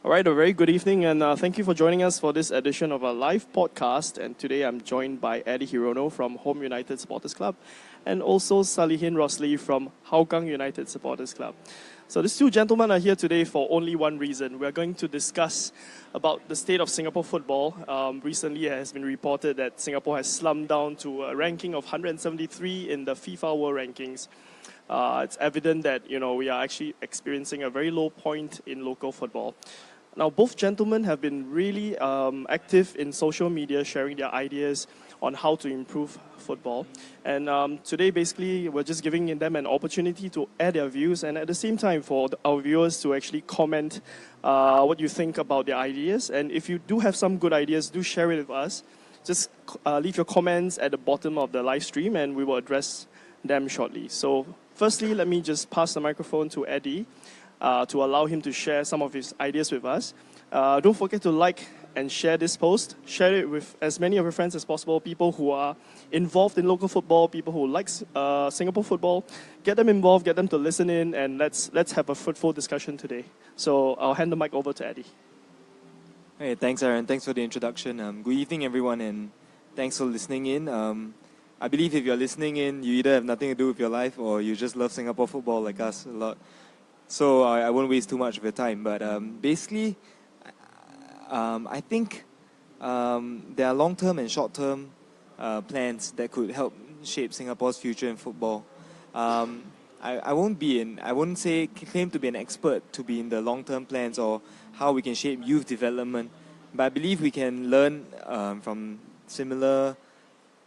All right, a very good evening, and thank you for joining us for this edition of our live podcast. And today I'm joined by Eddy Hirono from Home United Supporters Club, and also Salihin Rosli from Hougang United Supporters Club. So these two gentlemen are here today for only one reason. We're going to discuss about the state of Singapore football. Recently, it has been reported that Singapore has slumped down to a ranking of 173 in the FIFA World Rankings. It's evident that we are actually experiencing a very low point in local football. Now, both gentlemen have been really active in social media, sharing their ideas on how to improve football. And today, basically, we're just giving them an opportunity to add their views, and at the same time, for our viewers to actually comment what you think about their ideas. And if you do have some good ideas, do share it with us. Just leave your comments at the bottom of the live stream, and we will address them shortly. So, firstly, let me just pass the microphone to Eddy to allow him to share some of his ideas with us. Don't forget to like and share this post. Share it with as many of your friends as possible, people who are involved in local football, people who like Singapore football. Get them involved, get them to listen in, and let's have a fruitful discussion today. So I'll hand the mic over to Eddy. Hey, thanks Aaron. Thanks for the introduction. Good evening everyone, and thanks for listening in. I believe if you're listening in, you either have nothing to do with your life or you just love Singapore football like us a lot. So I won't waste too much of your time. But basically, I think there are long-term and short-term plans that could help shape Singapore's future in football. I won't claim to be an expert to be in the long-term plans or how we can shape youth development, but I believe we can learn from similar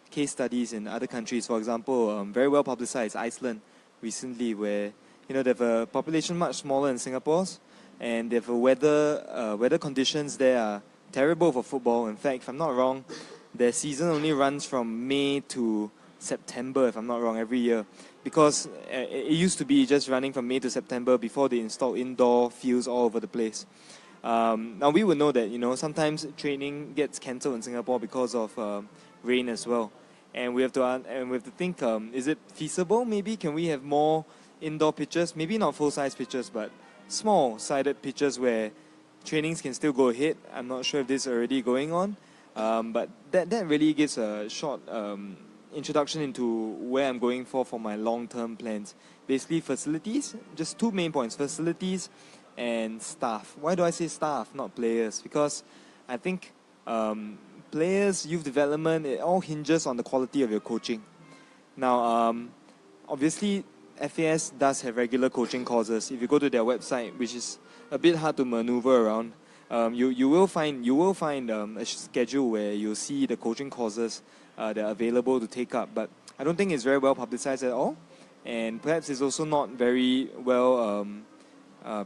case studies in other countries. For example, very well publicized Iceland recently, where they have a population much smaller than Singapore's, and they have weather conditions there are terrible for football. In fact, if I'm not wrong, their season only runs from May to September, if I'm not wrong, every year. Because it used to be just running from May to September before they installed indoor fields all over the place. Now we would know that sometimes training gets cancelled in Singapore because of rain as well, and we have to think: is it feasible? Maybe can we have more indoor pitches? Maybe not full-size pitches, but small-sided pitches where trainings can still go ahead. I'm not sure if this is already going on, but that really gives a short introduction into where I'm going for my long-term plans. Basically, facilities. Just two main points: facilities and staff. Why do I say staff, not players? Because I think players, youth development, it all hinges on the quality of your coaching. Now, obviously, FAS does have regular coaching courses. If you go to their website, which is a bit hard to maneuver around, you will find a schedule where you'll see the coaching courses that are available to take up. But I don't think it's very well publicized at all, and perhaps it's also not very well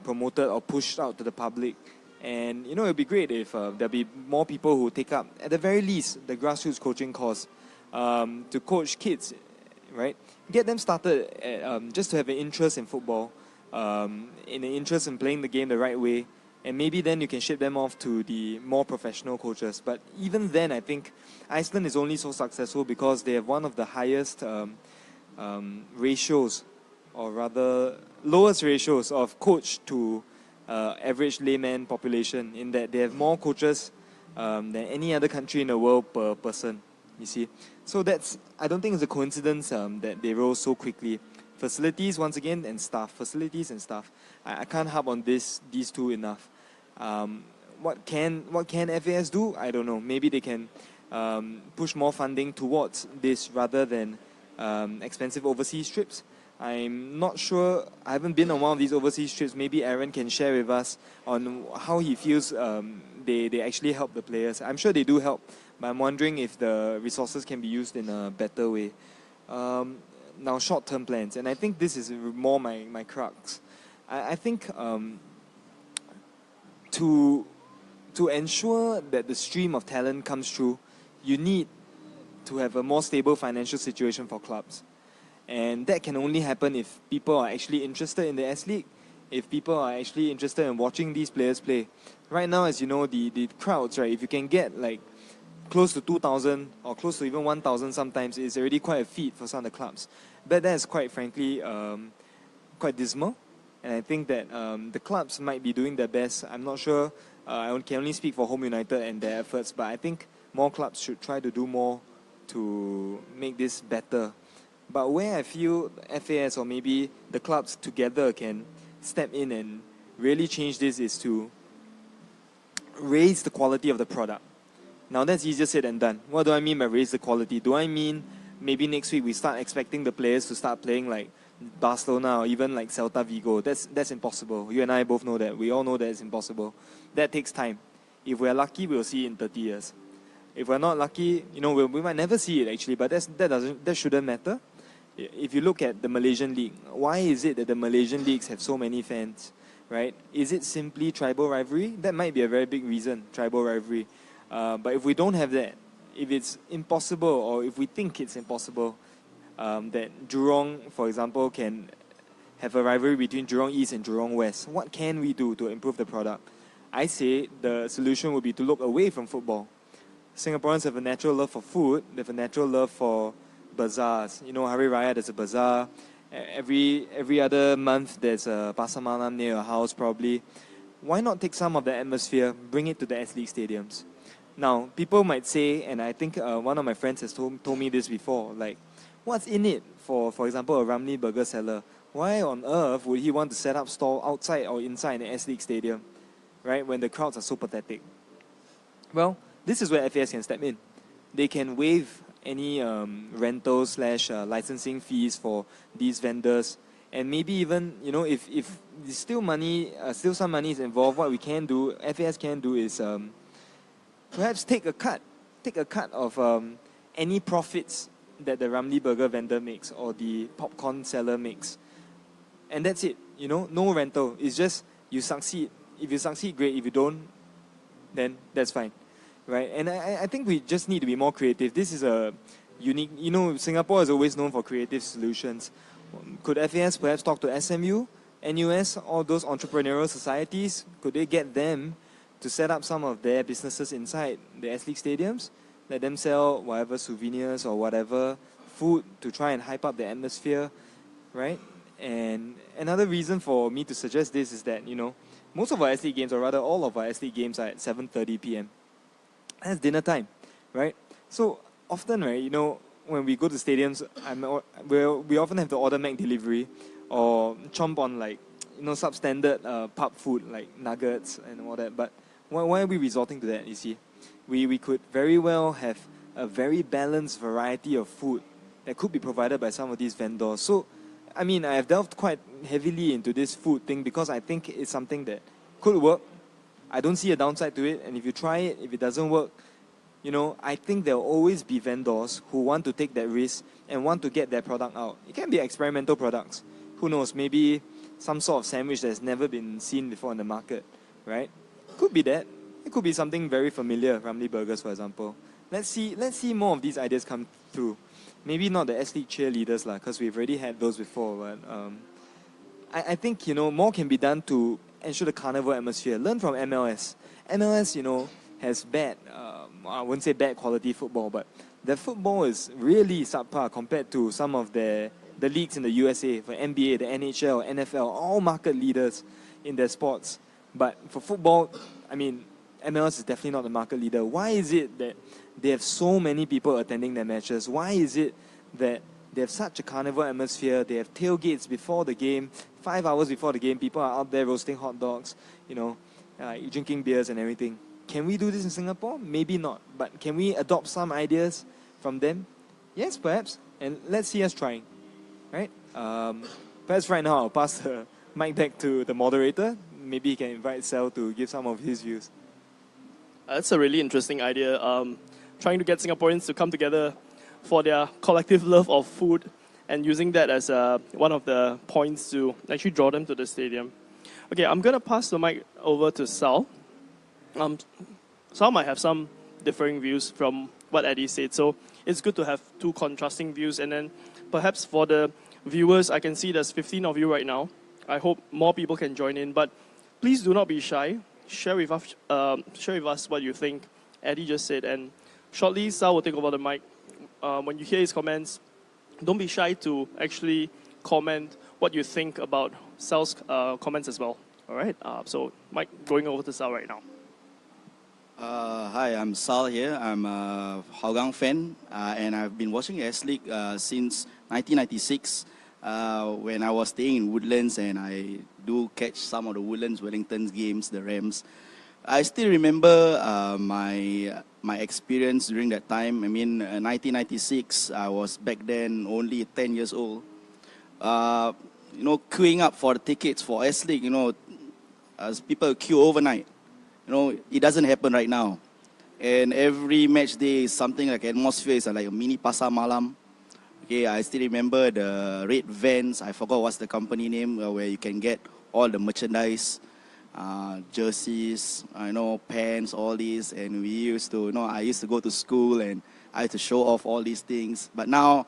promoted or pushed out to the public. And it would be great if there'll be more people who take up, at the very least, the grassroots coaching course to coach kids, right? Get them started just to have an interest in football, in an interest in playing the game the right way, and maybe then you can ship them off to the more professional coaches. But even then, I think Iceland is only so successful because they have one of the highest ratios, or rather lowest ratios of coach to average layman population, in that they have more coaches than any other country in the world per person, you see. So I don't think it's a coincidence that they rose so quickly. Facilities, once again, and staff. Facilities and staff. I can't harp on these two enough. What can FAS do? I don't know. Maybe they can push more funding towards this rather than expensive overseas trips. I'm not sure. I haven't been on one of these overseas trips. Maybe Aaron can share with us on how he feels they actually help the players. I'm sure they do help, but I'm wondering if the resources can be used in a better way. Now, short-term plans, and I think this is more my crux. I think to ensure that the stream of talent comes through, you need to have a more stable financial situation for clubs. And that can only happen if people are actually interested in the S-League, if people are actually interested in watching these players play. Right now, as you know, the crowds, right, if you can get like close to 2,000 or close to even 1,000 sometimes, is already quite a feat for some of the clubs. But that's quite frankly quite dismal. And I think that the clubs might be doing their best. I'm not sure. I can only speak for Home United and their efforts, but I think more clubs should try to do more to make this better. But where I feel FAS or maybe the clubs together can step in and really change this is to raise the quality of the product. Now that's easier said than done. What do I mean by raise the quality? Do I mean maybe next week we start expecting the players to start playing like Barcelona or even like Celta Vigo? That's impossible. You and I both know that. We all know that it's impossible. That takes time. If we're lucky, we'll see it in 30 years. If we're not lucky, we might never see it actually, but that shouldn't matter. If you look at the Malaysian League, why is it that the Malaysian leagues have so many fans, right? Is it simply tribal rivalry? That might be a very big reason, tribal rivalry. But if we don't have that, if it's impossible or if we think it's impossible that Jurong, for example, can have a rivalry between Jurong East and Jurong West, what can we do to improve the product? I say the solution would be to look away from football. Singaporeans have a natural love for food, they have a natural love for bazaars. Hari Raya, there's a bazaar. Every other month, there's a pasar malam near your house, probably. Why not take some of the atmosphere, bring it to the S-League stadiums? Now, people might say, and I think one of my friends has told me this before, like, what's in it for example, a Ramly burger seller? Why on earth would he want to set up stall outside or inside an S-League stadium, right, when the crowds are so pathetic? Well, this is where FAS can step in. They can waive any rental/licensing fees for these vendors, and maybe even if still some money is involved, what we can do, FAS can do is perhaps take a cut of any profits that the Ramly burger vendor makes or the popcorn seller makes, and that's it. No rental. It's just you succeed. If you succeed, great. If you don't, then that's fine. Right, and I think we just need to be more creative. This is a unique, Singapore is always known for creative solutions. Could FAS perhaps talk to SMU, NUS, all those entrepreneurial societies? Could they get them to set up some of their businesses inside the S-League stadiums? Let them sell whatever souvenirs or whatever food to try and hype up the atmosphere, right? And another reason for me to suggest this is that, most of our S-League games, or rather all of our S-League games, are at 7:30 p.m. That's dinner time, right? So often, right, when we go to stadiums, we often have to order Mac delivery or chomp on substandard pub food like nuggets and all that. But why are we resorting to that? You see, we could very well have a very balanced variety of food that could be provided by some of these vendors. So, I have delved quite heavily into this food thing because I think it's something that could work. I don't see a downside to it, and if you try it, if it doesn't work, I think there will always be vendors who want to take that risk and want to get their product out. It can be experimental products. Who knows, maybe some sort of sandwich that's never been seen before in the market, right? Could be that. It could be something very familiar, Ramly burgers, for example. Let's see more of these ideas come through. Maybe not the S-League cheerleaders, because we've already had those before, but I think, more can be done to ensure the carnival atmosphere. Learn from MLS. MLS, has bad, I wouldn't say bad quality football, but their football is really subpar compared to some of the leagues in the USA, for NBA, the NHL, NFL, all market leaders in their sports. But for football, MLS is definitely not the market leader. Why is it that they have so many people attending their matches? Why is it that they have such a carnival atmosphere? They have tailgates before the game. 5 hours before the game, people are out there roasting hot dogs, drinking beers and everything. Can we do this in Singapore? Maybe not. But can we adopt some ideas from them? Yes, perhaps. And let's see us trying. Right? Perhaps right now I'll pass the mic back to the moderator. Maybe he can invite Sal to give some of his views. That's a really interesting idea. Trying to get Singaporeans to come together for their collective love of food and using that as one of the points to actually draw them to the stadium. Okay, I'm going to pass the mic over to Sal. Sal might have some differing views from what Eddy said, so it's good to have two contrasting views. And then perhaps for the viewers, I can see there's 15 of you right now. I hope more people can join in, but please do not be shy. Share with us what you think Eddy just said, and shortly Sal will take over the mic. When you hear his comments, don't be shy to actually comment what you think about Sal's comments as well. All right. So, Mike, going over to Sal right now. Hi, I'm Sal here. I'm a Hougang fan, and I've been watching S.League since 1996 when I was staying in Woodlands, and I do catch some of the Woodlands Wellington's games, the Rams. I still remember my experience during that time. I mean, 1996, I was back then only 10 years old. Queuing up for the tickets for S.League, as people queue overnight. It doesn't happen right now. And every match day is something like atmosphere, is like a mini pasar malam. Okay, I still remember the red vans. I forgot what's the company name, where you can get all the merchandise, jerseys, pants, all these. And we used to, I used to go to school and I had to show off all these things. But now,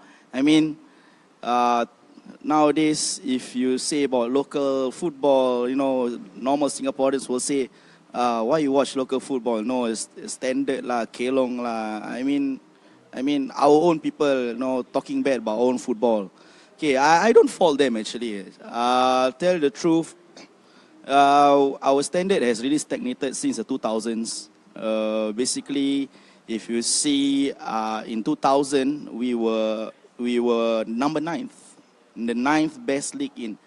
nowadays, if you say about local football, normal Singaporeans will say, why you watch local football? No, it's standard lah, kelong lah. I mean, our own people, talking bad about our own football. Okay, I don't fault them actually. Tell the truth, our standard has really stagnated since the 2000s. Basically, if you see, in 2000 we were number 9th, the 9th best league in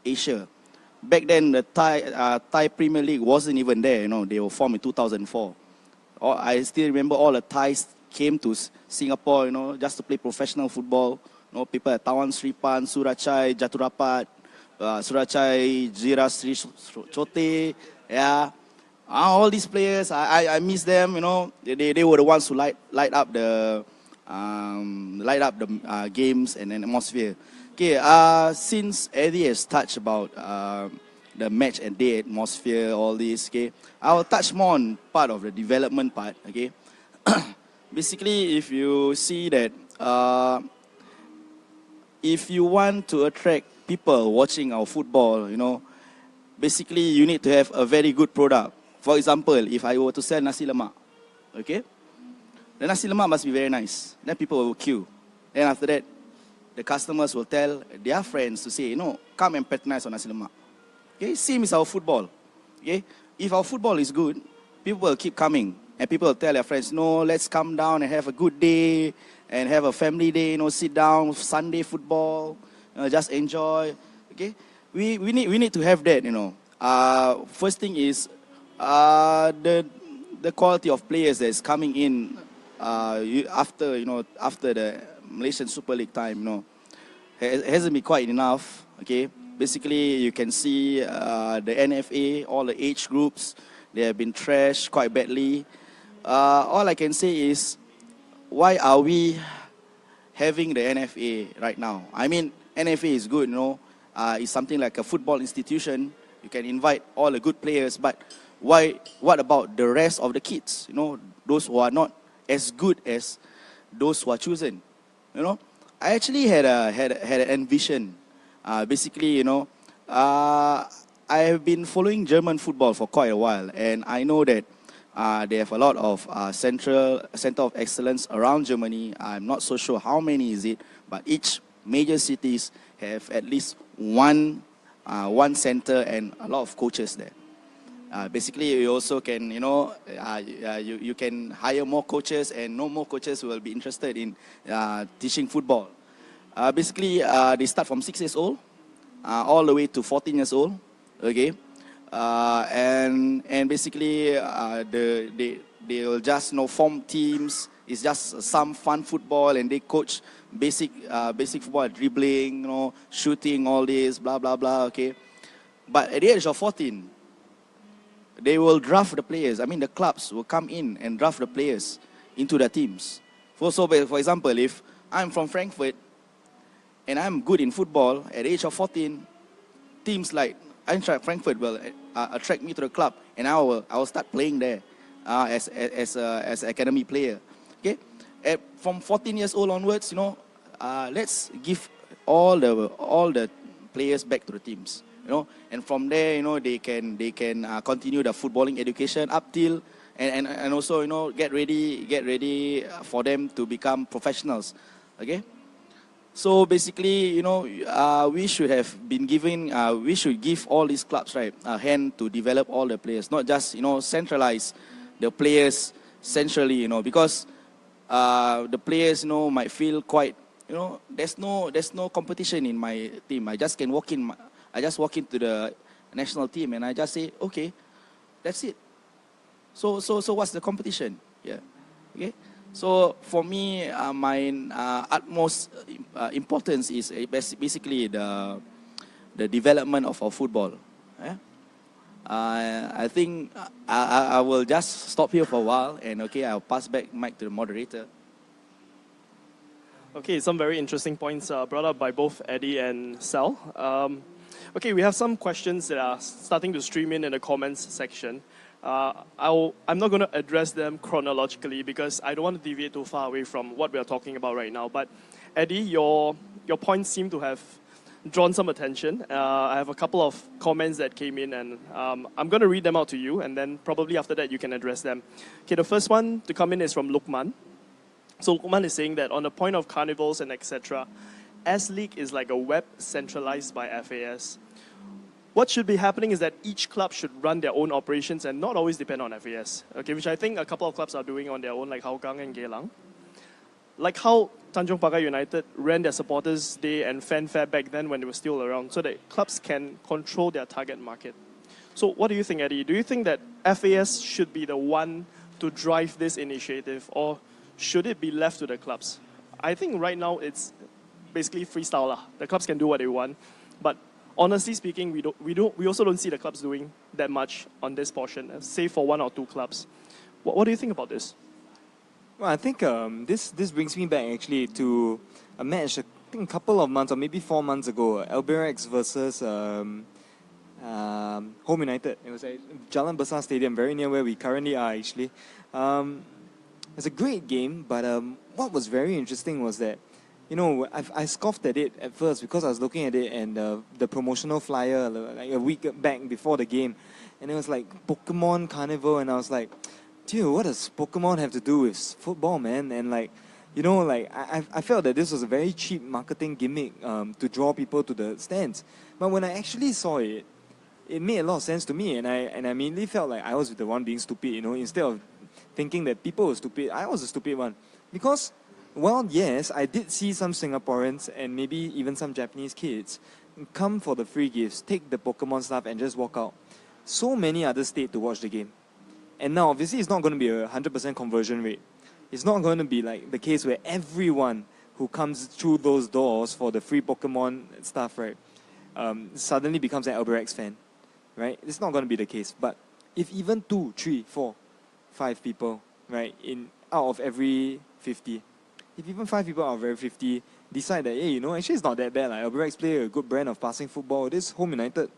Asia. Back then, the Thai Premier League wasn't even there. They were formed in 2004. I still remember all the Thais came to Singapore, just to play professional football. People at Tawan Sripan, Surachai, Jaturapat, Surachai, Jira Sri Chote, yeah. All these players, I miss them. They were the ones who light up the games and atmosphere. Okay, since Eddy has touched about the match and day atmosphere, all this, okay, I will touch more on part of the development part, okay. Basically, if you see that, if you want to attract people watching our football, basically you need to have a very good product. For example, if I were to sell nasi lemak, okay, the nasi lemak must be very nice. Then people will queue. Then after that, the customers will tell their friends to say, come and patronize on nasi lemak. Okay, same is our football. Okay, if our football is good, people will keep coming. And people will tell their friends, let's come down and have a good day and have a family day, sit down, Sunday football, just enjoy. Okay, we need to have that, First thing is, the quality of players that's coming in after the Malaysian Super League time, hasn't been quite enough. Okay, basically you can see the NFA, all the age groups, they have been trashed quite badly. All I can say is, why are we having the NFA right now? I mean, NFA is good, it's something like a football institution. You can invite all the good players, but what about the rest of the kids? Those who are not as good as those who are chosen. I actually had an envision. Basically, I have been following German football for quite a while, and I know that they have a lot of center of excellence around Germany. I'm not so sure how many is it, but each major cities have at least one center and a lot of coaches there. Basically, you also can, you can hire more coaches, and no more coaches who will be interested in teaching football. Basically, they start from 6 years old, all the way to 14 years old. Okay, and basically, they will just form teams. It's just some fun football, and they coach basic football, dribbling, shooting, all this, blah blah blah. Okay, but at the age of 14. They will draft the players. I mean, the clubs will come in and draft the players into their teams. For example, if I'm from Frankfurt and I'm good in football at the age of 14, teams like Eintracht Frankfurt will attract me to the club, and I will start playing there as an academy player. Okay, from 14 years old onwards, let's give all the players back to the teams. And from there, they can continue the footballing education up till and also get ready for them to become professionals. Okay, So basically, we should have been giving, we should give all these clubs, right, a hand to develop all the players, not just, centralize the players centrally, because the players, might feel quite, there's no competition in my team. I just walk into the national team and I just say, okay, that's it. So what's the competition? Yeah, okay. So for me, my utmost importance is basically the development of our football. Yeah? I think I will just stop here for a while, and okay, I'll pass back mic to the moderator. Okay, some very interesting points brought up by both Eddy and Sal. Okay, we have some questions that are starting to stream in the comments section. I'm not going to address them chronologically because I don't want to deviate too far away from what we are talking about right now. But Eddy, your points seem to have drawn some attention. I have a couple of comments that came in, and I'm going to read them out to you, and then probably after that you can address them. Okay, the first one to come in is from Lukman. So Lukman is saying that on the point of carnivals and etc., S.League is like a web centralized by FAS. What should be happening is that each club should run their own operations and not always depend on FAS, okay, which I think a couple of clubs are doing on their own, like Hougang and Geylang. Like how Tanjong Pagar United ran their supporters' day and fanfare back then when they were still around, so that clubs can control their target market. So what do you think, Eddy? Do you think that FAS should be the one to drive this initiative, or should it be left to the clubs? I think right now it's basically freestyle lah. The clubs can do what they want, but honestly speaking, we also don't see the clubs doing that much on this portion, save for one or two clubs. What do you think about this? Well, I think this brings me back actually to a match, I think a couple of months or maybe 4 months ago, Albirex versus Home United. It was at Jalan Besar Stadium, very near where we currently are actually. It's a great game, but what was very interesting was that, I scoffed at it at first because I was looking at it and the promotional flyer like a week back before the game, and it was like Pokemon Carnival, and I was like, dude, what does Pokemon have to do with football, man? And I felt that this was a very cheap marketing gimmick to draw people to the stands. But when I actually saw it, it made a lot of sense to me, and I immediately felt like I was the one being stupid, instead of thinking that people were stupid, I was the stupid one. Because, well, yes, I did see some Singaporeans and maybe even some Japanese kids come for the free gifts, take the Pokemon stuff and just walk out. So many others stayed to watch the game. And now, obviously, it's not going to be a 100% conversion rate. It's not going to be like the case where everyone who comes through those doors for the free Pokemon stuff, right, suddenly becomes an Albirex fan, right? It's not going to be the case. But if even 2, 3, 4, 5 people, right, out of every 50, if even 5 people out of every 50 decide that, hey, actually it's not that bad, like Albirex play a good brand of passing football, this Home United,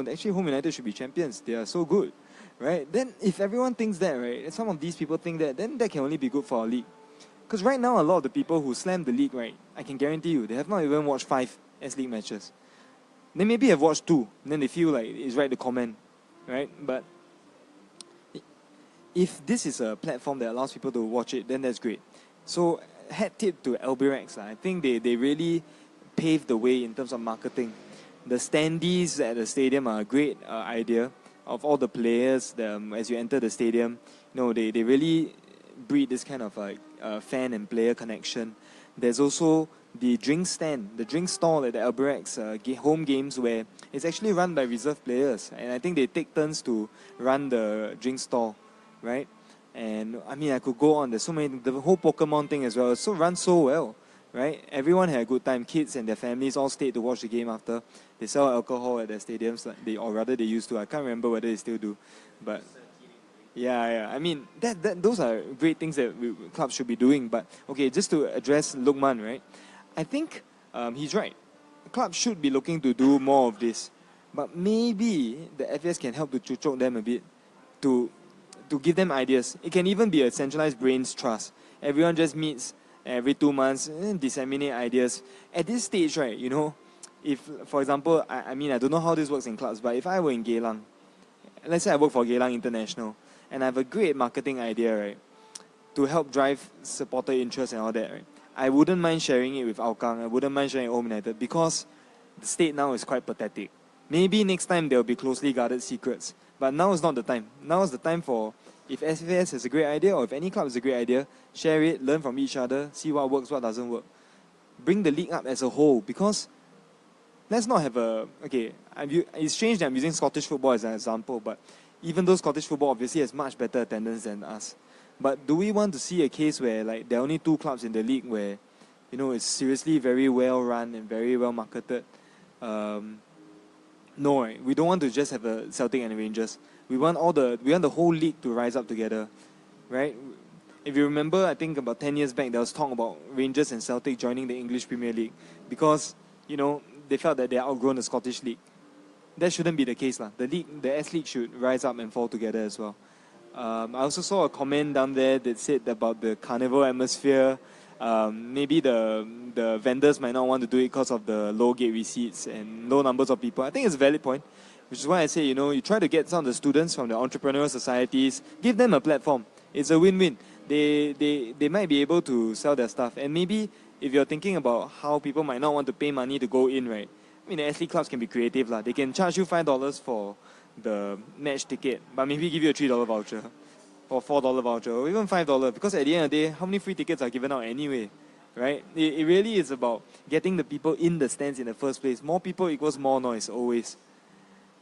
actually Home United should be champions, they are so good, right? Then if everyone thinks that, right, and some of these people think that, then that can only be good for our league. Because right now, a lot of the people who slam the league, right, I can guarantee you, they have not even watched 5 S-League matches. They maybe have watched 2, and then they feel like it's right to comment, right? But if this is a platform that allows people to watch it, then that's great. So, hat tip to Albirex. I think they really paved the way in terms of marketing. The standees at the stadium are a great idea of all the players. As you enter the stadium, they really breed this kind of fan and player connection. There's also the drink stand, the drink stall at the Albirex home games, where it's actually run by reserve players, and I think they take turns to run the drink stall, right? And I mean, I could go on. There's so many. The whole Pokemon thing as well. It's run so well, right? Everyone had a good time. Kids and their families all stayed to watch the game after. They sell alcohol at their stadiums, or rather they used to. I can't remember whether they still do, but yeah. I mean, those are great things that clubs should be doing. But okay, just to address Lukman, right? I think he's right. Clubs should be looking to do more of this, but maybe the FAS can help to chuchok them a bit to give them ideas. It can even be a centralized brains trust. Everyone just meets every 2 months and disseminate ideas. At this stage, right, if, for example, I don't know how this works in clubs, but if I were in Geylang, let's say I work for Geylang International, and I have a great marketing idea, right, to help drive supporter interest and all that, right, I wouldn't mind sharing it with Hougang. I wouldn't mind sharing it with Home United because the state now is quite pathetic. Maybe next time there will be closely guarded secrets. But now is not the time. Now is the time for, if SFAS has a great idea or if any club has a great idea, share it, learn from each other, see what works, what doesn't work. Bring the league up as a whole, because let's not have a... Okay, it's strange that I'm using Scottish football as an example, but even though Scottish football obviously has much better attendance than us, but do we want to see a case where like there are only 2 clubs in the league where, you know, it's seriously very well run and very well marketed? No, right? We don't want to just have a Celtic and a Rangers. We want the whole league to rise up together, right? If you remember, I think about 10 years back, there was talk about Rangers and Celtic joining the English Premier League because, you know, they felt that they are outgrown the Scottish League. That shouldn't be the case, lah. The S-League should rise up and fall together as well. I also saw a comment down there that said about the carnival atmosphere. Maybe the vendors might not want to do it because of the low gate receipts and low numbers of people. I think it's a valid point, which is why I say, you know, you try to get some of the students from the entrepreneurial societies, give them a platform. It's a win-win. They might be able to sell their stuff. And maybe if you're thinking about how people might not want to pay money to go in, right? I mean, the S-League clubs can be creative, lah. They can charge you $5 for the match ticket, but maybe give you a $3 voucher or $4 voucher or even $5, because at the end of the day, how many free tickets are given out anyway, right? It really is about getting the people in the stands in the first place. More people equals more noise, always.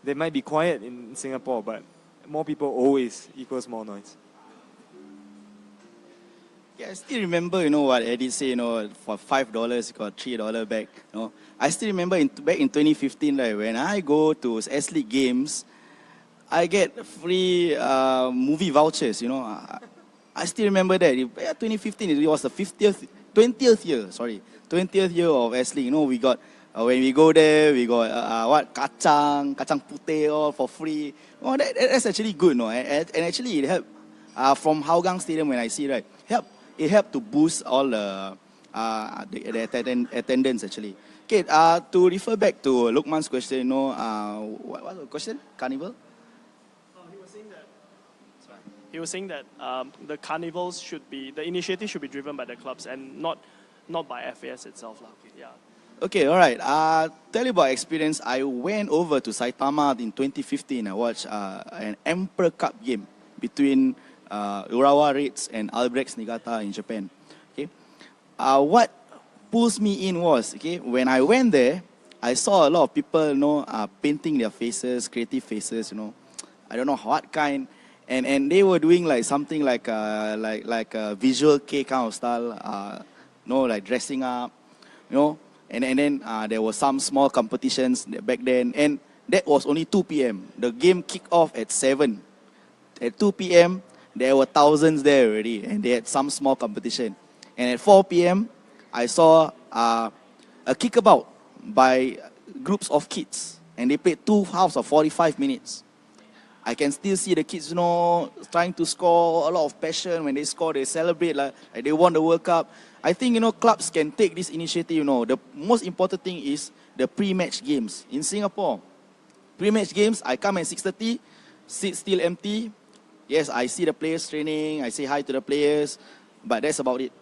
They might be quiet in Singapore, but more people always equals more noise. Yeah, I still remember, you know, what Eddy said, you know, for $5, you got $3 back. You know, I still remember back in 2015, right, when I go to S-League games, I get free movie vouchers, you know. I still remember that. Yeah, 2015, it was the 20th year of S-League. You know, we got, when we go there, we got, kacang putih all for free. Oh, that's actually good, no? And actually, it helped, from Hougang Stadium, when I see, right, it helped to boost all the attendance, actually. Okay, to refer back to Lukman's question, you know, what was the question? Carnival? He was saying that the carnivals the initiative should be driven by the clubs and not by FAS itself. Yeah. Okay, all right. Tell you about experience. I went over to Saitama in 2015. I watched an Emperor Cup game between Urawa Reds and Albrechts Niigata in Japan. Okay, what pulls me in was, okay, when I went there, I saw a lot of people, you know, painting their faces, creative faces, you know. I don't know what kind. And they were doing like something like a visual K kind of style, you know, like dressing up, you know. And then there were some small competitions back then. And that was only 2 p.m. The game kicked off at 7. At 2 p.m., there were thousands there already. And they had some small competition. And at 4 p.m., I saw a kickabout by groups of kids. And they played 2 halves of 45 minutes. I can still see the kids, you know, trying to score, a lot of passion. When they score, they celebrate like they won the World Cup. I think, you know, clubs can take this initiative, you know. The most important thing is the pre-match games. In Singapore, pre-match games, I come at 6:30, seats still empty. Yes, I see the players training, I say hi to the players, but that's about it.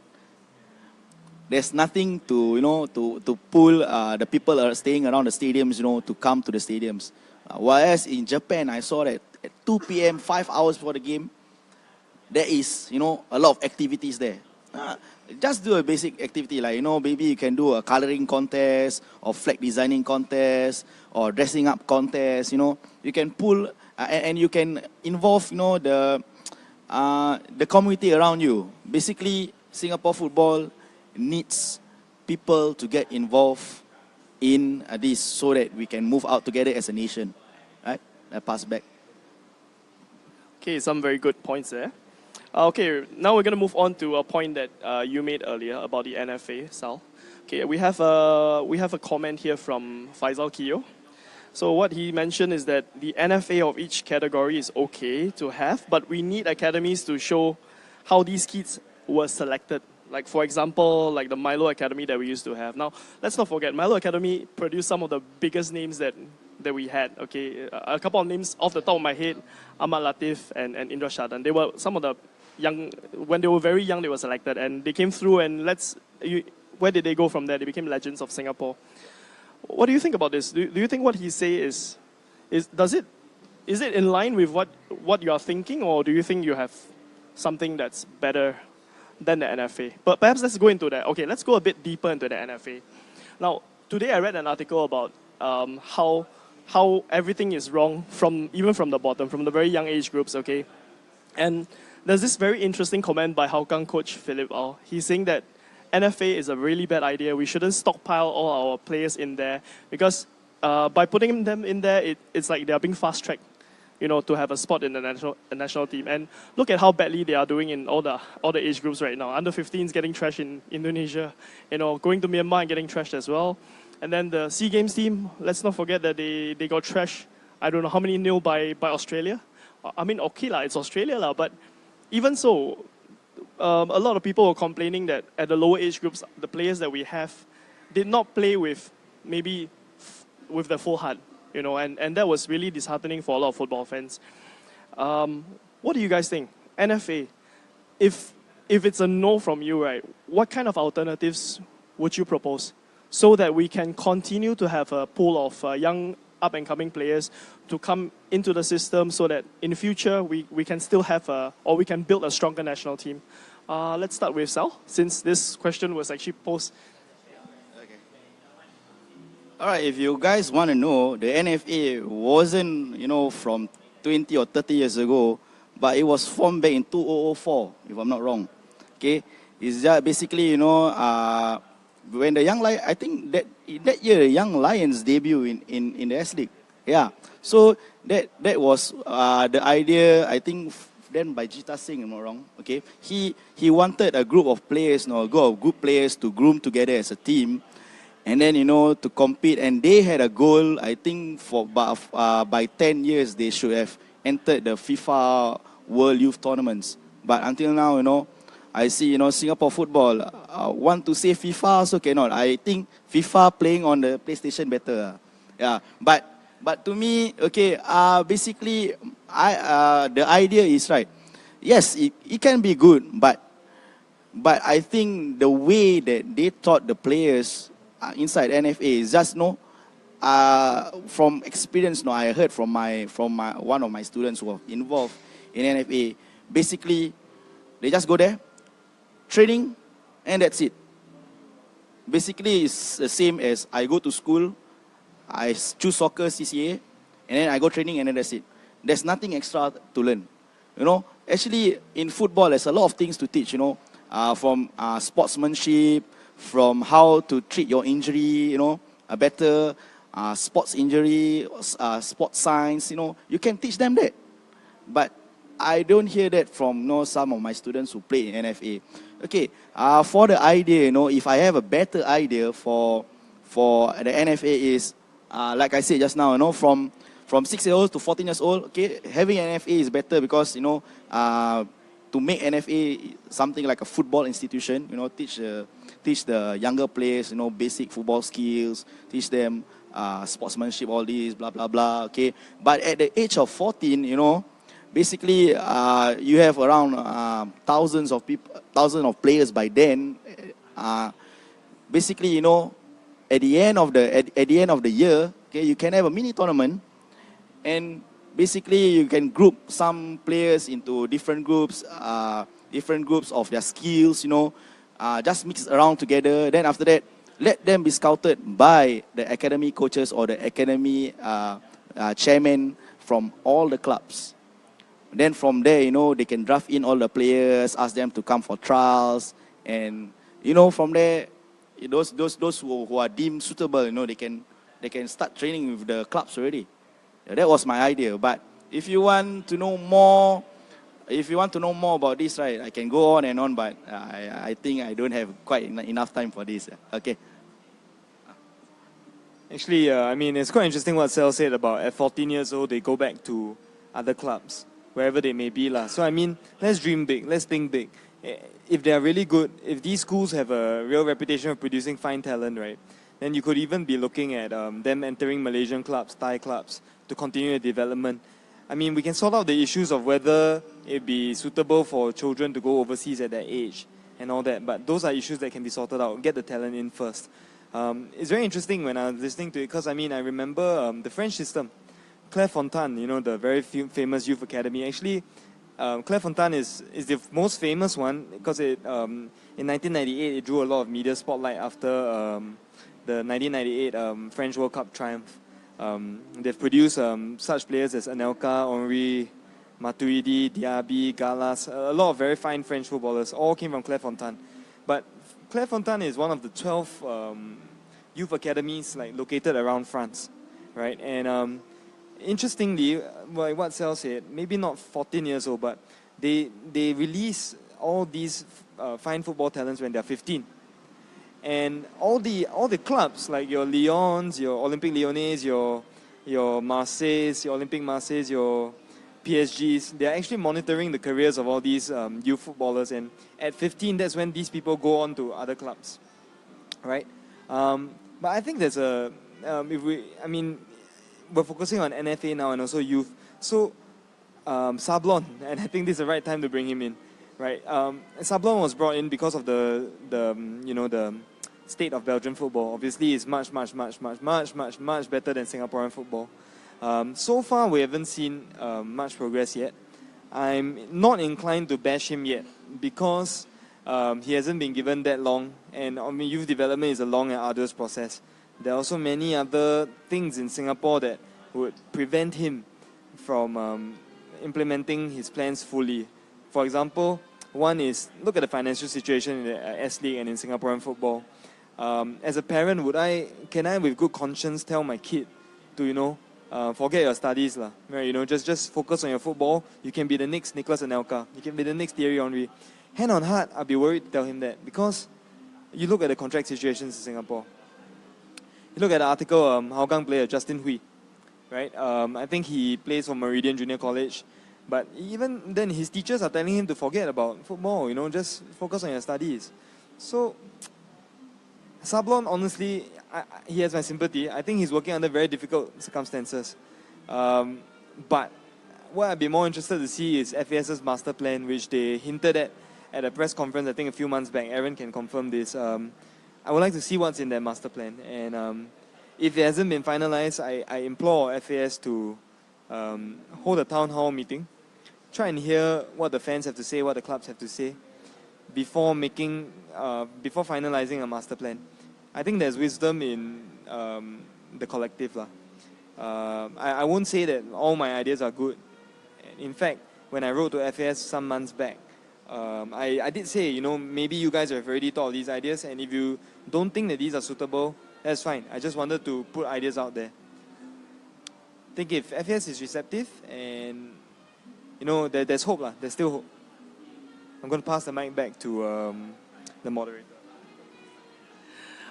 There's nothing to, you know, to pull the people are staying around the stadiums, you know, to come to the stadiums. Whereas in Japan, I saw that at 2 p.m., 5 hours before the game, there is, you know, a lot of activities there. Just do a basic activity, like, you know, maybe you can do a coloring contest or flag designing contest or dressing up contest, you know. You can pull and you can involve, you know, the community around you. Basically, Singapore football needs people to get involved in this so that we can move out together as a nation. Right? I pass back. Okay, some very good points there. Okay, now we're going to move on to a point that you made earlier about the NFA, Sal. Okay, we have a comment here from Faisal Kiyo. So what he mentioned is that the NFA of each category is okay to have, but we need academies to show how these kids were selected. Like, for example, like the Milo Academy that we used to have. Now, let's not forget, Milo Academy produced some of the biggest names that we had. Okay, a couple of names off the top of my head, Ahmad Latif and Indra Shadan. They were some of the young, when they were very young, they were selected, and they came through. And where did they go from there? They became legends of Singapore. What do you think about this? Do you think what he say is it in line with what you are thinking, or do you think you have something that's better than the NFA? But perhaps let's go into that. Okay, let's go a bit deeper into the NFA. Now, today I read an article about how everything is wrong even from the bottom, from the very young age groups. Okay, and there's this very interesting comment by Hougang coach Philip Au. He's saying that NFA is a really bad idea. We shouldn't stockpile all our players in there because by putting them in there, it's like they're being fast-tracked, to have a spot in the national team. And look at how badly they are doing in all the age groups right now. Under 15s getting trashed in Indonesia, going to Myanmar and getting trashed as well. And then the SEA Games team, let's not forget that they got trashed, I don't know how many nil by Australia. I mean, okay lah, it's Australia lah, but even so, a lot of people were complaining that at the lower age groups, the players that we have did not play with the full heart, and that was really disheartening for a lot of football fans. What do you guys think? NFA, if it's a no from you, right, what kind of alternatives would you propose so that we can continue to have a pool of young up-and-coming players to come into the system so that in the future we can still have or we can build a stronger national team? Let's start with Sal, since this question was actually posed. Okay. All right, if you guys want to know, the NFA wasn't, from 20 or 30 years ago, but it was formed back in 2004, if I'm not wrong. Okay, it's just basically, when the young lion, I think that year, the Young Lions debut in the S.League. Yeah, so that was the idea, I think, then by Jita Singh, if I'm not wrong. Okay, he wanted a group of players, a group of good players to groom together as a team, and then to compete. And they had a goal, I think, by 10 years they should have entered the FIFA World Youth Tournaments. But until now, I see, Singapore football want to say FIFA also cannot. I think FIFA playing on the PlayStation better. Yeah, but to me, okay, basically, the idea is right. Yes, it can be good, but I think the way that they taught the players inside NFA is just from experience. I heard from one of my students who are involved in NFA. Basically, they just go there, training, and that's it. Basically, it's the same as I go to school, I choose soccer CCA, and then I go training, and then that's it. There's nothing extra to learn. Actually, in football, there's a lot of things to teach, from sportsmanship, from how to treat your injury, a better sports injury, sports science, you can teach them that. But I don't hear that from some of my students who play in NFA. Okay, for the idea, if I have a better idea for the NFA is, like I said just now, from 6 years old to 14 years old, okay, having an NFA is better because, to make NFA something like a football institution, teach the younger players, basic football skills, teach them sportsmanship, all these, blah, blah, blah, okay. But at the age of 14, basically, you have around thousands of players by then. Basically, at the end of the year, okay, you can have a mini tournament, and basically you can group some players into different groups of their skills. Just mix around together. Then after that, let them be scouted by the academy coaches or the academy chairman from all the clubs. Then from there, they can draft in all the players, ask them to come for trials, and from there, those who are deemed suitable, they can start training with the clubs already. Yeah, that was my idea. But if you want to know more about this, right, I can go on and on. But I think I don't have quite enough time for this. Okay. Actually, it's quite interesting what Sal said about at 14 years old they go back to other clubs, wherever they may be. So let's dream big, let's think big. If they are really good, if these schools have a real reputation of producing fine talent, right, then you could even be looking at them entering Malaysian clubs, Thai clubs, to continue the development. I mean, we can sort out the issues of whether it be suitable for children to go overseas at that age and all that, but those are issues that can be sorted out. Get the talent in first. It's very interesting when I was listening to it, because I remember the French system. Clairefontaine, the very famous youth academy. Actually, Clairefontaine is the most famous one because in 1998 it drew a lot of media spotlight after the 1998 French World Cup triumph. They've produced such players as Anelka, Henry, Matuidi, Diaby, Galas, a lot of very fine French footballers, all came from Clairefontaine. But Clairefontaine is one of the 12 youth academies located around France, right? And interestingly, like what Sal said, maybe not 14 years old, but they release all these fine football talents when they're 15. And all the clubs, like your Lyons, your Olympique Lyonnais, your Marseilles, your Olympique Marseilles, your PSGs, they're actually monitoring the careers of all these youth footballers. And at 15, that's when these people go on to other clubs, right? But I think there's we're focusing on NFA now and also youth. So Sablon, and I think this is the right time to bring him in, right? Sablon was brought in because of the state of Belgian football. Obviously, it's much better than Singaporean football. So far, we haven't seen much progress yet. I'm not inclined to bash him yet because he hasn't been given that long, and youth development is a long and arduous process. There are also many other things in Singapore that would prevent him from implementing his plans fully. For example, one is look at the financial situation in the S.League and in Singaporean football. As a parent, can I with good conscience tell my kid to forget your studies lah, right? Just focus on your football. You can be the next Nicolas Anelka. You can be the next Thierry Henry. Hand on heart, I'll be worried to tell him that, because you look at the contract situations in Singapore. You look at the article, Hougang player Justin Hui, right? I think he plays for Meridian Junior College, but even then his teachers are telling him to forget about football, just focus on your studies. So Sablon, honestly, he has my sympathy. I think he's working under very difficult circumstances. But what I'd be more interested to see is FAS's master plan, which they hinted at a press conference, I think a few months back. Aaron can confirm this. I would like to see what's in that master plan. And if it hasn't been finalized, I implore FAS to hold a town hall meeting, try and hear what the fans have to say, what the clubs have to say, before finalizing a master plan. I think there's wisdom in the collective lah. I won't say that all my ideas are good. In fact, when I wrote to FAS some months back, I did say, maybe you guys have already thought of these ideas, and if you don't think that these are suitable, that's fine. I just wanted to put ideas out there. I think if FAS is receptive and, there's hope lah. There's still hope. I'm going to pass the mic back to the moderator.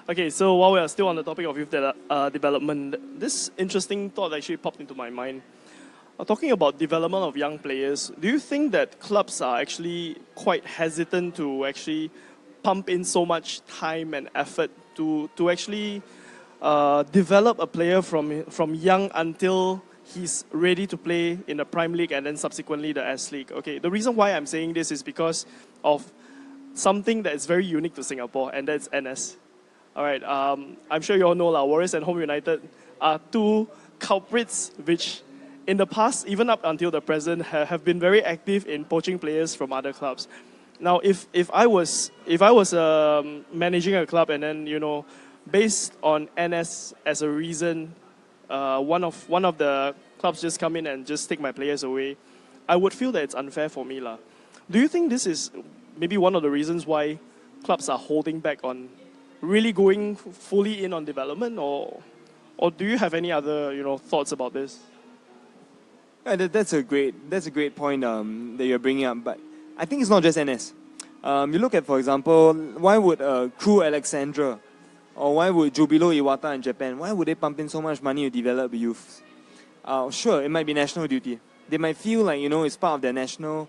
Okay, so while we are still on the topic of youth development, this interesting thought actually popped into my mind. Talking about development of young players, do you think that clubs are actually quite hesitant to actually pump in so much time and effort to actually develop a player from young until he's ready to play in the Prime League and then subsequently the S-League? Okay, the reason why I'm saying this is because of something that is very unique to Singapore, and that's NS. All right, I'm sure you all know Warriors and Home United are two culprits which in the past, even up until the present, have been very active in poaching players from other clubs. Now, if I was managing a club and then based on NS as a reason, one of the clubs just come in and just take my players away, I would feel that it's unfair for me lah. Do you think this is maybe one of the reasons why clubs are holding back on really going fully in on development, or do you have any other thoughts about this? Yeah, that's a great point that you're bringing up. But I think it's not just NS. You look at, for example, why would Crew Alexandra or why would Jubilo Iwata in Japan, why would they pump in so much money to develop youth? Sure, it might be national duty. They might feel like it's part of their national.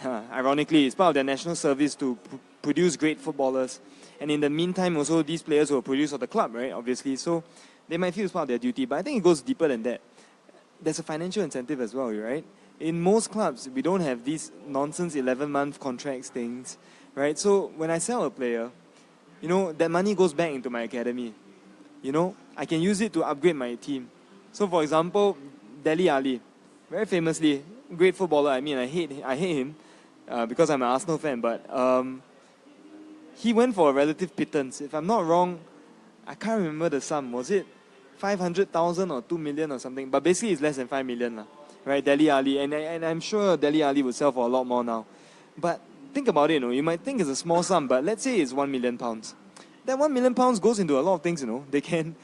Ironically, it's part of their national service to produce great footballers. And in the meantime, also these players will produce for the club, right? Obviously, so they might feel it's part of their duty. But I think it goes deeper than that. there's a financial incentive as well, right? In most clubs, we don't have these nonsense 11-month contracts things, right? So when I sell a player, that money goes back into my academy. I can use it to upgrade my team. So for example, Dele Alli, very famously, great footballer. I hate him because I'm an Arsenal fan, but he went for a relative pittance. If I'm not wrong, I can't remember the sum. Was it 500,000 or 2 million or something? But basically it's less than 5 million, right? Dele Alli. And I'm sure Dele Alli would sell for a lot more now. But think about it, you might think it's a small sum, but let's say it's £1 million. That £1 million goes into a lot of things, They can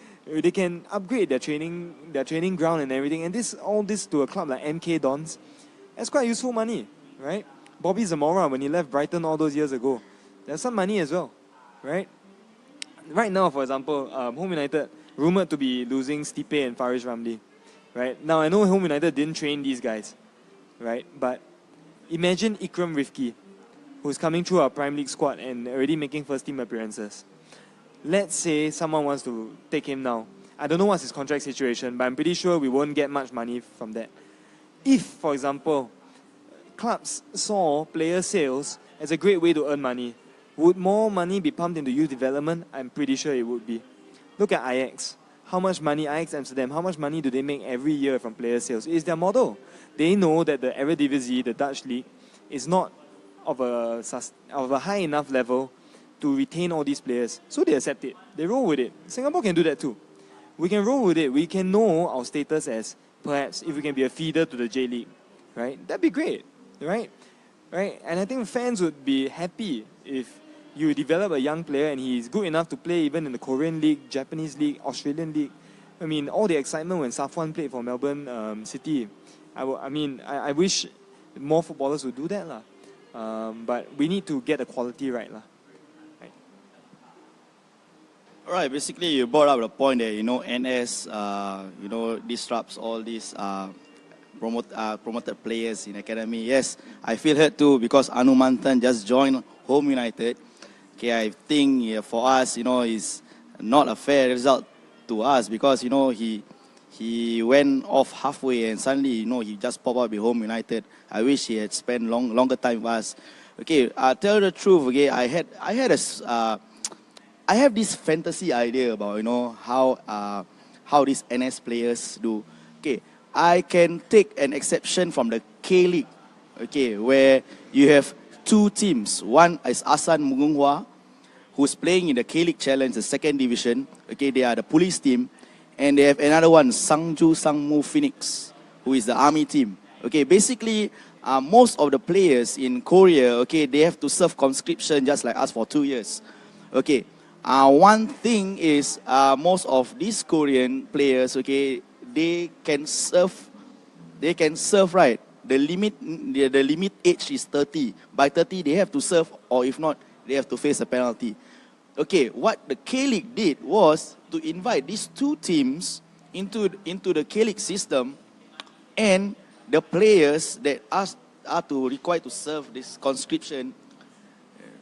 upgrade their training ground and everything. And all this to a club like MK Dons, that's quite useful money, right? Bobby Zamora, when he left Brighton all those years ago, there's some money as well, right? Right now, for example, Home United rumored to be losing Stipe and Farish Ramli, right? Now, I know Home United didn't train these guys, right? But imagine Ikram Rifki, who's coming through our Prime League squad and already making first team appearances. Let's say someone wants to take him now. I don't know what's his contract situation, but I'm pretty sure we won't get much money from that. If, for example, clubs saw player sales as a great way to earn money, would more money be pumped into youth development? I'm pretty sure it would be. Look at Ajax. How much money, Ajax Amsterdam, how much money do they make every year from player sales? It's their model. They know that the Eredivisie, the Dutch league, is not of a high enough level to retain all these players. So they accept it. They roll with it. Singapore can do that too. We can roll with it. We can know our status as perhaps if we can be a feeder to the J-League, right? That'd be great, right? And I think fans would be happy if you develop a young player and he's good enough to play even in the Korean League, Japanese League, Australian League. I mean, all the excitement when Safwan played for Melbourne City. I wish more footballers would do that, but we need to get the quality right, Right. All right, basically you brought up the point that, NS, disrupts all these promoted players in academy. Yes, I feel hurt too because Anu Mantan just joined Home United. Okay, I think for us, is not a fair result to us because, he went off halfway and suddenly, he just popped up with Home United. I wish he had spent longer time with us. Okay, I'll tell you the truth. Okay, I have this fantasy idea about, how these NS players do. Okay, I can take an exception from the K-League, okay, where you have two teams. One is Asan Mugunghwa, who's playing in the K-League Challenge, the second division. Okay, they are the police team. And they have another one, Sangju Sangmu Phoenix, who is the army team. Okay, basically, most of the players in Korea, okay, they have to serve conscription just like us for 2 years. Okay, one thing is most of these Korean players, okay, they can serve, right? The limit age is 30. By 30, they have to serve, or if not, they have to face a penalty. Okay, what the K-League did was to invite these two teams into the K-League system, and the players that are required to serve this conscription,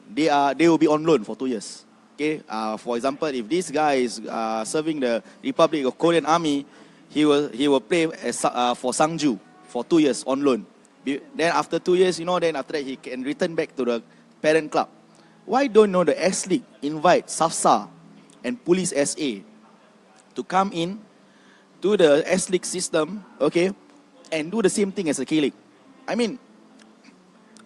they will be on loan for 2 years. Okay, for example, if this guy is serving the Republic of Korean Army, he will play for Sangju for 2 years on loan. Then after 2 years, then after that he can return back to the parent club. Why don't the S-League invite SAFSA and Police SA to come in to the S-League system, okay, and do the same thing as the K-League? I mean,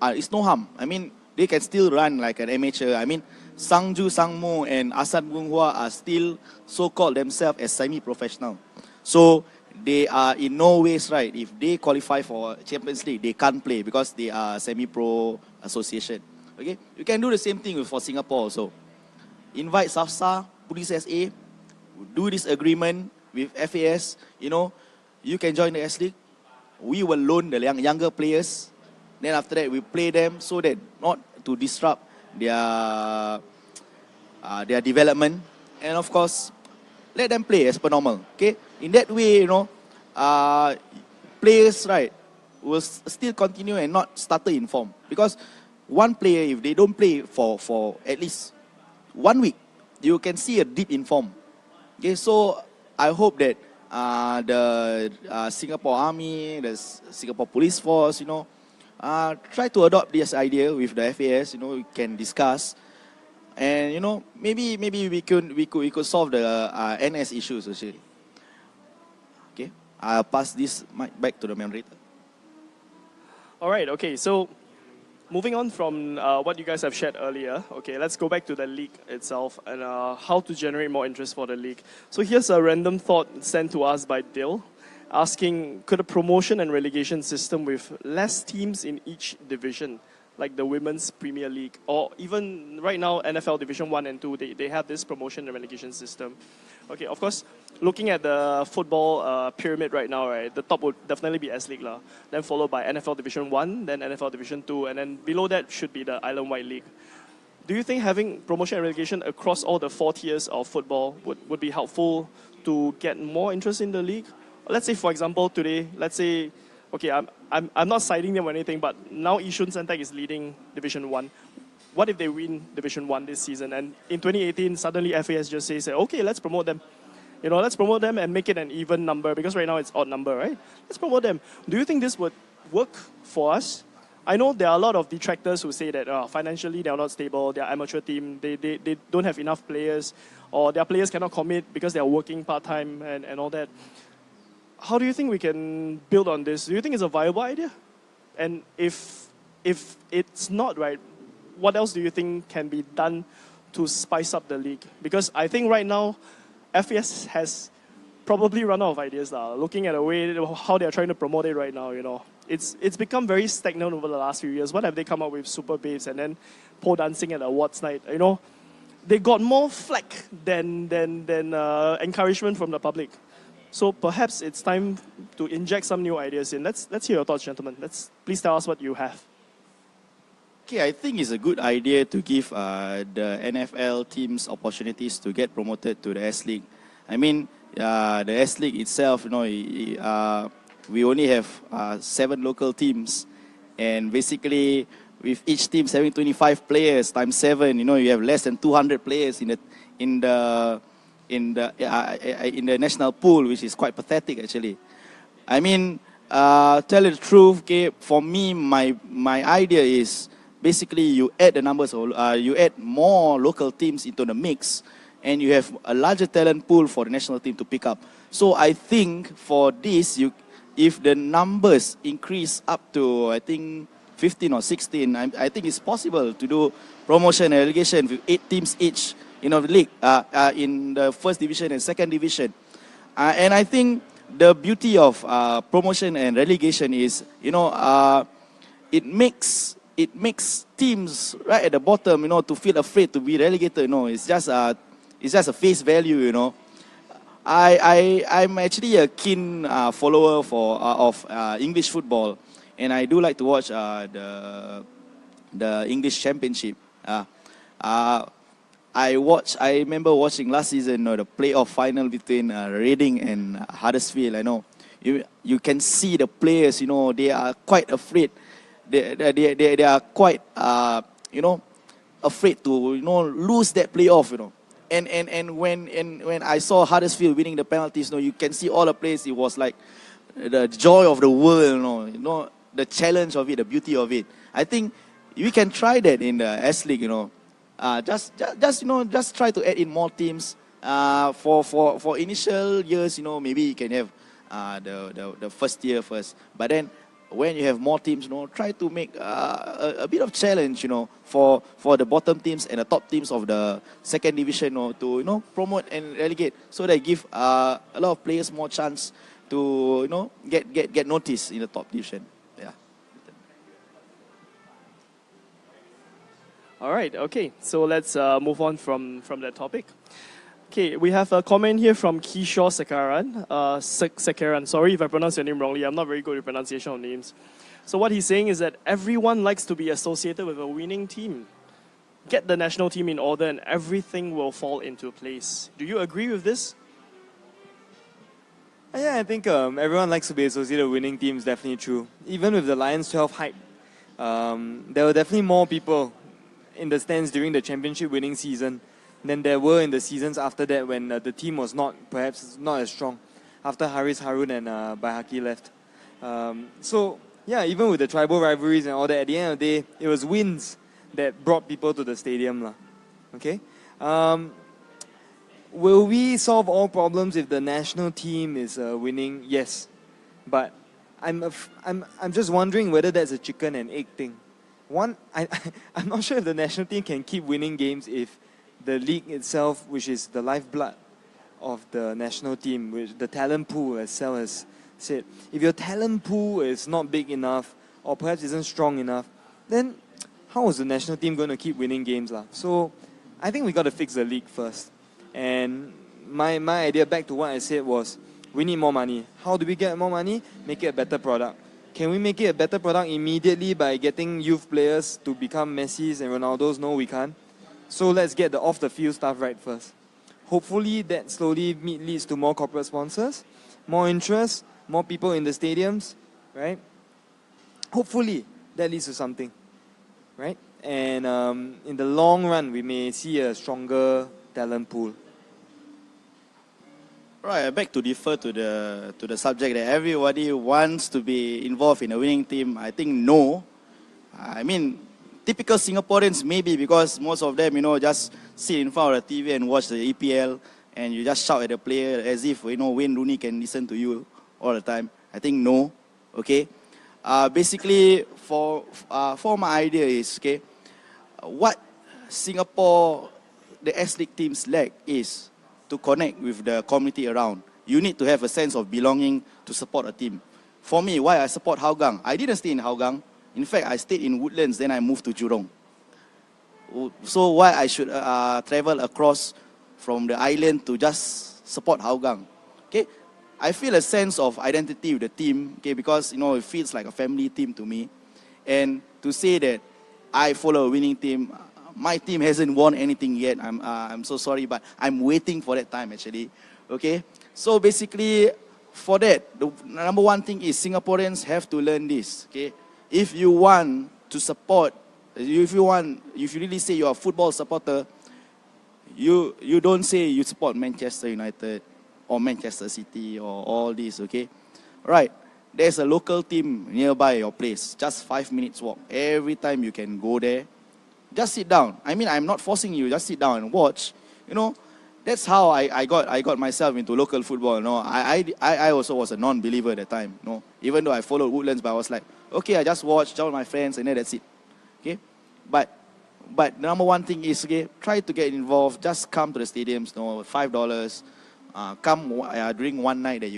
it's no harm. I mean, they can still run like an amateur. I mean, Sangju Sangmo and Asan Gunghwa are still so-called themselves as semi-professional. So they are in no ways right. If they qualify for Champions League, they can't play because they are semi-pro association. Okay, you can do the same thing for Singapore also. Invite SAFSA, Police SA, do this agreement with FAS. You can join the S-League. We will loan the younger players. Then after that, we play them so that not to disrupt their development. And of course, let them play as per normal. Okay, in that way, players, right, will still continue and not stutter in form. Because one player, if they don't play for at least 1 week, you can see a dip in form. Okay, so I hope that the Singapore Army, the Singapore Police Force, try to adopt this idea with the FAS. We can discuss, and maybe we could solve the NS issues actually. Okay, I'll pass this mic back to the moderator. All right, okay, so moving on from what you guys have shared earlier, okay, let's go back to the league itself and how to generate more interest for the league. So here's a random thought sent to us by Dil, asking, could a promotion and relegation system with less teams in each division, like the Women's Premier League, or even right now NFL Division 1 and 2, they have this promotion and relegation system. Okay, of course, looking at the football pyramid right now, right, the top would definitely be S-League, then followed by NFL Division 1, then NFL Division 2, and then below that should be the Island-wide League. Do you think having promotion and relegation across all the 4 tiers of football would be helpful to get more interest in the league? Let's say, for example, today, okay, I'm not citing them or anything, but now Yishun Sentec is leading Division 1. What if they win Division 1 this season? And in 2018, suddenly FAS just says, okay, let's promote them. Let's promote them and make it an even number, because right now it's odd number, right? Let's promote them. Do you think this would work for us? I know there are a lot of detractors who say that financially they are not stable, they are amateur team, they don't have enough players, or their players cannot commit because they are working part-time and all that. How do you think we can build on this? Do you think it's a viable idea? And if it's not, right, what else do you think can be done to spice up the league? Because I think right now, FAS has probably run out of ideas. Looking at the way how they're trying to promote it right now, it's become very stagnant over the last few years. What have they come up with? Super Babes and then pole dancing at awards night. They got more flack than encouragement from the public. So perhaps it's time to inject some new ideas in. Let's hear your thoughts, gentlemen. Please tell us what you have. Okay, I think it's a good idea to give the NFL teams opportunities to get promoted to the S-League. I mean, the S-League itself, we only have 7 local teams, and basically with each team having 25 players times 7, you have less than 200 players in the national pool, which is quite pathetic actually. I mean, tell you the truth, okay, for me, my idea is basically you add the numbers, you add more local teams into the mix, and you have a larger talent pool for the national team to pick up. So I think for this, if the numbers increase up to, I think, 15 or 16, I think it's possible to do promotion and relegation with 8 teams each in the league, in the first division and second division. And I think the beauty of promotion and relegation is, it makes teams right at the bottom, to feel afraid to be relegated. It's just a face value. I'm actually a keen follower of English football, and I do like to watch the English Championship. I remember watching last season, the playoff final between Reading and Huddersfield. I know you can see the players. They are quite afraid. They are quite afraid to lose that playoff. And when I saw Huddersfield winning the penalties, you can see all the players. It was like the joy of the world. The challenge of it, the beauty of it. I think we can try that in the S-League. Just try to add in more teams. For initial years, maybe you can have the first year first. But then when you have more teams, try to make a bit of challenge, for the bottom teams and the top teams of the second division, to promote and relegate, so they give a lot of players more chance to get noticed in the top division. Yeah. All right, okay. So let's move on from that topic. Okay, we have a comment here from Kishore Sekaran. Sekaran, sorry if I pronounce your name wrongly. I'm not very good with pronunciation of names. So what he's saying is that everyone likes to be associated with a winning team. Get the national team in order and everything will fall into place. Do you agree with this? Yeah, I think everyone likes to be associated with winning teams, definitely true. Even with the Lions 12 hype, there were definitely more people in the stands during the championship winning season than there were in the seasons after that when the team was perhaps not as strong. after Haris Harun and Baihaki left. So yeah, even with the tribal rivalries and all that, at the end of the day, it was wins that brought people to the stadium, lah. Okay. Will we solve all problems if the national team is winning? Yes, but I'm just wondering whether that's a chicken and egg thing. I'm not sure if the national team can keep winning games if the league itself, which is the lifeblood of the national team, which the talent pool, as Sal has said, if your talent pool is not big enough or perhaps isn't strong enough, then how is the national team going to keep winning games, lah? So I think we got to fix the league first. And my idea, back to what I said, was we need more money. How do we get more money? Make it a better product. Can we make it a better product immediately by getting youth players to become Messis and Ronaldos? No, we can't. So let's get the off-the-field stuff right first. Hopefully that slowly leads to more corporate sponsors, more interest, more people in the stadiums, right? Hopefully that leads to something, right? And in the long run, we may see a stronger talent pool. Right, I beg to defer to the subject that everybody wants to be involved in a winning team. I think no. I mean, typical Singaporeans maybe, because most of them, just sit in front of the TV and watch the EPL and you just shout at the player as if, Wayne Rooney can listen to you all the time. I think no, okay? Basically, for my idea is, okay, what Singapore, the S-League teams lack is to connect with the community around. You need to have a sense of belonging to support a team. For me, why I support Hougang? I didn't stay in Hougang. In fact, I stayed in Woodlands, then I moved to Jurong. So why I should travel across from the island to just support Hougang? Okay, I feel a sense of identity with the team, okay, because it feels like a family team to me. And to say that I follow a winning team, my team hasn't won anything yet. I'm so sorry, but I'm waiting for that time actually. Okay, so basically for that, the number one thing is Singaporeans have to learn this. Okay, if you want to support, if you really say you're a football supporter, you don't say you support Manchester United or Manchester City or all this. Okay, right? There's a local team nearby your place, just 5 minutes walk. Every time you can go there. Just sit down. I mean, I'm not forcing you. Just sit down and watch. That's how I got myself into local football. I also was a non-believer at the time. Even though I followed Woodlands, but I was like, okay, I just watch, join my friends, and then that's it. Okay, but the number one thing is, okay, try to get involved. Just come to the stadiums. $5. Come during one night that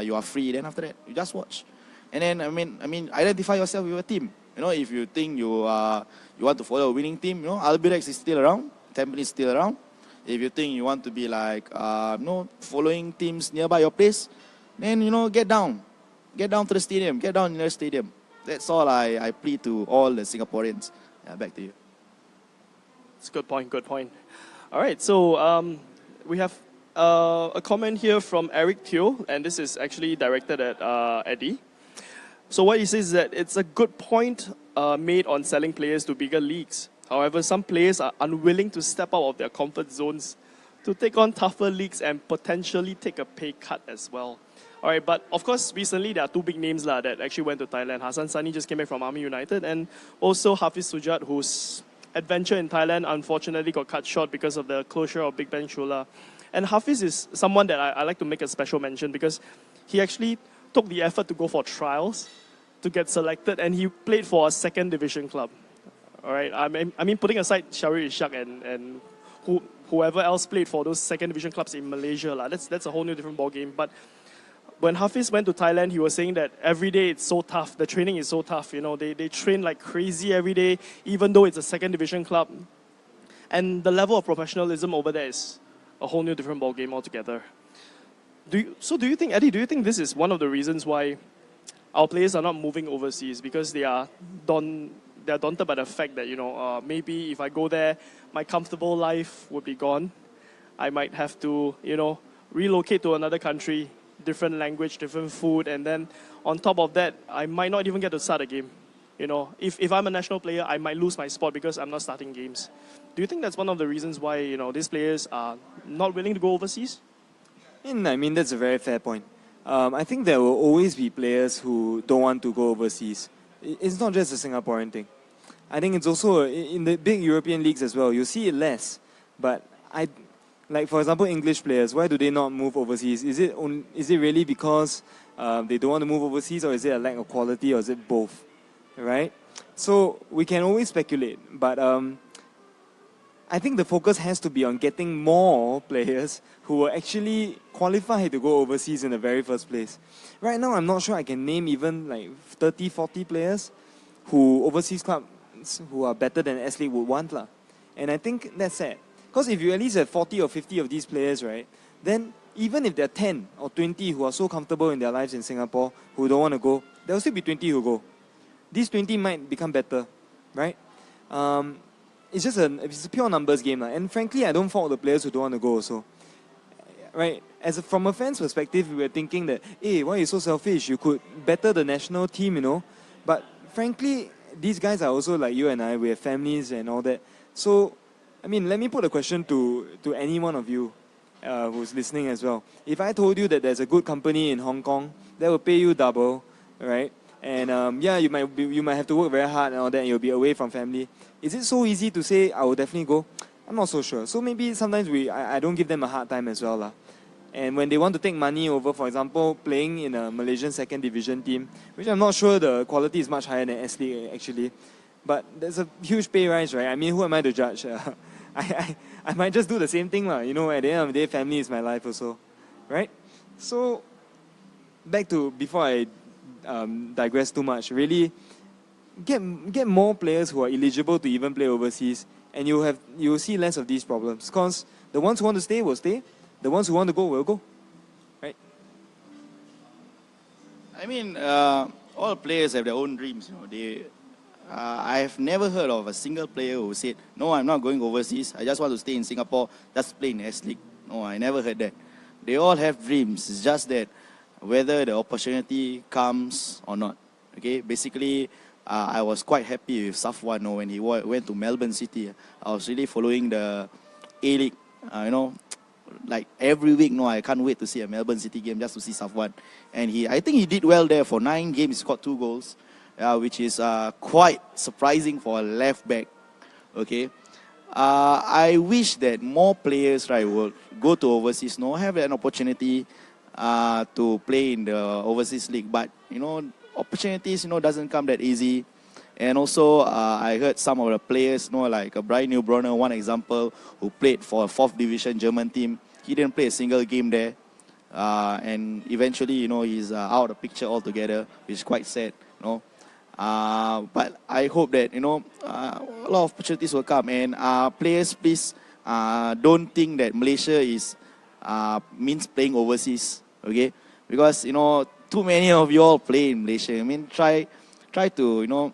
you are free. Then after that, you just watch. And then I mean, identify yourself with a team. If you think you want to follow a winning team, Albirex is still around, Tampines is still around. If you think you want to be like, following teams nearby your place, then, get down to the stadium, get down in the stadium. That's all I plead to all the Singaporeans. Yeah, back to you. It's a good point. All right, so we have a comment here from Eric Teo, and this is actually directed at Eddy. So what he says is that it's a good point made on selling players to bigger leagues. However, some players are unwilling to step out of their comfort zones to take on tougher leagues and potentially take a pay cut as well. All right, but of course, recently there are two big names that actually went to Thailand. Hassan Sani just came back from Army United, and also Hafiz Sujat, whose adventure in Thailand unfortunately got cut short because of the closure of Big Bang Chula. And Hafiz is someone that I like to make a special mention because he actually took the effort to go for trials to get selected, and he played for a second division club. All right, I mean, putting aside Shahri Ishak and whoever else played for those second division clubs in Malaysia, that's a whole new different ball game. But when Hafiz went to Thailand, he was saying that every day it's so tough. The training is so tough. They train like crazy every day, even though it's a second division club. And the level of professionalism over there is a whole new different ball game altogether. Do you think, Eddy, this is one of the reasons why our players are not moving overseas, because they are daunted by the fact that, maybe if I go there, my comfortable life would be gone. I might have to, relocate to another country, different language, different food, and then on top of that, I might not even get to start a game. If I'm a national player, I might lose my spot because I'm not starting games. Do you think that's one of the reasons why, these players are not willing to go overseas? I mean, that's a very fair point. I think there will always be players who don't want to go overseas. It's not just a Singaporean thing. I think it's also in the big European leagues as well. You see it less, but like for example, English players. Why do they not move overseas? Is it really because they don't want to move overseas, or is it a lack of quality, or is it both? Right? So we can always speculate, but I think the focus has to be on getting more players who will actually qualify to go overseas in the very first place. Right now, I'm not sure I can name even like 30, 40 players who overseas clubs who are better than S.League would want. And I think that's sad. Because if you at least have 40 or 50 of these players, right, then even if there are 10 or 20 who are so comfortable in their lives in Singapore who don't want to go, there will still be 20 who go. These 20 might become better, right? It's just it's a pure numbers game. And frankly, I don't fault the players who don't want to go also. Right? From a fan's perspective, we were thinking that, hey, why are you so selfish? You could better the national team, But frankly, these guys are also like you and I. We have families and all that. So, I mean, let me put a question to any one of you who's listening as well. If I told you that there's a good company in Hong Kong that will pay you double, right? And you might have to work very hard and all that, and you'll be away from family. Is it so easy to say I will definitely go? I'm not so sure. So maybe sometimes I don't give them a hard time as well. And when they want to take money over, for example, playing in a Malaysian second division team, which I'm not sure the quality is much higher than S.League actually, but there's a huge pay rise, right? I mean, who am I to judge? I might just do the same thing, at the end of the day, family is my life also, right? So, back to, before I digress too much, really get more players who are eligible to even play overseas, and you'll see less of these problems, because the ones who want to stay will stay, the ones who want to go will go, right? I mean, all players have their own dreams. I have never heard of a single player who said, no, I'm not going overseas. I just want to stay in Singapore, just play in S.League. No, I never heard that. They all have dreams. It's just that whether the opportunity comes or not. Okay, basically, I was quite happy with Safwan when he went to Melbourne City. I was really following the A-League, like every week. I can't wait to see a Melbourne City game just to see Safwan. And I think he did well there. For 9 games, he scored 2 goals, which is quite surprising for a left back. Okay, I wish that more players, right, will go to overseas, have an opportunity to play in the overseas league. But opportunities, doesn't come that easy. And also, I heard some of the players, like Brian Neubronner, one example, who played for a 4th division German team. He didn't play a single game there. And eventually, he's out of the picture altogether, which is quite sad, But I hope that, a lot of opportunities will come. And players, please don't think that Malaysia means playing overseas, okay? Because, too many of you all play in Malaysia. I mean, try to,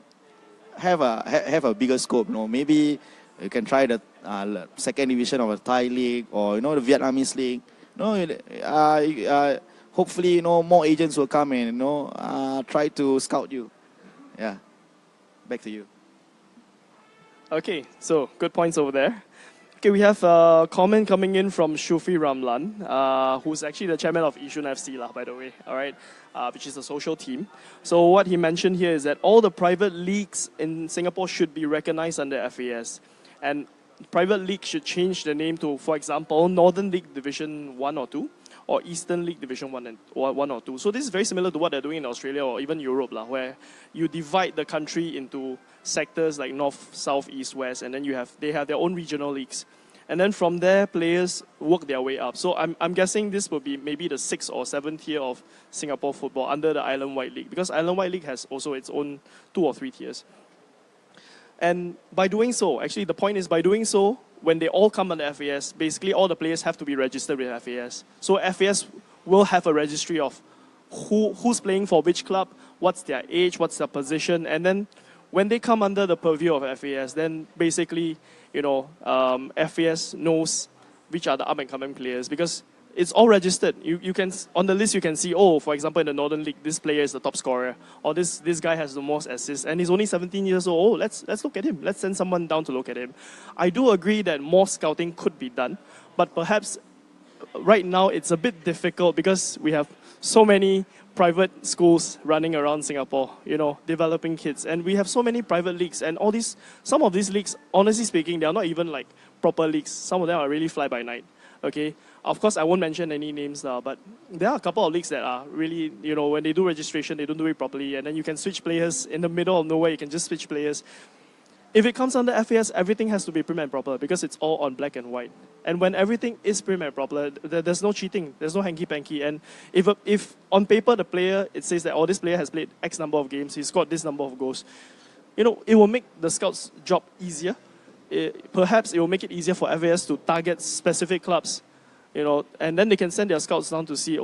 have a bigger scope. Maybe you can try the second division of a Thai league, or the Vietnamese league. Hopefully, more agents will come and try to scout you. Yeah, back to you. Okay, so good points over there. Okay, we have a comment coming in from Shufi Ramlan, who's actually the chairman of Yishun FC, by the way, all right, which is a social team. So what he mentioned here is that all the private leagues in Singapore should be recognized under FAS. And private league should change the name to, for example, Northern League Division 1 or 2, or Eastern League Division 1 or 2. So this is very similar to what they're doing in Australia or even Europe, where you divide the country into sectors like North, South, East, West, and then they have their own regional leagues. And then from there, players work their way up. So I'm guessing this will be maybe the 6th or 7th tier of Singapore football under the Island-wide League, because Island-wide League has also its own 2 or 3 tiers. And by doing so, actually the point is, by doing so, when they all come under FAS, basically all the players have to be registered with FAS. So FAS will have a registry of who's playing for which club, what's their age, what's their position, and then when they come under the purview of FAS, then basically, FAS knows which are the up-and-coming players, because it's all registered. You can, on the list you can see, for example, in the Northern League, this player is the top scorer, or this guy has the most assists, and he's only 17 years old. Let's look at him. Let's send someone down to look at him. I do agree that more scouting could be done, but perhaps right now it's a bit difficult because we have so many private schools running around Singapore, developing kids. And we have so many private leagues, and some of these leagues, honestly speaking, they are not even like proper leagues. Some of them are really fly by night. Okay, of course I won't mention any names now, but there are a couple of leagues that are really, when they do registration, they don't do it properly, and then you can switch players in the middle of nowhere. You can just switch players. If it comes under FAS, everything has to be prim and proper because it's all on black and white. And when everything is prim and proper, there's no cheating, there's no hanky-panky. And if on paper the player, it says that, this player has played X number of games, he's scored this number of goals, it will make the scouts' job easier. Perhaps it will make it easier for FAS to target specific clubs, and then they can send their scouts down to see,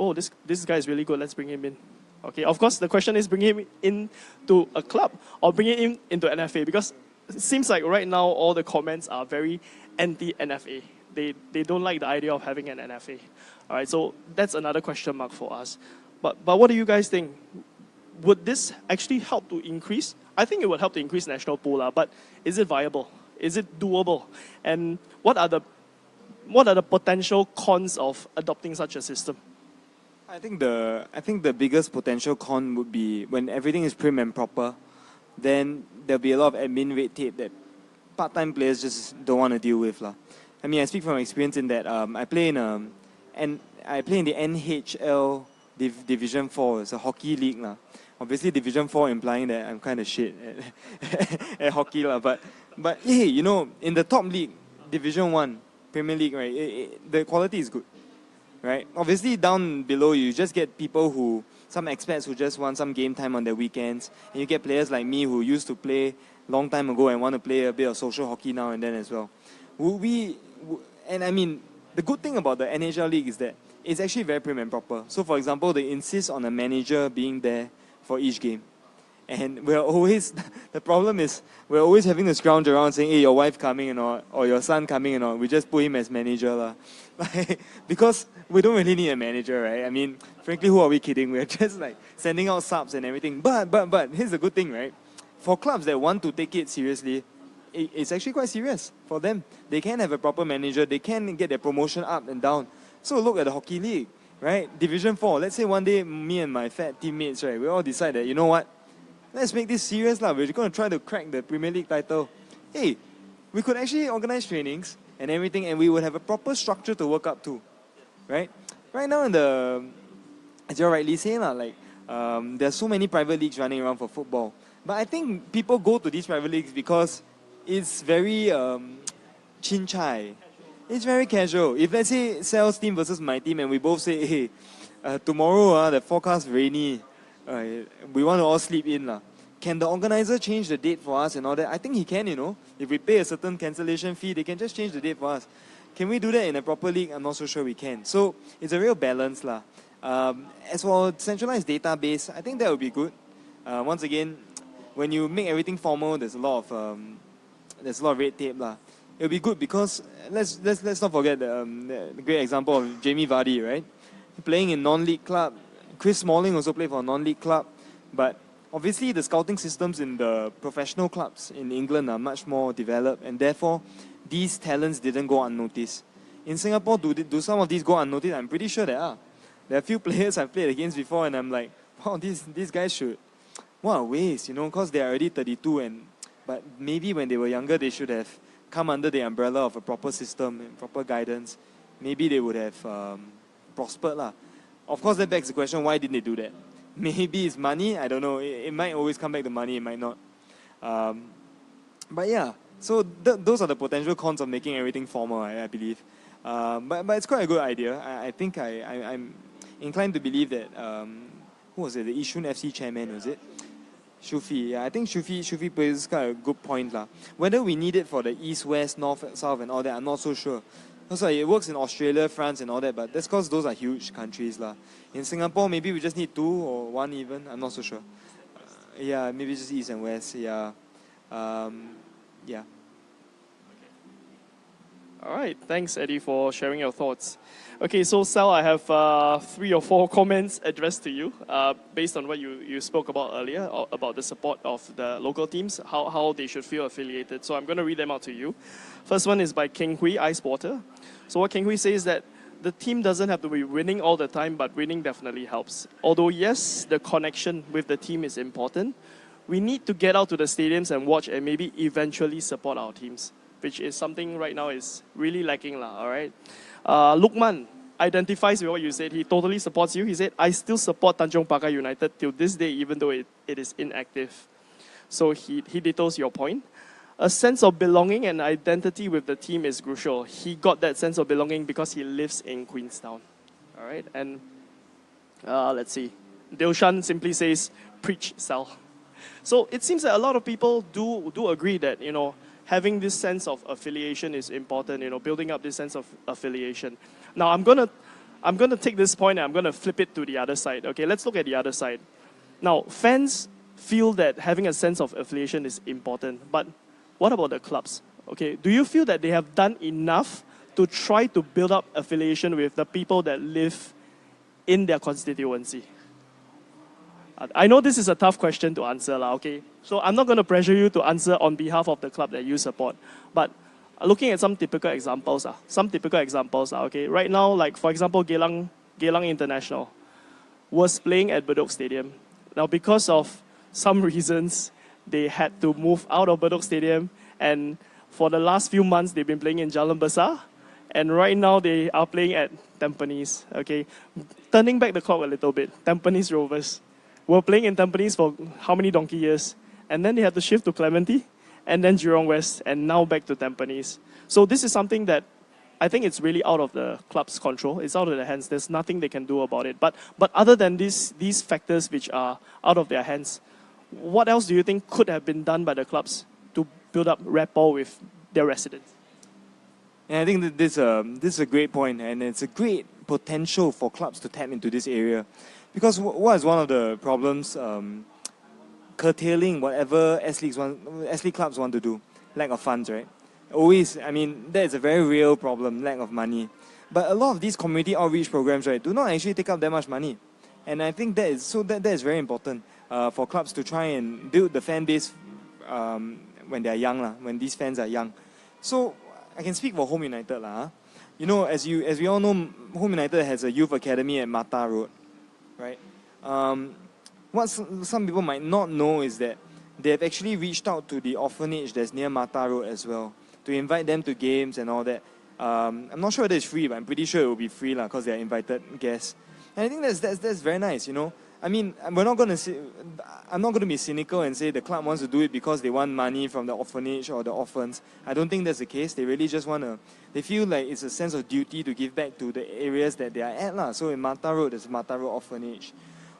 this guy is really good, let's bring him in. Okay, of course, the question is bring him into a club or bring him into NFA, because it seems like right now all the comments are very anti-NFA. They don't like the idea of having an NFA. All right, so that's another question mark for us. But what do you guys think? Would this actually help to increase? I think it would help to increase national pool, but is it viable? Is it doable? And what are the potential cons of adopting such a system? I think the biggest potential con would be when everything is prim and proper, then there'll be a lot of admin red tape that part-time players just don't want to deal with. I mean, I speak from experience in that I play in the NHL Division 4. It's a hockey league. Obviously, Division 4 implying that I'm kind of shit at hockey. But hey, in the top league, Division 1, Premier League, right, the quality is good. Right? Obviously, down below, you just get people some expats who just want some game time on their weekends. And you get players like me who used to play long time ago and want to play a bit of social hockey now and then as well. And I mean, the good thing about the NHL League is that it's actually very prim and proper. So, for example, they insist on a manager being there for each game. And the problem is, we're always having to scrounge around saying, hey, your wife coming or your son coming we just put him as manager. Because we don't really need a manager, right? I mean, frankly, who are we kidding? We're just sending out subs and everything. But here's the good thing, right? For clubs that want to take it seriously, it's actually quite serious for them. They can have a proper manager. They can get their promotion up and down. So look at the hockey league, right? Division 4. Let's say one day, me and my fat teammates, right, we all decide that, you know what? Let's make this serious. We're going to try to crack the Premier League title. Hey, we could actually organize trainings and everything, and we would have a proper structure to work up to, right? Right now, as you're rightly saying, there's so many private leagues running around for football. But I think people go to these private leagues because it's very chin chai. It's very casual. If let's say Sal's team versus my team, and we both say, hey, tomorrow the forecast rainy, we want to all sleep in. Can the organizer change the date for us and all that? I think he can, If we pay a certain cancellation fee, they can just change the date for us. Can we do that in a proper league? I'm not so sure we can. So it's a real balance. As for centralized database, I think that would be good. Once again, when you make everything formal, there's a lot of red tape. It'll be good because let's not forget the great example of Jamie Vardy, right? Playing in non-league club. Chris Smalling also played for a non-league club, but obviously the scouting systems in the professional clubs in England are much more developed, and therefore these talents didn't go unnoticed. In Singapore, do some of these go unnoticed? I'm pretty sure there are. There are a few players I've played against before, and I'm like, wow, these guys should, what a waste, because they are already 32, but maybe when they were younger, they should have come under the umbrella of a proper system and proper guidance. Maybe they would have prospered. Of course, that begs the question, why didn't they do that? Maybe it's money, I don't know. It might always come back to money, it might not. But yeah, so those are the potential cons of making everything formal, I believe. But it's quite a good idea. I think I'm inclined to believe that, who was it, the Yishun FC chairman, was it? Shufi, yeah, I think Shufi plays kind of a good point. Whether we need it for the East, West, North, South and all that, I'm not so sure. Also, it works in Australia, France and all that, but that's because those are huge countries. In Singapore, maybe we just need 2 or 1 even, I'm not so sure. Yeah, maybe just East and West, yeah. Yeah. All right, thanks, Eddy, for sharing your thoughts. Okay, so Sal, I have 3 or 4 comments addressed to you based on what you spoke about earlier, about the support of the local teams, how they should feel affiliated. So I'm going to read them out to you. First one is by Keng Hui, Ice Porter. So what Keng Hui says is that the team doesn't have to be winning all the time, but winning definitely helps. Although yes, the connection with the team is important, we need to get out to the stadiums and watch and maybe eventually support our teams, which is something right now is really lacking lah, all right? Lukman identifies with what you said. He totally supports you. He said, I still support Tanjong Pagar United till this day, even though it is inactive. So he dittos your point. A sense of belonging and identity with the team is crucial. He got that sense of belonging because he lives in Queenstown. All right, and let's see. Dilshan simply says, preach, Sal. So it seems that a lot of people do agree that, having this sense of affiliation is important, building up this sense of affiliation. Now, I'm gonna take this point and I'm gonna flip it to the other side. Okay, let's look at the other side. Now, fans feel that having a sense of affiliation is important, but what about the clubs? Okay, do you feel that they have done enough to try to build up affiliation with the people that live in their constituency? I know this is a tough question to answer, okay? So I'm not going to pressure you to answer on behalf of the club that you support. But looking at some typical examples, okay? Right now, like for example, Geylang International was playing at Bedok Stadium. Now because of some reasons, they had to move out of Bedok Stadium, and for the last few months, they've been playing in Jalan Besar, and right now they are playing at Tampines, okay? Turning back the clock a little bit, Tampines Rovers were playing in Tampines for how many donkey years? And then they had to shift to Clementi, and then Jurong West, and now back to Tampines. So this is something that I think it's really out of the club's control. It's out of their hands. There's nothing they can do about it. But other than these factors which are out of their hands, what else do you think could have been done by the clubs to build up rapport with their residents? And I think that this is a great point, and it's a great potential for clubs to tap into this area. Because what is one of the problems curtailing whatever S-League clubs want to do? Lack of funds, right? Always, I mean, that is a very real problem, lack of money. But a lot of these community outreach programs, right, do not actually take up that much money. And I think that is very important for clubs to try and build the fan base when they are young, when these fans are young. So I can speak for Home United. As we all know, Home United has a youth academy at Mata Road, right? What some people might not know is that they have actually reached out to the orphanage that's near Mata Road as well to invite them to games and all that. I'm not sure whether it's free, but I'm pretty sure it will be free because they are invited guests. And I think that's very nice, I mean, I'm not going to be cynical and say the club wants to do it because they want money from the orphanage or the orphans. I don't think that's the case. They really just they feel like it's a sense of duty to give back to the areas that they are at. So in Mata Road, there's Mata Road Orphanage.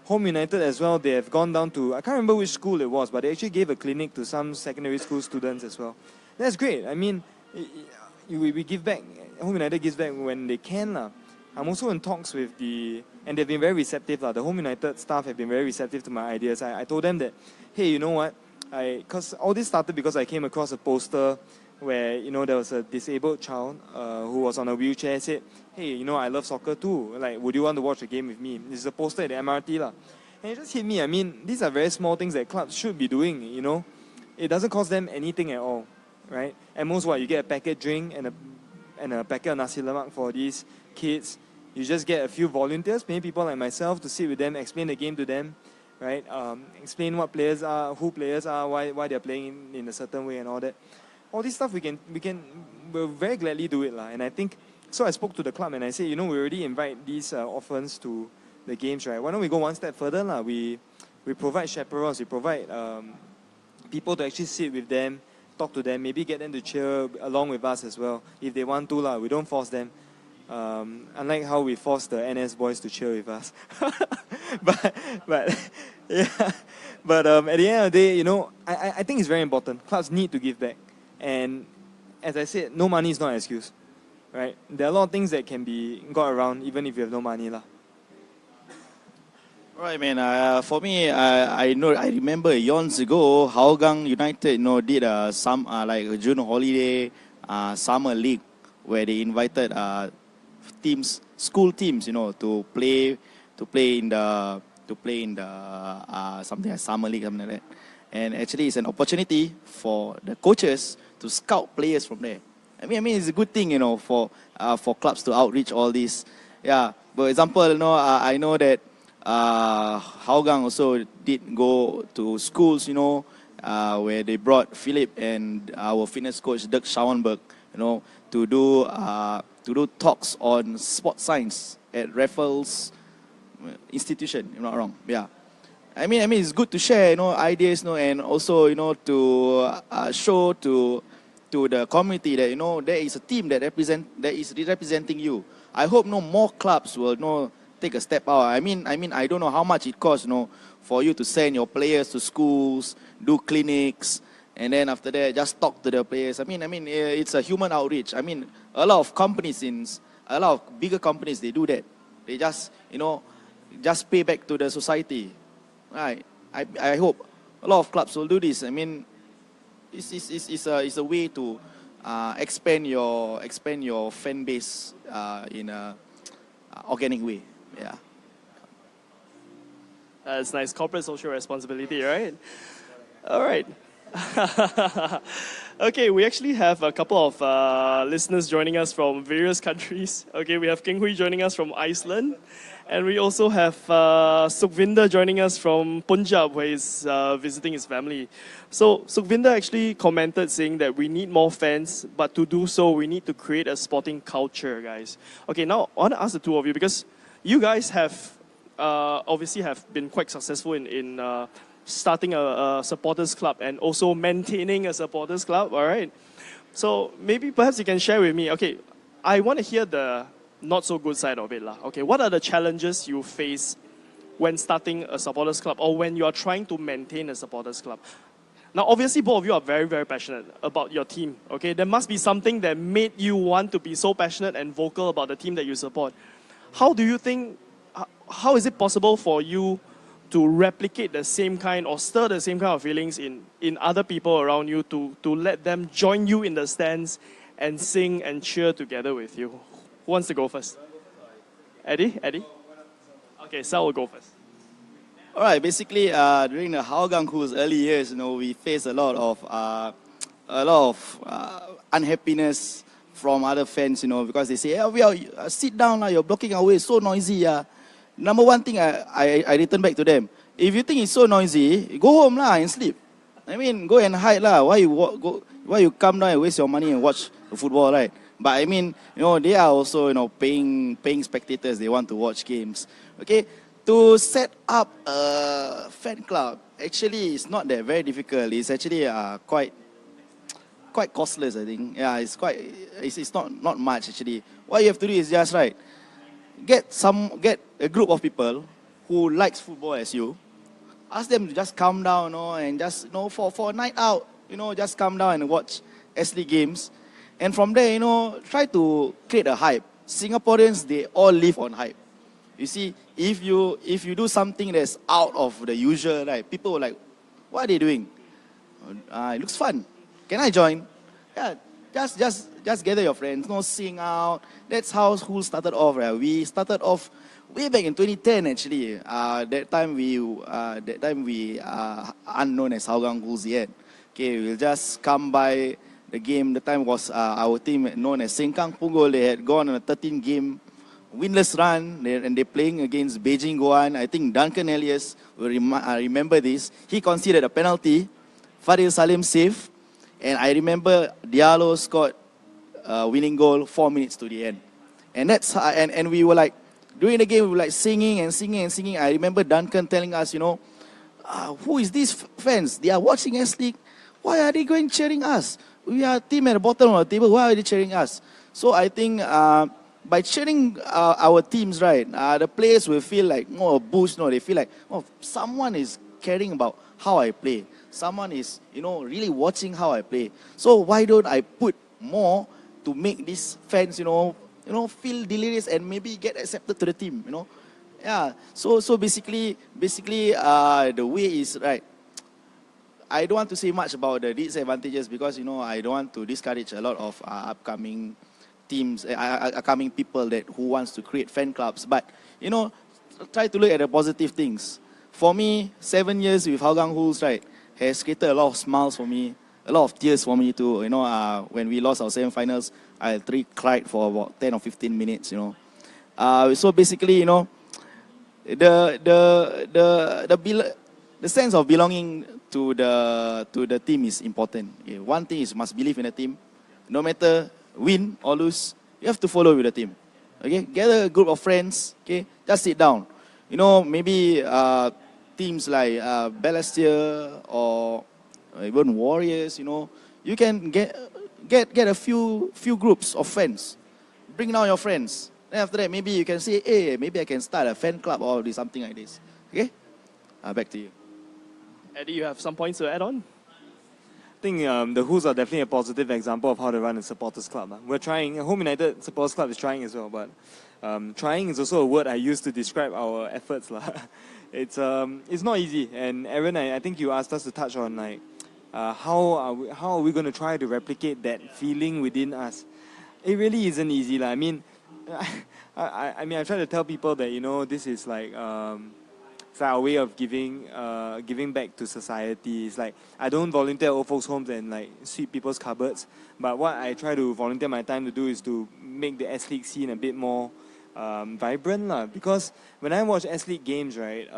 Home United as well, they have gone down to, I can't remember which school it was, but they actually gave a clinic to some secondary school students as well. That's great. I mean, we give back. Home United gives back when they can. I'm also in talks with and they've been very receptive. The Home United staff have been very receptive to my ideas. I told them that, hey, you know what? Because all this started because I came across a poster where, there was a disabled child who was on a wheelchair, said, hey, I love soccer too. Like, would you want to watch a game with me? This is a poster at the MRT. And it just hit me. I mean, these are very small things that clubs should be doing, It doesn't cost them anything at all, right? At most, you get a packet drink and a packet of nasi lemak for these kids. You just get a few volunteers, maybe people like myself, to sit with them, explain the game to them, right? Explain what players are, who players are, why they're playing in a certain way and all that. All this stuff we'll very gladly do it. And I think, so I spoke to the club and I said, we already invite these orphans to the games, right? Why don't we go one step further? We provide chaperones, we provide people to actually sit with them, talk to them, maybe get them to cheer along with us as well. If they want to, we don't force them. Unlike how we force the NS boys to cheer with us. but yeah. But at the end of the day, I think it's very important. Clubs need to give back. And as I said, no money is not an excuse. Right? There are a lot of things that can be got around even if you have no money. Right, man. For me, I remember years ago, Hougang United, did some like a June holiday summer league where they invited school teams, to play in the something like summer league, something like that. And actually, it's an opportunity for the coaches to scout players from there. I mean, it's a good thing, for clubs to outreach all this. Yeah. For example, I know that Hougang also did go to schools, where they brought Philip and our fitness coach Dirk Schauenberg, to do talks on sports science at Raffles Institution. If I'm not wrong. Yeah. I mean, it's good to share, ideas, and also, to show to the community that there is a team that is representing you. I hope more clubs will take a step out. I mean, I don't know how much it costs, for you to send your players to schools, do clinics, and then after that just talk to the players. I mean, it's a human outreach. I mean, a lot of bigger companies, they do that. They just just pay back to the society. Right. I hope a lot of clubs will do this. I mean, it's a way to expand your fan base in a organic way. Yeah. It's nice. Corporate social responsibility, right? All right. Okay, we actually have a couple of listeners joining us from various countries. Okay, we have King Hui joining us from Iceland. And we also have Sukhvinder joining us from Punjab, where he's visiting his family. So Sukhvinder actually commented saying that we need more fans, but to do so, we need to create a sporting culture, guys. Okay, now I want to ask the two of you, because you guys have obviously have been quite successful in starting a supporters club and also maintaining a supporters club, all right? So maybe perhaps you can share with me, okay, I want to hear the not so good side of it. Okay, what are the challenges you face when starting a supporters club or when you are trying to maintain a supporters club? Now, obviously, both of you are very, very passionate about your team, okay? There must be something that made you want to be so passionate and vocal about the team that you support. How do you think, how is it possible for you to replicate the same kind or stir the same kind of feelings in other people around you to let them join you in the stands and sing and cheer together with you? Who wants to go first? Eddy? Okay, Sal will go first. All right. Basically, during the Hougang Khoo's early years, we faced a lot of unhappiness from other fans, because they say, "Hey, sit down now. You're blocking our way. It's so noisy." Number one thing, I return back to them. If you think it's so noisy, go home lah and sleep. I mean, go and hide lah. Why you come down and waste your money and watch the football, right? But I mean, they are also, paying spectators. They want to watch games. Okay, to set up a fan club, actually, it's not that very difficult. It's actually quite costless, I think. Yeah, it's not much actually. What you have to do is just get a group of people who likes football as you. Ask them to just come down, and just for a night out, just come down and watch S.League games. And from there, try to create a hype. Singaporeans, they all live on hype. You see, if you do something that's out of the usual, right, people will like, what are they doing? It looks fun. Can I join? Yeah, just gather your friends, sing out. That's how school started off, right? We started off way back in 2010, actually. That time we unknown as Hougang Bulls yet. Okay, we'll just come by the game. The time was our team known as Sengkang Punggol. They had gone on a 13-game winless run, and they're playing against Beijing Guan. I think Duncan Elias will remember this. He conceded a penalty. Fadil Salim saved. And I remember Diallo scored a winning goal 4 minutes to the end. And that's and we were during the game, we were singing and singing and singing. I remember Duncan telling us, who is these fans? They are watching S.League. Why are they going cheering us? We are a team at the bottom of the table. Why are they cheering us? So I think by cheering our teams, right, the players will feel more a boost. They feel someone is caring about how I play. Someone is, really watching how I play. So why don't I put more to make these fans, feel delirious and maybe get accepted to the team, Yeah. So basically, the way is right. I don't want to say much about the disadvantages because, I don't want to discourage a lot of upcoming teams, upcoming people who wants to create fan clubs. But, try to look at the positive things. For me, 7 years with Hougang Bulls, right, has created a lot of smiles for me. a lot of tears for me too. When we lost our semi-finals, I cried for about 10 or 15 minutes. So basically, the sense of belonging to the team is important. Okay, one thing is you must believe in the team. No matter win or lose, you have to follow with the team. Okay, gather a group of friends. Okay, just sit down. Maybe teams like Balestier or even Warriors. You can get a few groups of friends. Bring down your friends. Then after that, maybe you can say, hey, maybe I can start a fan club or do something like this. Okay, back to you. Eddy, you have some points to add on? I think the Who's are definitely a positive example of how to run a supporters club. We're trying. Home United Supporters Club is trying as well, but trying is also a word I use to describe our efforts. It's not easy. And Aaron, I think you asked us to touch on how are we going to try to replicate that feeling within us. It really isn't easy. I mean, I try to tell people that this is it's like a way of giving back to society. It's like I don't volunteer at old folks' homes and sweep people's cupboards. But what I try to volunteer my time to do is to make the S-League scene a bit more vibrant. Because when I watch S-League games, right,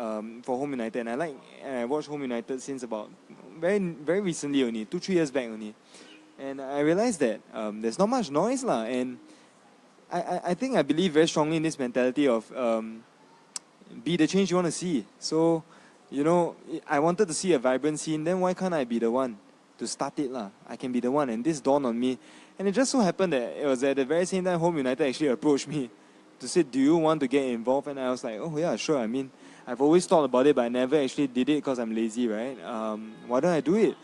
for Home United, and I watched Home United since about very, very recently only, 2-3 years back only. And I realized that there's not much noise. And I think I believe very strongly in this mentality of be the change you want to see. So, I wanted to see a vibrant scene, then why can't I be the one to start it? I can be the one, and this dawned on me. And it just so happened that it was at the very same time Home United actually approached me to say, do you want to get involved? And I was like, oh yeah, sure. I mean, I've always thought about it, but I never actually did it because I'm lazy, right? Why don't I do it?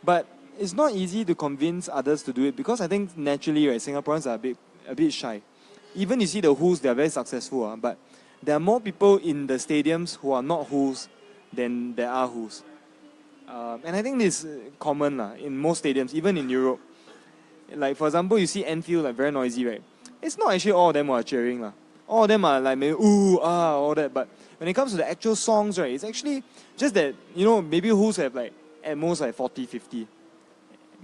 But it's not easy to convince others to do it because I think naturally, right, Singaporeans are a bit shy. Even you see the Who's, they're very successful, but there are more people in the stadiums who are not Who's than there are Who's. And I think this is common in most stadiums, even in Europe. Like, for example, you see Anfield very noisy, right? It's not actually all of them who are cheering. All of them are maybe, ooh, all that. But when it comes to the actual songs, right, it's actually just that, maybe Who's have at most 40, 50.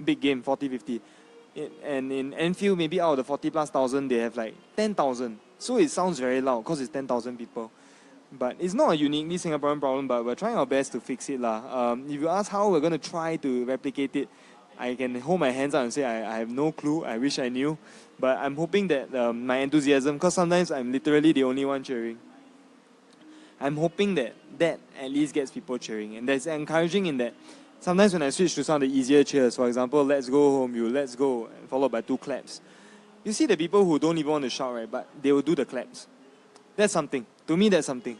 Big game, 40, 50. And in Anfield, maybe out of the 40 plus thousand, they have 10,000. So it sounds very loud because it's 10,000 people. But it's not a uniquely Singaporean problem, but we're trying our best to fix it. If you ask how we're going to try to replicate it, I can hold my hands up and say I have no clue. I wish I knew. But I'm hoping that my enthusiasm, because sometimes I'm literally the only one cheering, I'm hoping that at least gets people cheering. And that's encouraging in that sometimes when I switch to some of the easier cheers, for example, let's go home, you let's go, followed by 2 claps. You see the people who don't even want to shout, right? But they will do the claps. That's something. To me, that's something.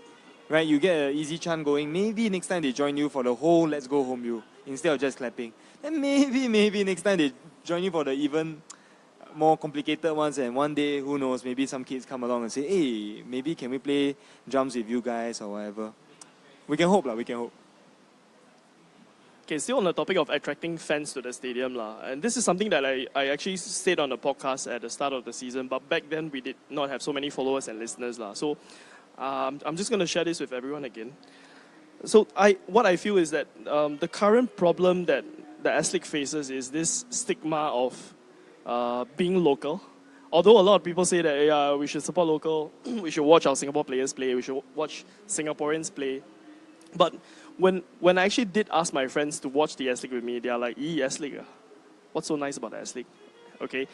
Right? You get an easy chant going. Maybe next time they join you for the whole let's go home you instead of just clapping. Then maybe next time they join you for the even more complicated ones. And one day, who knows, maybe some kids come along and say, hey, maybe can we play drums with you guys or whatever. We can hope. We can hope. Okay, still on the topic of attracting fans to the stadium. And this is something that I actually said on the podcast at the start of the season, but back then we did not have so many followers and listeners. So I'm just going to share this with everyone again. So what I feel is that the current problem that the S-League faces is this stigma of being local. Although a lot of people say that we should support local, we should watch our Singapore players play, we should watch Singaporeans play. But when I actually did ask my friends to watch the S-League with me, they are like, S-League, what's so nice about the S-League? Okay.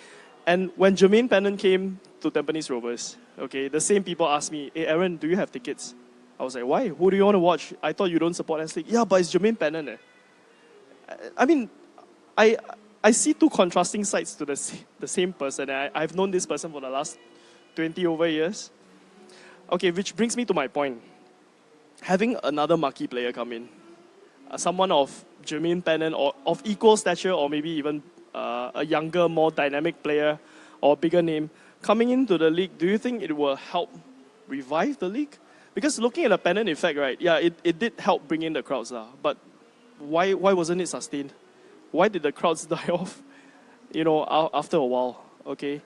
And when Jermaine Pennant came to Tampines Rovers, okay, the same people asked me, hey Aaron, do you have tickets? I was like, why? Who do you want to watch? I thought you don't support S-League. Yeah, but it's Jermaine Pennant. I mean, I see 2 contrasting sides to the same person. I've known this person for the last 20 over years. Okay, which brings me to my point. Having another marquee player come in, someone of Jermaine Pennant or of equal stature or maybe even a younger, more dynamic player or bigger name coming into the league, do you think it will help revive the league? Because looking at the Pennant effect, right, yeah, it did help bring in the crowds, but why wasn't it sustained? Why did the crowds die off, after a while, okay?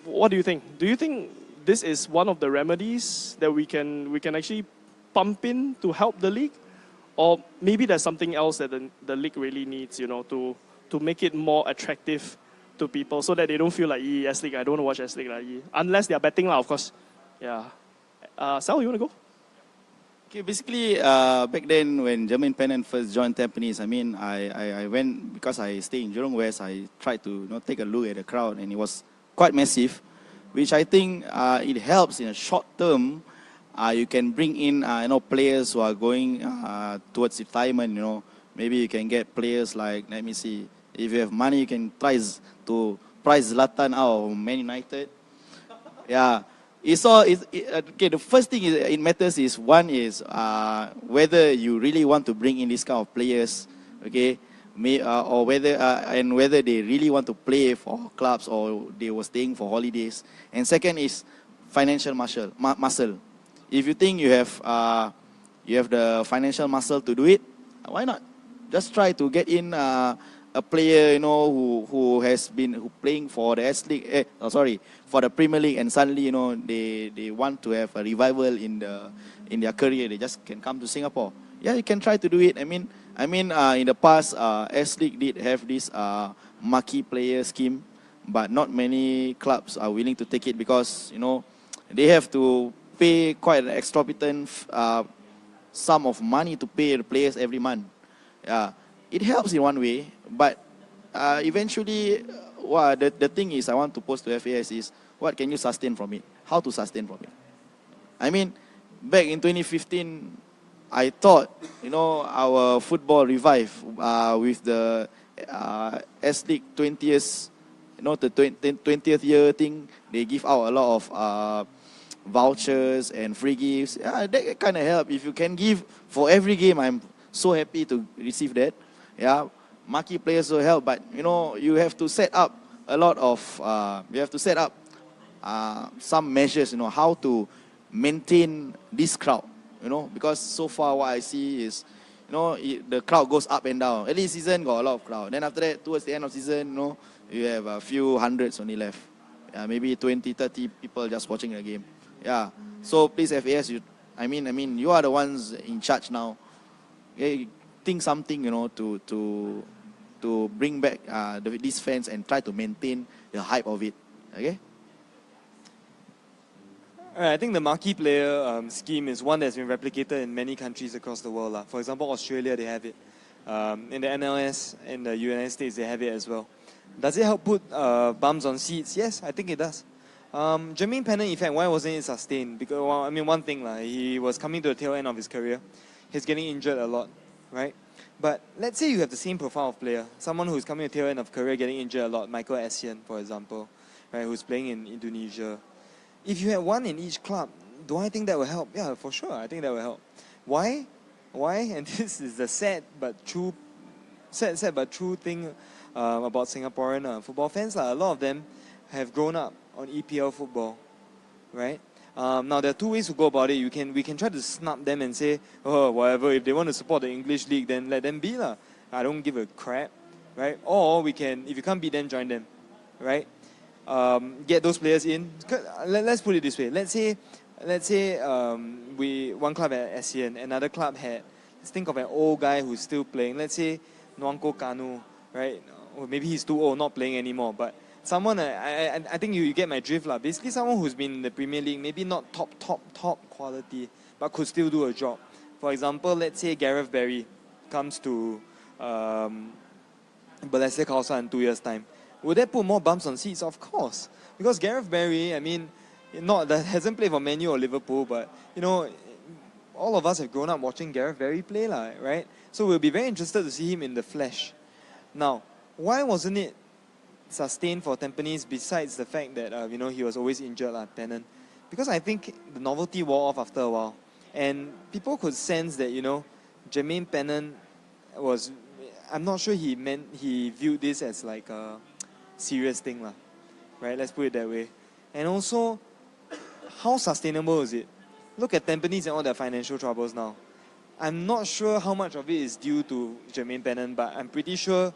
What do you think? Do you think this is one of the remedies that we can actually pump in to help the league? Or maybe there's something else that the league really needs, to to make it more attractive to people so that they don't feel like, S-League, I don't want to watch S-League. Unless they are betting, of course. Yeah. Sal, you want to go? Okay, basically, back then when Jermaine Pennant first joined Tampines, I mean, I went, because I stay in Jurong West, I tried to take a look at the crowd, and it was quite massive, which I think it helps in a short term. You can bring in players who are going towards retirement. Maybe you can get players like, let me see, if you have money, you can try to price Zlatan out of Man United. Yeah. Okay, the first thing it matters is, one is whether you really want to bring in this kind of players, okay, or whether they really want to play for clubs or they were staying for holidays. And second is financial muscle. If you think you have the financial muscle to do it, why not? Just try to get in a player who has been playing for the S-League, for the Premier League, and suddenly they want to have a revival in their career. They just can come to Singapore. Yeah, you can try to do it. I mean, in the past, S-League did have this marquee player scheme, but not many clubs are willing to take it because they have to pay quite an exorbitant sum of money to pay the players every month. Yeah, it helps in one way, but eventually, the thing is, I want to pose to FAS is, what can you sustain from it? How to sustain from it? I mean, back in 2015, I thought, our football revived with the S-League 20th, the 20th year thing. They give out a lot of vouchers and free gifts. Yeah, that kind of help. If you can give for every game, I'm so happy to receive that. Yeah, marquee players will help, but you have to set up a lot of some measures, how to maintain this crowd, because so far what I see is, the crowd goes up and down. Early season got a lot of crowd. Then after that, towards the end of season, you have a few hundreds only left. Maybe 20, 30 people just watching the game. Yeah. So please, FAS, I mean, you are the ones in charge now. Okay, think something, to bring back these fans and try to maintain the hype of it. Okay. I think the marquee player scheme is one that's been replicated in many countries across the world. For example, Australia, they have it. In the MLS, in the United States, they have it as well. Does it help put bums on seats? Yes, I think it does. Jermaine Pennant, in fact, why wasn't it sustained? Because, one thing, he was coming to the tail end of his career. He's getting injured a lot, right? But let's say you have the same profile of player, someone who's coming to the tail end of career, getting injured a lot, Michael Essien, for example, right, who's playing in Indonesia. If you had one in each club, do I think that will help? Yeah, for sure, I think that will help. Why? And this is the sad but true thing about Singaporean football fans. A lot of them have grown up on EPL football, right? Now there are two ways to go about it. We can try to snub them and say, oh, whatever, if they want to support the English league, then let them be lah. I don't give a crap, right? Or we can, if you can't beat them, join them, right? Get those players in. Let's put it this way. Let's say one club had Essien, another club had, let's think of an old guy who's still playing. Let's say Nwankwo Kanu, right? Or maybe he's too old, not playing anymore, but someone, I think you get my drift lah. Basically, someone who's been in the Premier League, maybe not top quality, but could still do a job. For example, let's say Gareth Barry comes to Balestier Khalsa in 2 years' time. Would that put more bumps on seats? Of course, because Gareth Barry, that hasn't played for Man U or Liverpool, but all of us have grown up watching Gareth Barry play lah, right? So we'll be very interested to see him in the flesh. Now, why wasn't it sustained for Tampines besides the fact that he was always injured, Pennant? Because I think the novelty wore off after a while, and people could sense that Jermaine Pennant was, I'm not sure he viewed this as like a serious thing lah, right? Let's put it that way. And also, how sustainable is it? Look at Tampines and all their financial troubles now. I'm not sure how much of it is due to Jermaine Pennant, but I'm pretty sure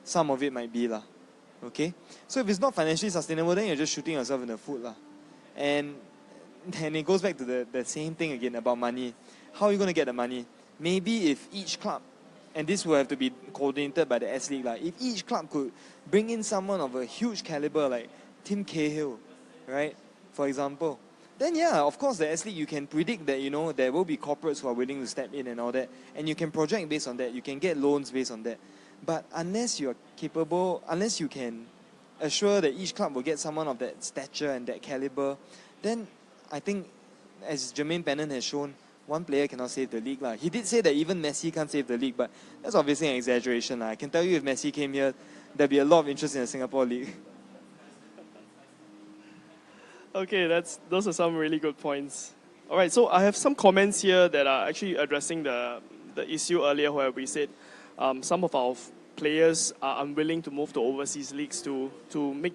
some of it might be lah. Okay? So if it's not financially sustainable, then you're just shooting yourself in the foot lah. And it goes back to the same thing again about money. How are you going to get the money? Maybe if each club and this will have to be coordinated by the S-League. Like, if each club could bring in someone of a huge caliber, like Tim Cahill, right, for example, then yeah, of course, the S-League, you can predict that, there will be corporates who are willing to step in and all that, and you can project based on that, you can get loans based on that. But unless you are capable, unless you can assure that each club will get someone of that stature and that caliber, then I think, as Jermaine Pennant has shown, one player cannot save the league. He did say that even Messi can't save the league, but that's obviously an exaggeration. I can tell you if Messi came here, there'd be a lot of interest in the Singapore league. Okay, those are some really good points. All right, so I have some comments here that are actually addressing the issue earlier where we said some of our players are unwilling to move to overseas leagues to make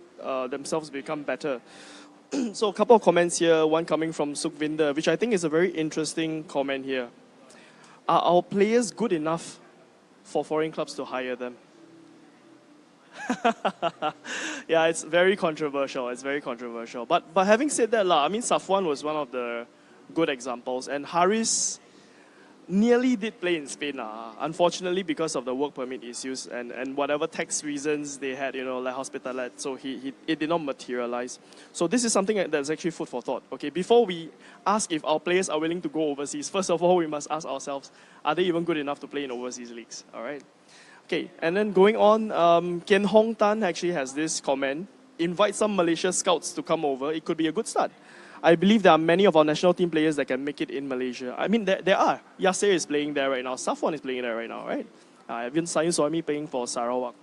themselves become better. So a couple of comments here, one coming from Sukhvinder, which I think is a very interesting comment here. Are our players good enough for foreign clubs to hire them? Yeah, it's very controversial. But having said that, Safwan was one of the good examples, and Haris nearly did play in Spain. Unfortunately, because of the work permit issues and whatever tax reasons they had, like hospitalet, so it did not materialize. So this is something that's actually food for thought. Okay, before we ask if our players are willing to go overseas, first of all, we must ask ourselves, are they even good enough to play in overseas leagues? All right. Okay, and then going on, Ken Hong Tan actually has this comment: invite some Malaysia scouts to come over. It could be a good start. I believe there are many of our national team players that can make it in Malaysia. I mean, there are. Yasser is playing there right now. Safwan is playing there right now, right? Even Sayun Soimi playing for Sarawak.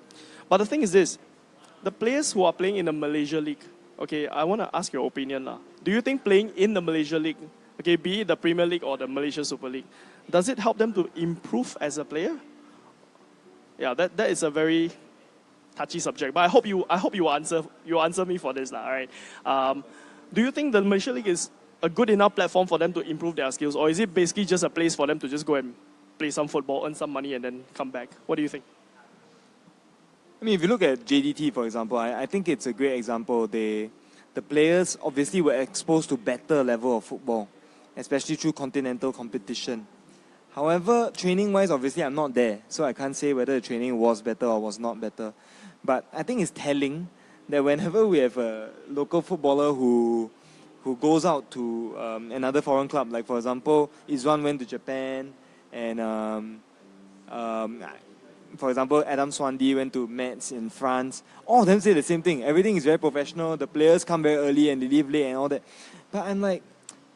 But the thing is this, the players who are playing in the Malaysia League, okay, I want to ask your opinion. Do you think playing in the Malaysia League, okay, be it the Premier League or the Malaysia Super League, does it help them to improve as a player? Yeah, that is a very touchy subject. But I hope you answer me for this, all right? Do you think the Malaysia League is a good enough platform for them to improve their skills, or is it basically just a place for them to just go and play some football, earn some money, and then come back? What do you think? I mean, if you look at JDT, for example, I think it's a great example. The players obviously were exposed to better level of football, especially through continental competition. However, training-wise, obviously I'm not there, so I can't say whether the training was better or was not better. But I think it's telling that whenever we have a local footballer who goes out to another foreign club, like for example, Izwan went to Japan, and for example, Adam Swandi went to Metz in France. All of them say the same thing. Everything is very professional. The players come very early and they leave late and all that. But I'm like,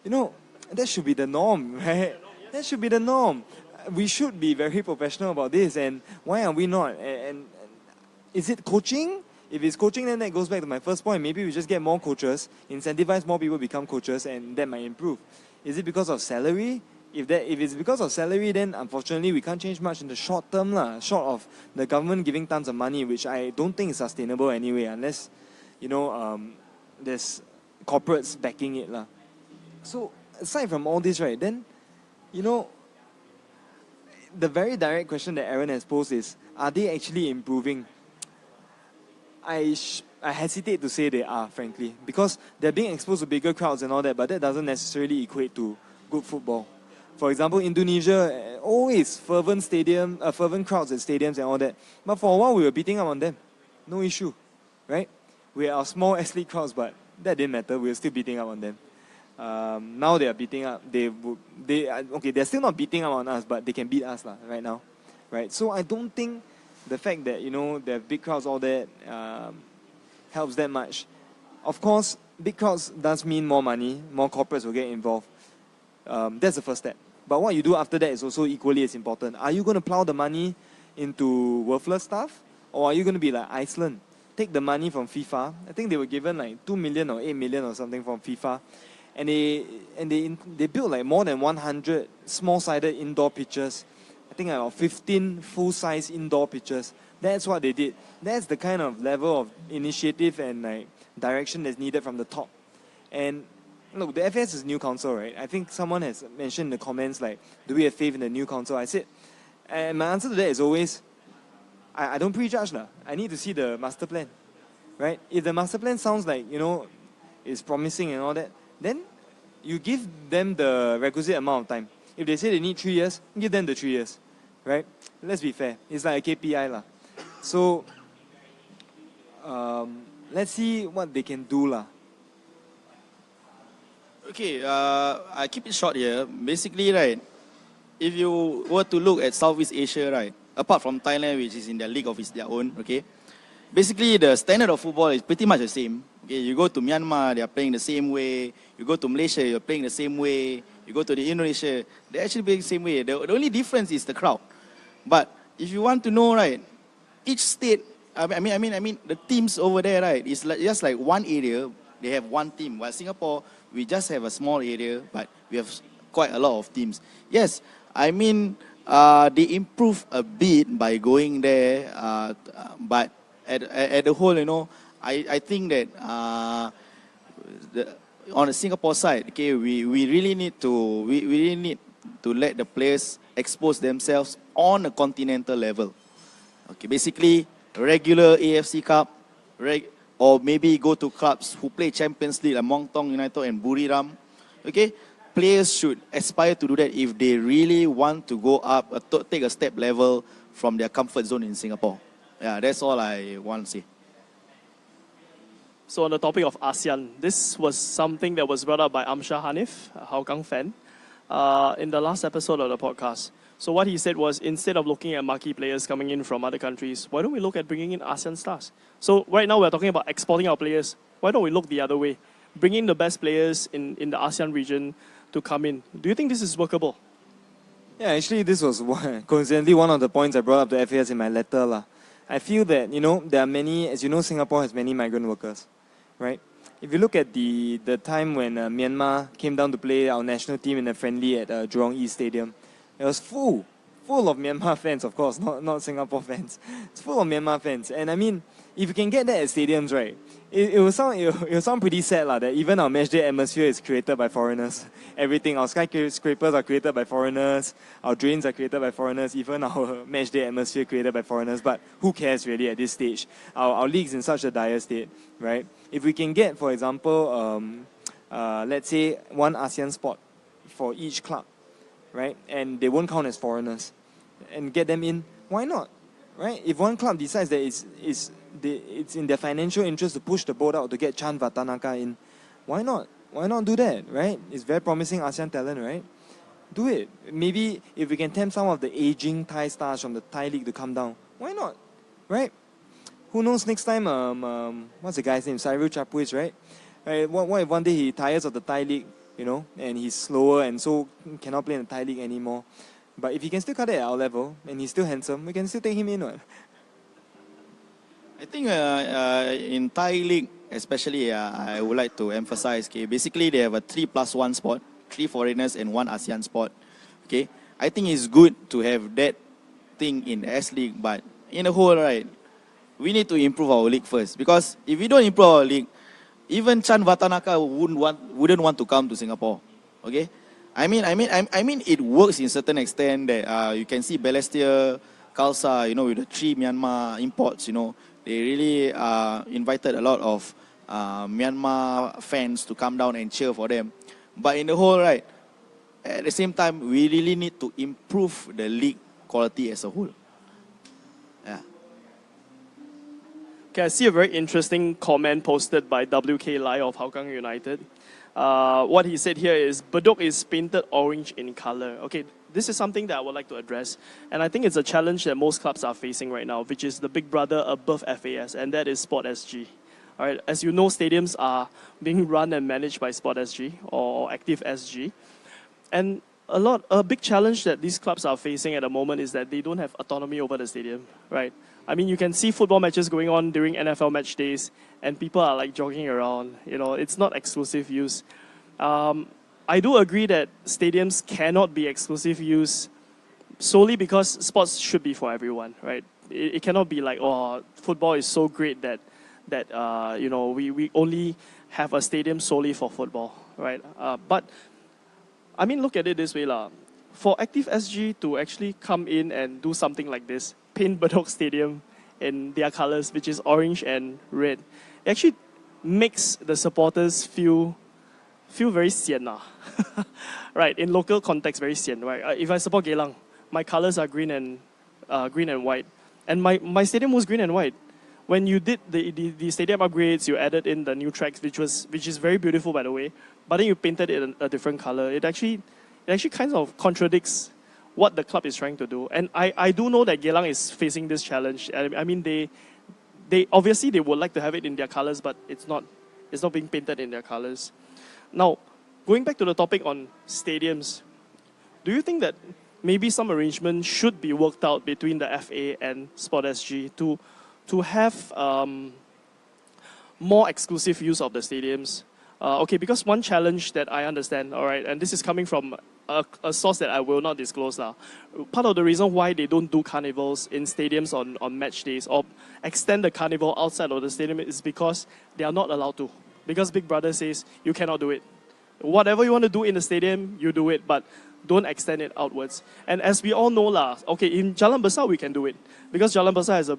that should be the norm, right? That should be the norm. We should be very professional about this. And why are we not? And is it coaching? If it's coaching, then that goes back to my first point. Maybe we just get more coaches, incentivize more people become coaches, and that might improve. Is it because of salary? If it's because of salary, then unfortunately we can't change much in the short term, short of the government giving tons of money, which I don't think is sustainable anyway, unless, there's corporates backing it. So aside from all this, right, then, the very direct question that Aaron has posed is, are they actually improving? I hesitate to say they are, frankly, because they're being exposed to bigger crowds and all that, but that doesn't necessarily equate to good football. For example, Indonesia, always fervent crowds at stadiums and all that. But for a while, we were beating up on them. No issue, right? We are small S-League crowds, but that didn't matter. We were still beating up on them. Now they are beating up. They're still not beating up on us, but they can beat us right now, right? So I don't think the fact that they have big crowds, all that helps that much. Of course, big crowds does mean more money. More corporates will get involved. That's the first step. But what you do after that is also equally as important. Are you going to plow the money into worthless stuff, or are you going to be like Iceland? Take the money from FIFA. I think they were given like 2 million or 8 million or something from FIFA. And they built like more than 100 small-sided indoor pitches. I think about 15 full-size indoor pitches. That's what they did. That's the kind of level of initiative and like direction that's needed from the top. And look, the FS is new council, right? I think someone has mentioned in the comments like, do we have faith in the new council? I said, and my answer to that is always, I don't prejudge. I need to see the master plan, right? If the master plan sounds like, is promising and all that, then you give them the requisite amount of time. If they say they need 3 years, give them the 3 years. right? Let's be fair. It's like a KPI lah. So let's see what they can do lah. Okay, I keep it short here. Basically, right, if you were to look at Southeast Asia, right, apart from Thailand, which is in their league of their own, okay, basically the standard of football is pretty much the same. Okay, you go to Myanmar, they are playing the same way. You go to Malaysia, you're playing the same way. You go to the Indonesia, they're actually playing the same way. The only difference is the crowd. But if you want to know, right, each state, I mean, the teams over there, right, is just like one area. They have one team. While Singapore, we just have a small area, but we have quite a lot of teams. Yes, I mean, they improve a bit by going there, but at the whole, you know, I think that on the Singapore side, okay, we really need to let the players expose themselves on a continental level. Okay, basically regular AFC Cup, or maybe go to clubs who play Champions League like Mongtong United and Buriram. Okay, players should aspire to do that if they really want to go up, take a step level from their comfort zone in Singapore. Yeah, that's all I want to say. So on the topic of ASEAN, this was something that was brought up by Amshar Hanif, a Hougang fan, in the last episode of the podcast. So what he said was, instead of looking at marquee players coming in from other countries, why don't we look at bringing in ASEAN stars? So right now we're talking about exporting our players. Why don't we look the other way? Bring in the best players in the ASEAN region to come in. Do you think this is workable? Yeah, actually this was coincidentally one of the points I brought up to FAS in my letter lah. I feel that, you know, there are many, as you know, Singapore has many migrant workers, right? If you look at the time when Myanmar came down to play our national team in a friendly at Jurong East Stadium, it was full of Myanmar fans, of course, not Singapore fans. It's full of Myanmar fans. And I mean, if you can get that at stadiums, right, it will sound pretty sad lah, that even our matchday atmosphere is created by foreigners. Everything, our skyscrapers are created by foreigners, our drains are created by foreigners, even our matchday atmosphere created by foreigners. But who cares really at this stage? Our league's in such a dire state, right? If we can get, for example, let's say one ASEAN spot for each club, right, and they won't count as foreigners, and get them in, why not, right? If one club decides that it's in their financial interest to push the boat out to get Chan Vatanaka in, why not? Why not do that, right? It's very promising ASEAN talent, right? Do it. Maybe if we can tempt some of the aging Thai stars from the Thai league to come down, why not, right? Who knows, next time, what's the guy's name? Cyril Chapuis, right? What if one day he tires of the Thai league, you know, and he's slower and so cannot play in the Thai league anymore. But if he can still cut it at our level and he's still handsome, we can still take him in. Right? I think in Thai league, especially, I would like to emphasize, okay, basically they have a 3+1 spot, 3 foreigners and 1 ASEAN spot. Okay, I think it's good to have that thing in the S-League, but in the whole, right, we need to improve our league first. Because if we don't improve our league, even Chan Vatanaka wouldn't want to come to Singapore. Okay, I mean, it works in certain extent that you can see Balestier, Khalsa, you know, with the 3 Myanmar imports, you know, they really invited a lot of Myanmar fans to come down and cheer for them. But in the whole, right, at the same time, we really need to improve the league quality as a whole. Yeah. Okay, I see a very interesting comment posted by WK Lai of Hougang United. What he said here is, Bedok is painted orange in color. Okay, this is something that I would like to address. And I think it's a challenge that most clubs are facing right now, which is the big brother above FAS, and that is Sport SG. All right, as you know, stadiums are being run and managed by Sport SG or Active SG. And a big challenge that these clubs are facing at the moment is that they don't have autonomy over the stadium, right? I mean, you can see football matches going on during NFL match days, and people are like jogging around. You know, it's not exclusive use. I do agree that stadiums cannot be exclusive use solely because sports should be for everyone, right? It cannot be like, oh, football is so great that you know, we only have a stadium solely for football, right? But I mean, look at it this way, lah. For Active SG to actually come in and do something like this, paint Bedok Stadium in their colors, which is orange and red, it actually makes the supporters feel very sian, right? In local context, very sian, right? If I support Geylang, my colors are green and white, and my stadium was green and white. When you did the stadium upgrades, you added in the new tracks, which is very beautiful, by the way. But then you painted it a different color. It actually kind of contradicts what the club is trying to do. And I do know that Geylang is facing this challenge. I mean, they obviously they would like to have it in their colors, but it's not being painted in their colors. Now, going back to the topic on stadiums, do you think that maybe some arrangement should be worked out between the FA and Sport SG to have more exclusive use of the stadiums? Okay, because one challenge that I understand, all right, and this is coming from a source that I will not disclose now. Part of the reason why they don't do carnivals in stadiums on match days or extend the carnival outside of the stadium is because they are not allowed to. Because Big Brother says you cannot do it. Whatever you want to do in the stadium, you do it, but don't extend it outwards. And as we all know, okay, in Jalan Besar we can do it because Jalan Besar has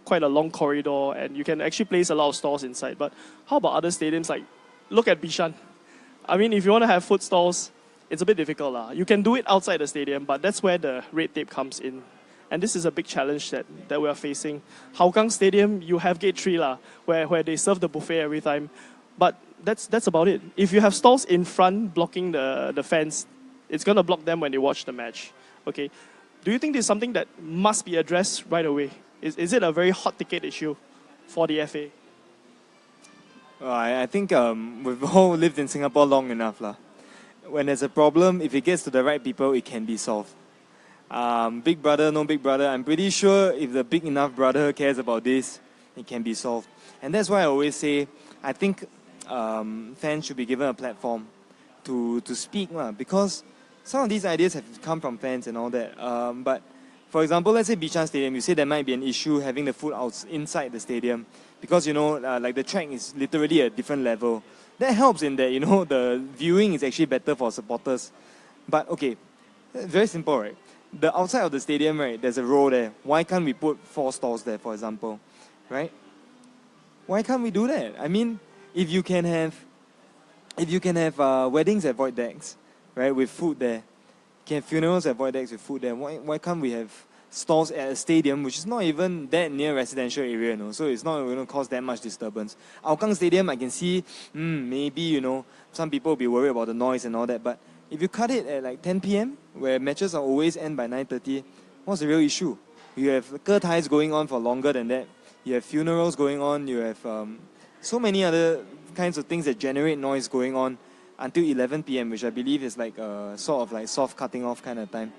quite a long corridor and you can actually place a lot of stalls inside. But how about other stadiums? Like, look at Bishan. I mean, if you want to have food stalls, it's a bit difficult. You can do it outside the stadium, but that's where the red tape comes in. And this is a big challenge that we are facing. Hougang Stadium, you have gate 3 where they serve the buffet every time. But that's about it. If you have stalls in front blocking the fans, it's going to block them when they watch the match. Okay. Do you think this is something that must be addressed right away? Is it a very hot ticket issue for the FA? I think we've all lived in Singapore long enough. When there's a problem, if it gets to the right people, it can be solved. Big brother, no big brother, I'm pretty sure if the big enough brother cares about this, it can be solved. And that's why I always say, I think fans should be given a platform to speak, because some of these ideas have come from fans and all that. But for example, let's say Bishan Stadium, you say there might be an issue having the food inside the stadium because, like the track is literally a different level. That helps in that, the viewing is actually better for supporters. But okay, very simple, right? The outside of the stadium, right, there's a row there. Why can't we put 4 stalls there, for example, right? Why can't we do that? I mean, if you can have weddings at void decks, right, with food there, you can have funerals at void decks with food there. Why can't we have stalls at a stadium which is not even that near residential area, so it's not going to cause that much disturbance. Hougang Stadium, I can see, maybe, some people will be worried about the noise and all that, but if you cut it at like 10 p.m., where matches are always end by 9:30, what's the real issue? You have Ke going on for longer than that. You have funerals going on. You have so many other kinds of things that generate noise going on until 11 p.m., which I believe is like a sort of like soft cutting off kind of time.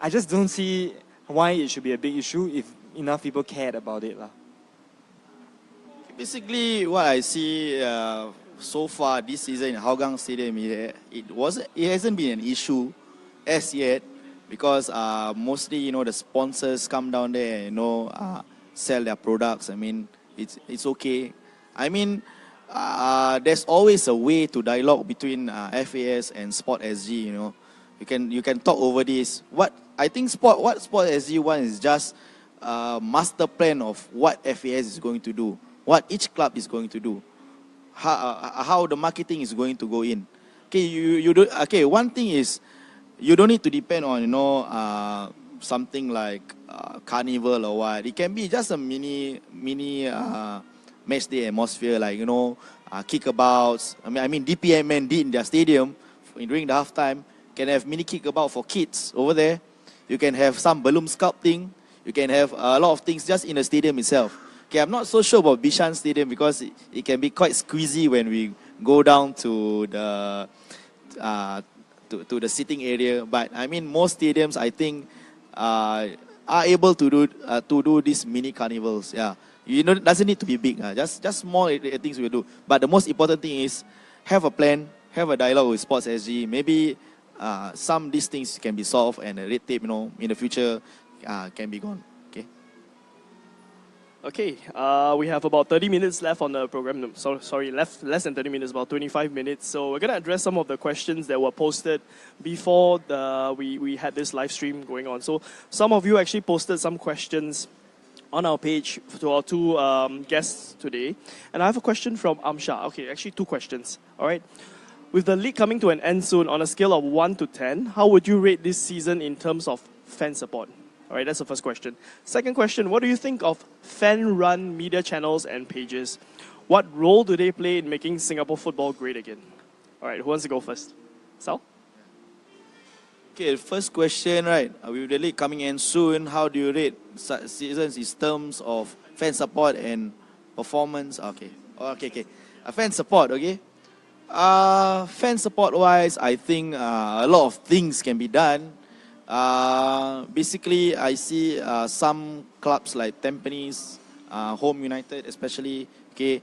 I just don't see why it should be a big issue if enough people cared about it. Basically, what I see so far this season in Hougang Stadium, it hasn't been an issue as yet because mostly the sponsors come down there and sell their products. I mean, it's okay. I mean, there's always a way to dialogue between FAS and Sport SG. You can talk over this. What I think what Sport SG wants is just a master plan of what FAS is going to do, what each club is going to do, how the marketing is going to go in. Okay, you do. Okay, one thing is you don't need to depend on something like carnival or what. It can be just a mini match day atmosphere, like kickabouts. I mean DPMN did in their stadium during the halftime. Can have mini kickabout for kids over there. You can have some balloon sculpting. You can have a lot of things just in the stadium itself. Okay, I'm not so sure about Bishan Stadium because it can be quite squeezy when we go down to the to the sitting area. But I mean, most stadiums I think are able to do these mini carnivals. Yeah, it doesn't need to be big. Just small things we do. But the most important thing is have a plan, have a dialogue with Sports SG. Maybe some of these things can be solved, and the red tape, in the future, can be gone. Okay, we have about 30 minutes left on the program. Sorry, less than 30 minutes, about 25 minutes. So we're going to address some of the questions that were posted before we had this live stream going on. So some of you actually posted some questions on our page to our two guests today. And I have a question from Amsha. Okay, actually 2 questions. All right. with the league coming to an end soon, on a scale of 1 to 10, how would you rate this season in terms of fan support? All right, that's the first question. Second question, what do you think of fan-run media channels and pages? What role do they play in making Singapore football great again? All right, who wants to go first? Sal? Okay, first question, right? With the league coming in soon, how do you rate seasons in terms of fan support and performance? Okay. Fan support, okay? Fan support wise, I think a lot of things can be done. Basically, I see some clubs like Tampines, Home United especially, okay,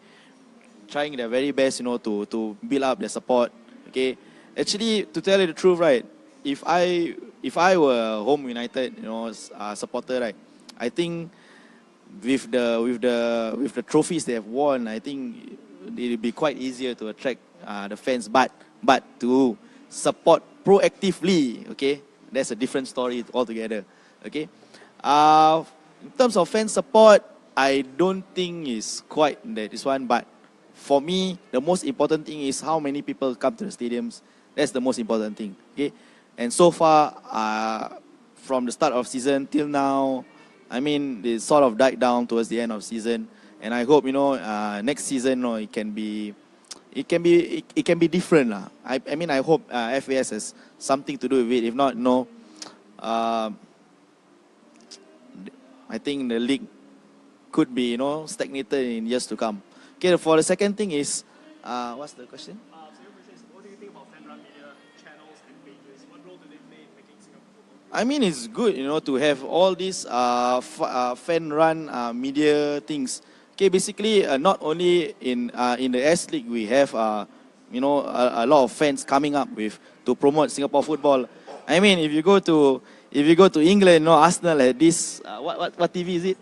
trying their very best, to build up their support, okay. Actually, to tell you the truth, right, if I were Home United, supporter, right, I think with the trophies they have won, I think it'll be quite easier to attract the fans, but to support proactively, okay, that's a different story altogether, okay. In terms of fan support, I don't think it's quite this one, but for me, the most important thing is how many people come to the stadiums. That's the most important thing, okay. And so far, from the start of season till now, I mean, they sort of died down towards the end of season, and I hope next season, it can be different lah. I mean, I hope FAS has something to do with it. If not, I think the league could be stagnated in years to come. Okay, for the second thing is, what's the question? Second question is, what do you think about fan-run media channels and pages? What role do they play in making Singapore football? I mean, it's good, to have all these fan-run media things. Okay, basically, not only in the S-League, we have a lot of fans coming up to promote Singapore football. I mean, if you go to England, Arsenal had this what TV is it?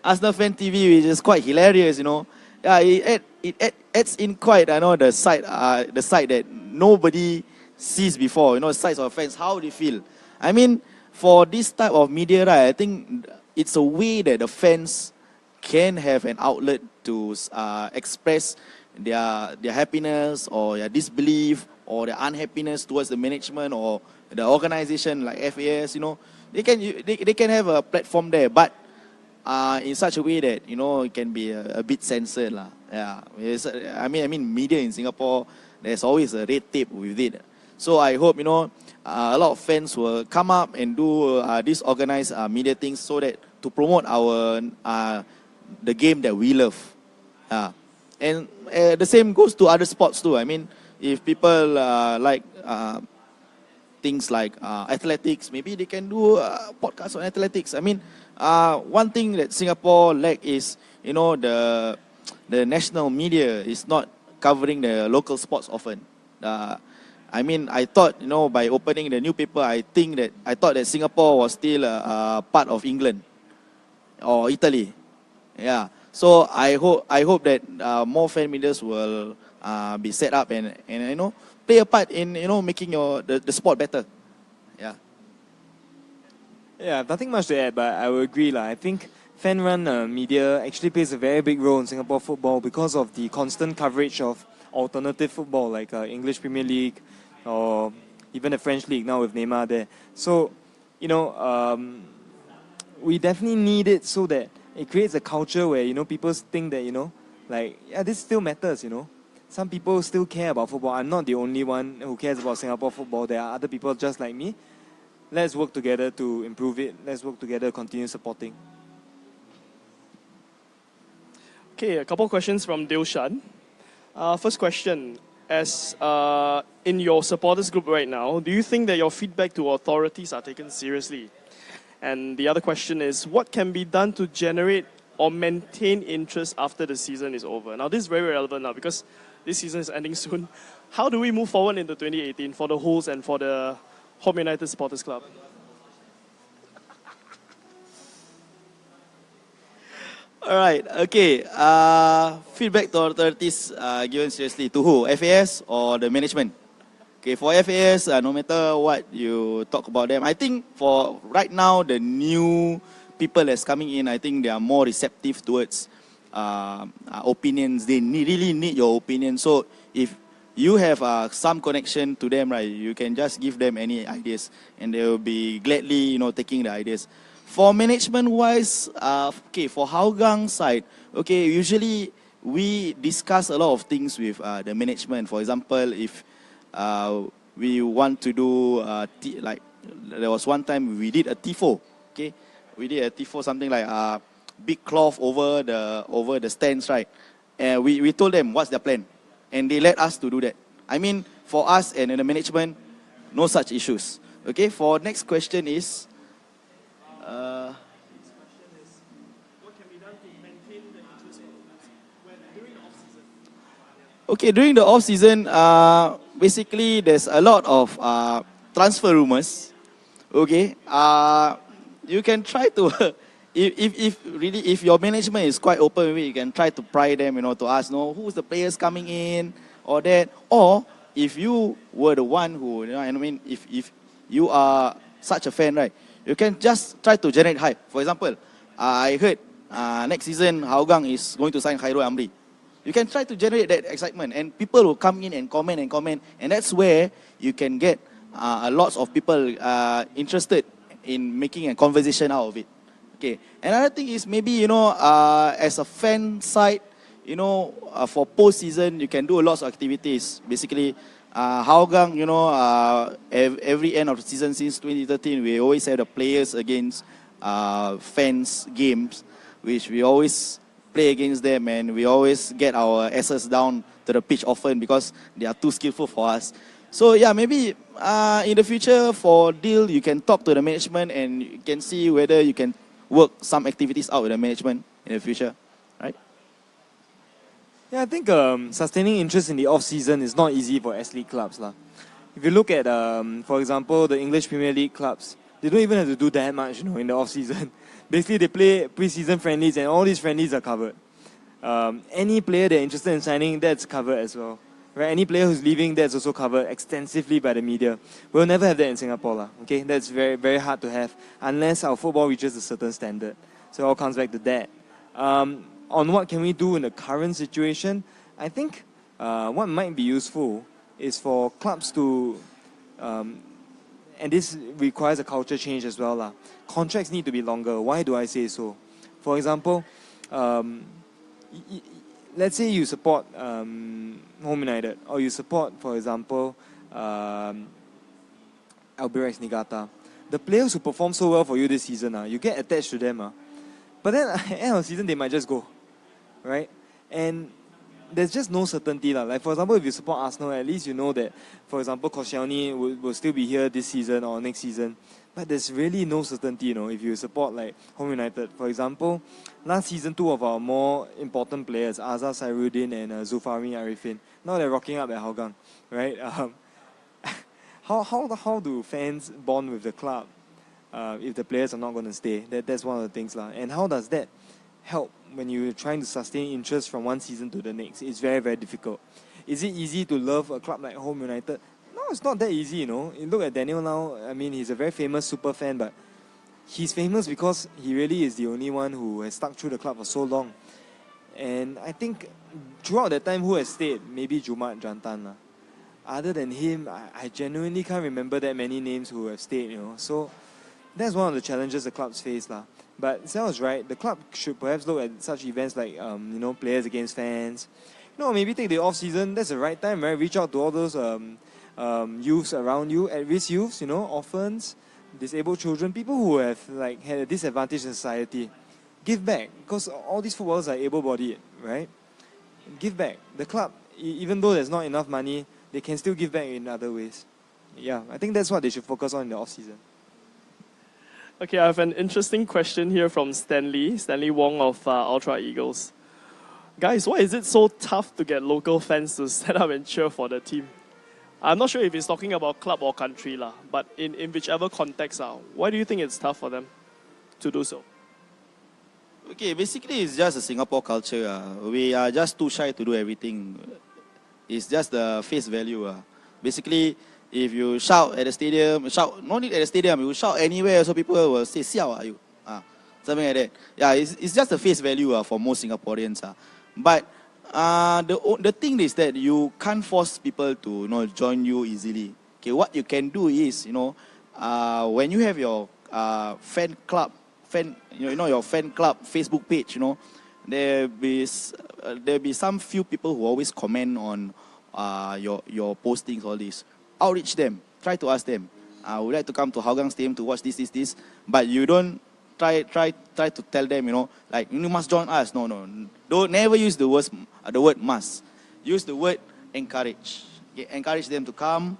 Arsenal Fan TV, which is quite hilarious, Yeah, it adds in quite the side that nobody sees before. Sides of fans, how they feel. I mean, for this type of media, right, I think it's a way that the fans can have an outlet to express their happiness or their disbelief or their unhappiness towards the management or the organization like FAS. They can have a platform there, but in such a way that it can be a bit censored lah. Yeah, I mean media in Singapore, there's always a red tape with it. So I hope a lot of fans will come up and do these organized media things so that to promote the game that we love. And the same goes to other sports too. I mean, if people like things like athletics, maybe they can do podcasts on athletics. I mean, one thing that Singapore lack is, the national media is not covering the local sports often. I mean, I thought, by opening the newspaper, I thought that Singapore was still part of England or Italy. Yeah. So I hope that more fan medias will be set up and play a part in making the sport better. Yeah. Yeah, nothing much to add, but I will agree lah. I think fan-run media actually plays a very big role in Singapore football because of the constant coverage of alternative football like English Premier League or even the French League now with Neymar there. So, we definitely need it so that it creates a culture where, people think that, this still matters, Some people still care about football. I'm not the only one who cares about Singapore football. There are other people just like me. Let's work together to improve it. Let's work together to continue supporting. Okay, a couple of questions from Dilshan. First question, as in your supporters group right now, do you think that your feedback to authorities are taken seriously? And the other question is, what can be done to generate or maintain interest after the season is over? Now, this is very relevant now because this season is ending soon. How do we move forward into 2018 for the Wolves and for the Home United Supporters Club? All right. Okay. Feedback to authorities given seriously to who? FAS or the management? Okay. For FAS, no matter what you talk about them, I think for right now the new people that's coming in, I think they are more receptive towards opinions. They really need your opinion. So if you have some connection to them, right? You can just give them any ideas, and they will be gladly, taking the ideas. For management-wise, for Hougang side, usually we discuss a lot of things with the management. For example, if we want to do there was one time we did a tifo. We did a tifo, something like big cloth over the stands, right? And we told them what's their plan, and they let us to do that. I mean, for us and the management, no such issues. Okay, for next question is, What can be done to maintain the interest during the off-season? okay, during the off season, basically there's a lot of transfer rumors. Okay, you can try to, if your management is quite open with it, you can try to pry them, to ask, who's the players coming in or that, or if you were the one who, if you are such a fan, right, you can just try to generate hype. For example, I heard next season Hougang is going to sign Khairul Amri. You can try to generate that excitement, and people will come in and comment, and that's where you can get a lot of people interested in making a conversation out of it. Okay. Another thing is maybe as a fan side, for post-season you can do a lot of activities. Basically, Hougang, every end of the season since 2013, we always have the players against fans games, which we always play against them, and we always get our asses down to the pitch often because they are too skillful for us. So yeah, maybe in the future for deal, you can talk to the management and you can see whether you can work some activities out with the management in the future, right? Yeah, I think sustaining interest in the off-season is not easy for S-League clubs. If you look at, for example, the English Premier League clubs, they don't even have to do that much, in the off-season. Basically, they play pre-season friendlies, and all these friendlies are covered. Any player they're interested in signing, that's covered as well. Right? Any player who's leaving, that's also covered extensively by the media. We'll never have that in Singapore. Okay? That's very, very hard to have unless our football reaches a certain standard. So it all comes back to that. On what can we do in the current situation, I think what might be useful is for clubs to, and this requires a culture change as well. Contracts need to be longer. Why do I say so? For example, let's say you support Home United, or you support, for example, Albirex Niigata. The players who perform so well for you this season, you get attached to them. But then at the end of the season, they might just go. Right? And there's just no certainty. Like, for example, if you support Arsenal, at least you know that, for example, Koscielny will still be here this season or next season. But there's really no certainty, if you support like Home United. For example, last season, two of our more important players, Azhar Sairuddin and Zulfari Arifin, now they're rocking up at Hougang, right? How do fans bond with the club if the players are not going to stay? That's one of the things. And how does that help when you're trying to sustain interest from one season to the next? It's very, very difficult. Is it easy to love a club like Home United? No, it's not that easy, You look at Daniel now, he's a very famous super fan, but he's famous because he really is the only one who has stuck through the club for so long. And I think throughout that time, who has stayed? Maybe Jumat Jantan. Other than him, I genuinely can't remember that many names who have stayed, So that's one of the challenges the clubs face. But Sal is right, the club should perhaps look at such events like, players against fans. Maybe take the off-season, that's the right time, right? Reach out to all those youths around you, at-risk youths, orphans, disabled children, people who have had a disadvantage in society. Give back, because all these footballers are able-bodied, right? Give back. The club, even though there's not enough money, they can still give back in other ways. Yeah, I think that's what they should focus on in the off-season. Okay, I have an interesting question here from Stanley Wong of Ultra Eagles. Guys, why is it so tough to get local fans to stand up and cheer for the team? I'm not sure if he's talking about club or country, but in whichever context, why do you think it's tough for them to do so? Okay, basically it's just a Singapore culture. We are just too shy to do everything. It's just the face value. Basically, if you shout at the stadium, no need at the stadium, you shout anywhere, so people will say, "Siao, are you?" Something like that. Yeah, it's just the face value for most Singaporeans. But The thing is that you can't force people to join you easily. Okay, what you can do is when you have your your fan club Facebook page, there be some few people who always comment on your postings, all this. Outreach them, try to ask them. I would like to come to Hougang Stadium to watch this, but you don't try to tell them, like you must join us. No, don't never use the word must. Use the word encourage. Okay? Encourage them to come.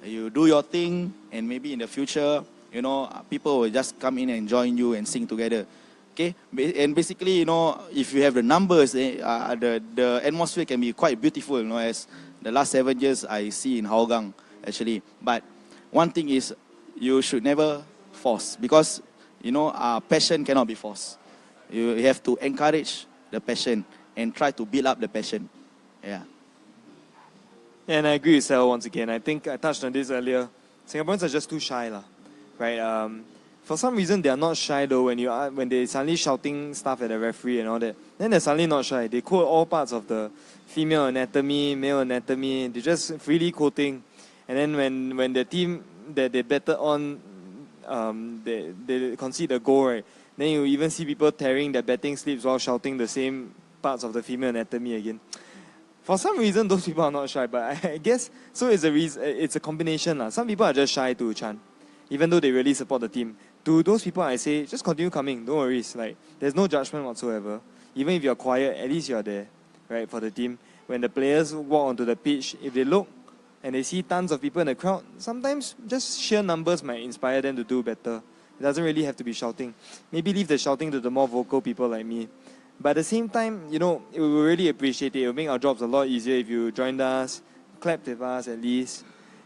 You do your thing, and maybe in the future, people will just come in and join you and sing together. Okay, and basically, if you have the numbers, the atmosphere can be quite beautiful. As the last 7 years I see in Hougang actually. But one thing is, you should never force, because passion cannot be forced. You have to encourage the passion and try to build up the passion. Yeah. And I agree with Sal once again. I think I touched on this earlier. Singaporeans are just too shy, right? For some reason, they are not shy though. When they suddenly shouting stuff at the referee and all that, then they're suddenly not shy. They quote all parts of the female anatomy, male anatomy. They're just freely quoting. And then when the team that they betted on, they concede a goal, right? Then you even see people tearing their betting slips while shouting the same parts of the female anatomy again. For some reason, those people are not shy, but I guess so. It's a combination. Some people are just shy to chant, even though they really support the team. To those people, I say, just continue coming. Don't worry. There's no judgment whatsoever. Even if you're quiet, at least you're there, right, for the team. When the players walk onto the pitch, if they look and they see tons of people in the crowd, sometimes just sheer numbers might inspire them to do better. It doesn't really have to be shouting. Maybe leave the shouting to the more vocal people like me. But at the same time, we will really appreciate it. It will make our jobs a lot easier if you joined us, clapped with us at least.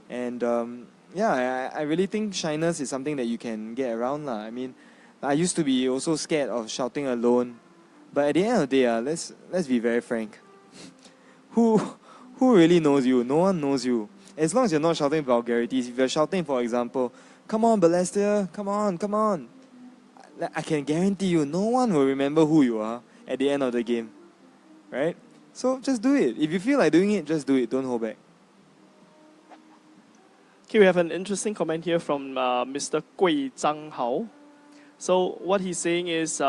And I really think shyness is something that you can get around. I mean, I used to be also scared of shouting alone. But at the end of the day, let's be very frank. Who really knows you? No one knows you. As long as you're not shouting vulgarities. If you're shouting, for example, come on, Balestier, come on. I can guarantee you, no one will remember who you are at the end of the game, right? So just do it. If you feel like doing it, just do it. Don't hold back. Okay, we have an interesting comment here from Mr. Gui Zhang Hao. So what he's saying is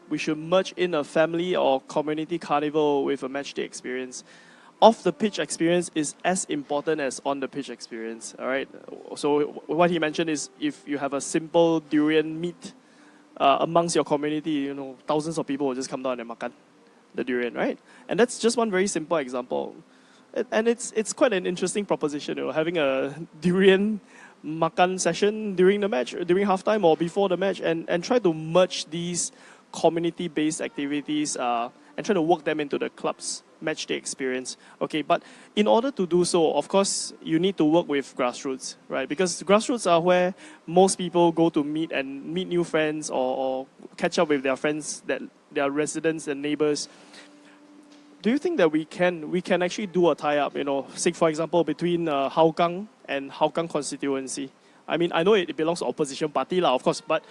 we should merge in a family or community carnival with a matchday experience. Off the pitch experience is as important as on the pitch experience. All right. So what he mentioned is if you have a simple durian meet amongst your community, thousands of people will just come down and makan the durian, right? And that's just one very simple example. And it's quite an interesting proposition, having a durian makan session during the match, during halftime or before the match, and try to merge these community-based activities and try to work them into the club's matchday experience. Okay, but in order to do so, of course, you need to work with grassroots, right? Because grassroots are where most people go to meet new friends or catch up with their friends, their residents and neighbors. Do you think that we can actually do a tie-up, say for example between Hougang and Hougang constituency? I mean, I know it belongs to opposition party, of course, but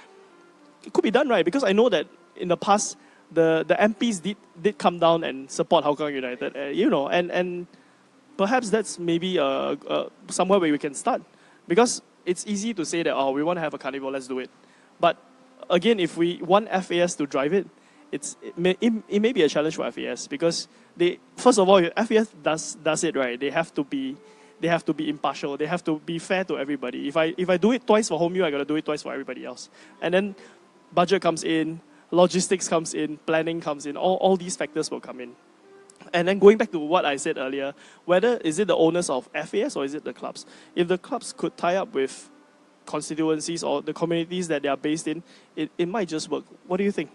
it could be done, right? Because I know that in the past, the MPs did come down and support Hougang United, and perhaps that's maybe somewhere where we can start. Because it's easy to say that, we want to have a carnival, let's do it. But again, if we want FAS to drive it, it may be a challenge for FAS because first of all, FAS does it right. They have to be impartial. They have to be fair to everybody. If I do it twice for Home U, I gotta do it twice for everybody else. And then budget comes in, logistics comes in, planning comes in. All these factors will come in. And then going back to what I said earlier, whether is it the owners of FAS or is it the clubs? If the clubs could tie up with constituencies or the communities that they are based in, it might just work. What do you think?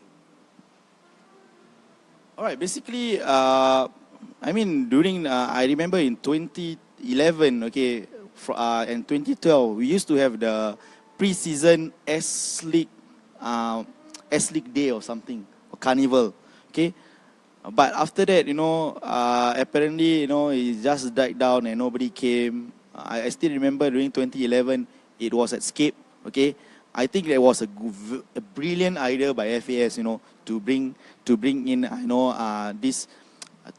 All right, basically, during, I remember in 2011, and 2012, we used to have the pre-season S.League Day or something, or carnival, okay? But after that, apparently, it just died down and nobody came. I still remember during 2011, it was at Scape, okay? I think that was a brilliant idea by FAS, to bring in, this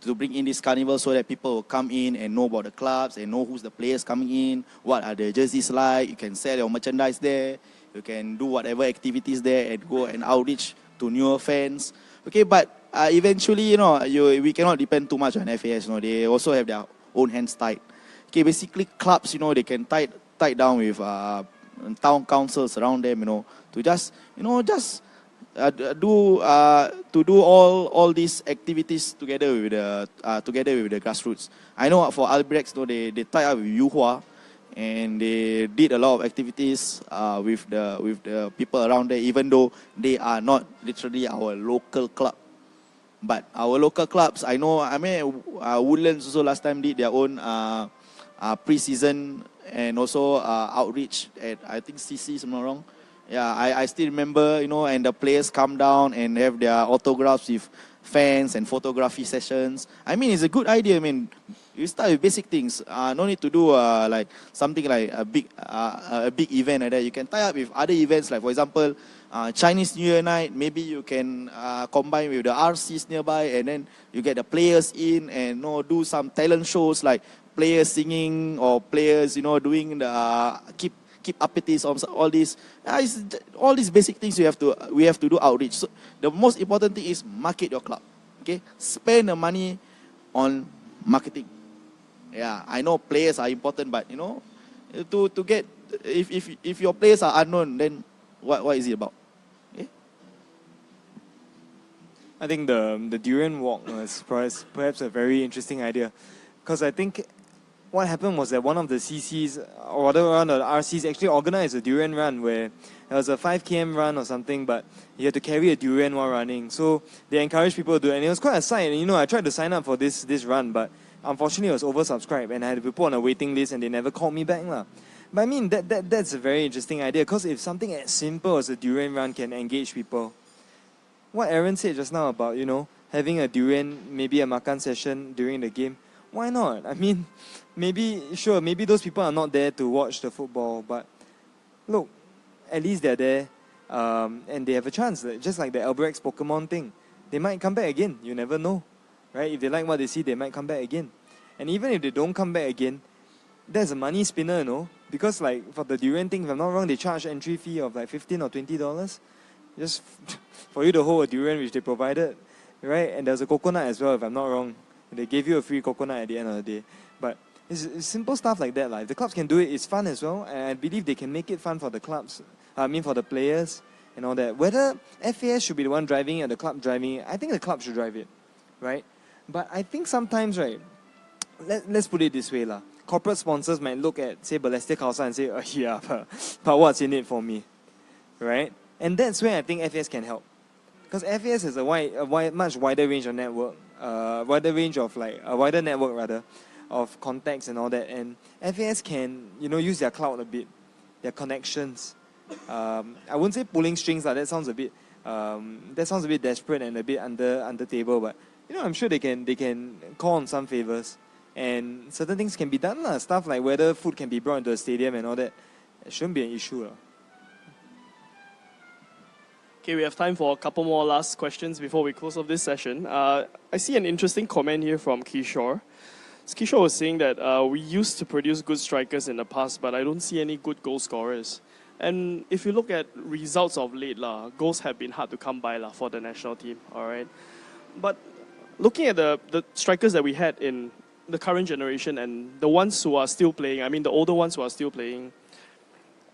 to bring in this carnival so that people will come in and know about the clubs and know who's the players coming in, what are the jerseys like. You can sell your merchandise there. You can do whatever activities there and go and outreach to newer fans. Okay, but eventually, we cannot depend too much on FAS. They also have their own hands tied. Okay, basically clubs, they can tie down with town councils around them, to just do all these activities together with the grassroots. I know for Albrechts, they tie up with Yuhua, and they did a lot of activities with the people around there, even though they are not literally our local club. But our local clubs, Woodlands also last time did their own pre-season and also outreach at, I think, CC, if I'm not wrong. Yeah, I still remember, and the players come down and have their autographs with fans and photography sessions. It's a good idea. You start with basic things. No need to do like something like a big event like that. You can tie up with other events, like for example, Chinese New Year night. Maybe you can combine with the RCs nearby, and then you get the players in and do some talent shows like players singing or players doing the keep updates on all these. All these basic things we have to do outreach. So the most important thing is market your club. Okay, spend the money on marketing. Yeah, I know players are important, but to get, if your players are unknown, then what is it about? Okay? I think the durian walk was perhaps a very interesting idea, because I think what happened was that one of the CCs, or whatever, one of the RCs actually organized a durian run where there was a 5 km run or something, but you had to carry a durian while running. So they encouraged people to do it, and it was quite a sight. I tried to sign up for this run, but unfortunately it was oversubscribed, and I had to be put on a waiting list, and they never called me back. But that's a very interesting idea, because if something as simple as a durian run can engage people, what Aaron said just now about, having a durian, maybe a makan session during the game, why not? Maybe those people are not there to watch the football, but look, at least they're there, and they have a chance. Just like the Albrechts Pokemon thing, they might come back again. You never know, right? If they like what they see, they might come back again. And even if they don't come back again, that's a money spinner, because like for the durian thing, if I'm not wrong, they charge entry fee of like $15 or $20 just for you to hold a durian, which they provided, right? And there's a coconut as well, if I'm not wrong. They gave you a free coconut at the end of the day. But it's simple stuff like that. If the clubs can do it, it's fun as well. And I believe they can make it fun for the clubs. For the players and all that. Whether FAS should be the one driving it or the club driving it, I think the club should drive it, right? But I think sometimes, right, let's put it this way. Corporate sponsors might look at, say, Balestier Khalsa and say, yeah, but what's in it for me, right? And that's where I think FAS can help. Because FAS has a much wider range of network, a wider network of contacts and all that, and FAS can use their clout a bit, their connections. I wouldn't say pulling strings, that sounds a bit desperate and a bit under table, but I'm sure they can call on some favors, and certain things can be done, stuff like whether food can be brought into the stadium and all that. It shouldn't be an issue. Okay, we have time for a couple more last questions before we close off this session. I see an interesting comment here from Kishore. Kishore was saying that we used to produce good strikers in the past, but I don't see any good goal scorers. And if you look at results of late, goals have been hard to come by for the national team, all right? But looking at the strikers that we had in the current generation and the ones who are still playing, the older ones who are still playing,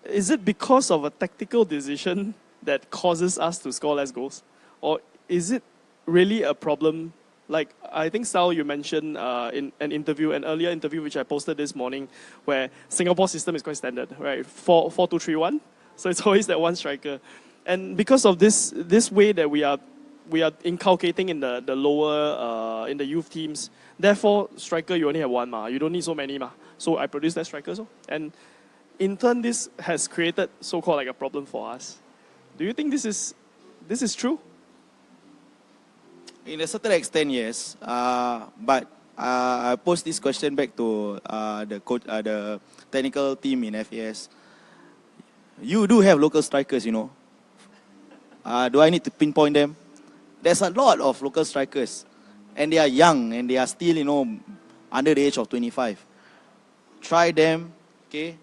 is it because of a tactical decision that causes us to score less goals? Or is it really a problem? Like, I think, Sal, you mentioned in an earlier interview, which I posted this morning, where Singapore's system is quite standard, right? 4-2-3-1. So it's always that one striker. And because of this way that we are inculcating in the lower, in the youth teams, therefore, striker, you only have one, you don't need so many, So I produce less strikers. And in turn, this has created so-called like a problem for us. Do you think this is true? In a certain extent, yes. But I pose this question back to the technical team in FAS. You do have local strikers, Do I need to pinpoint them? There's a lot of local strikers. and they are young and they are still, under the age of 25. Try them, okay?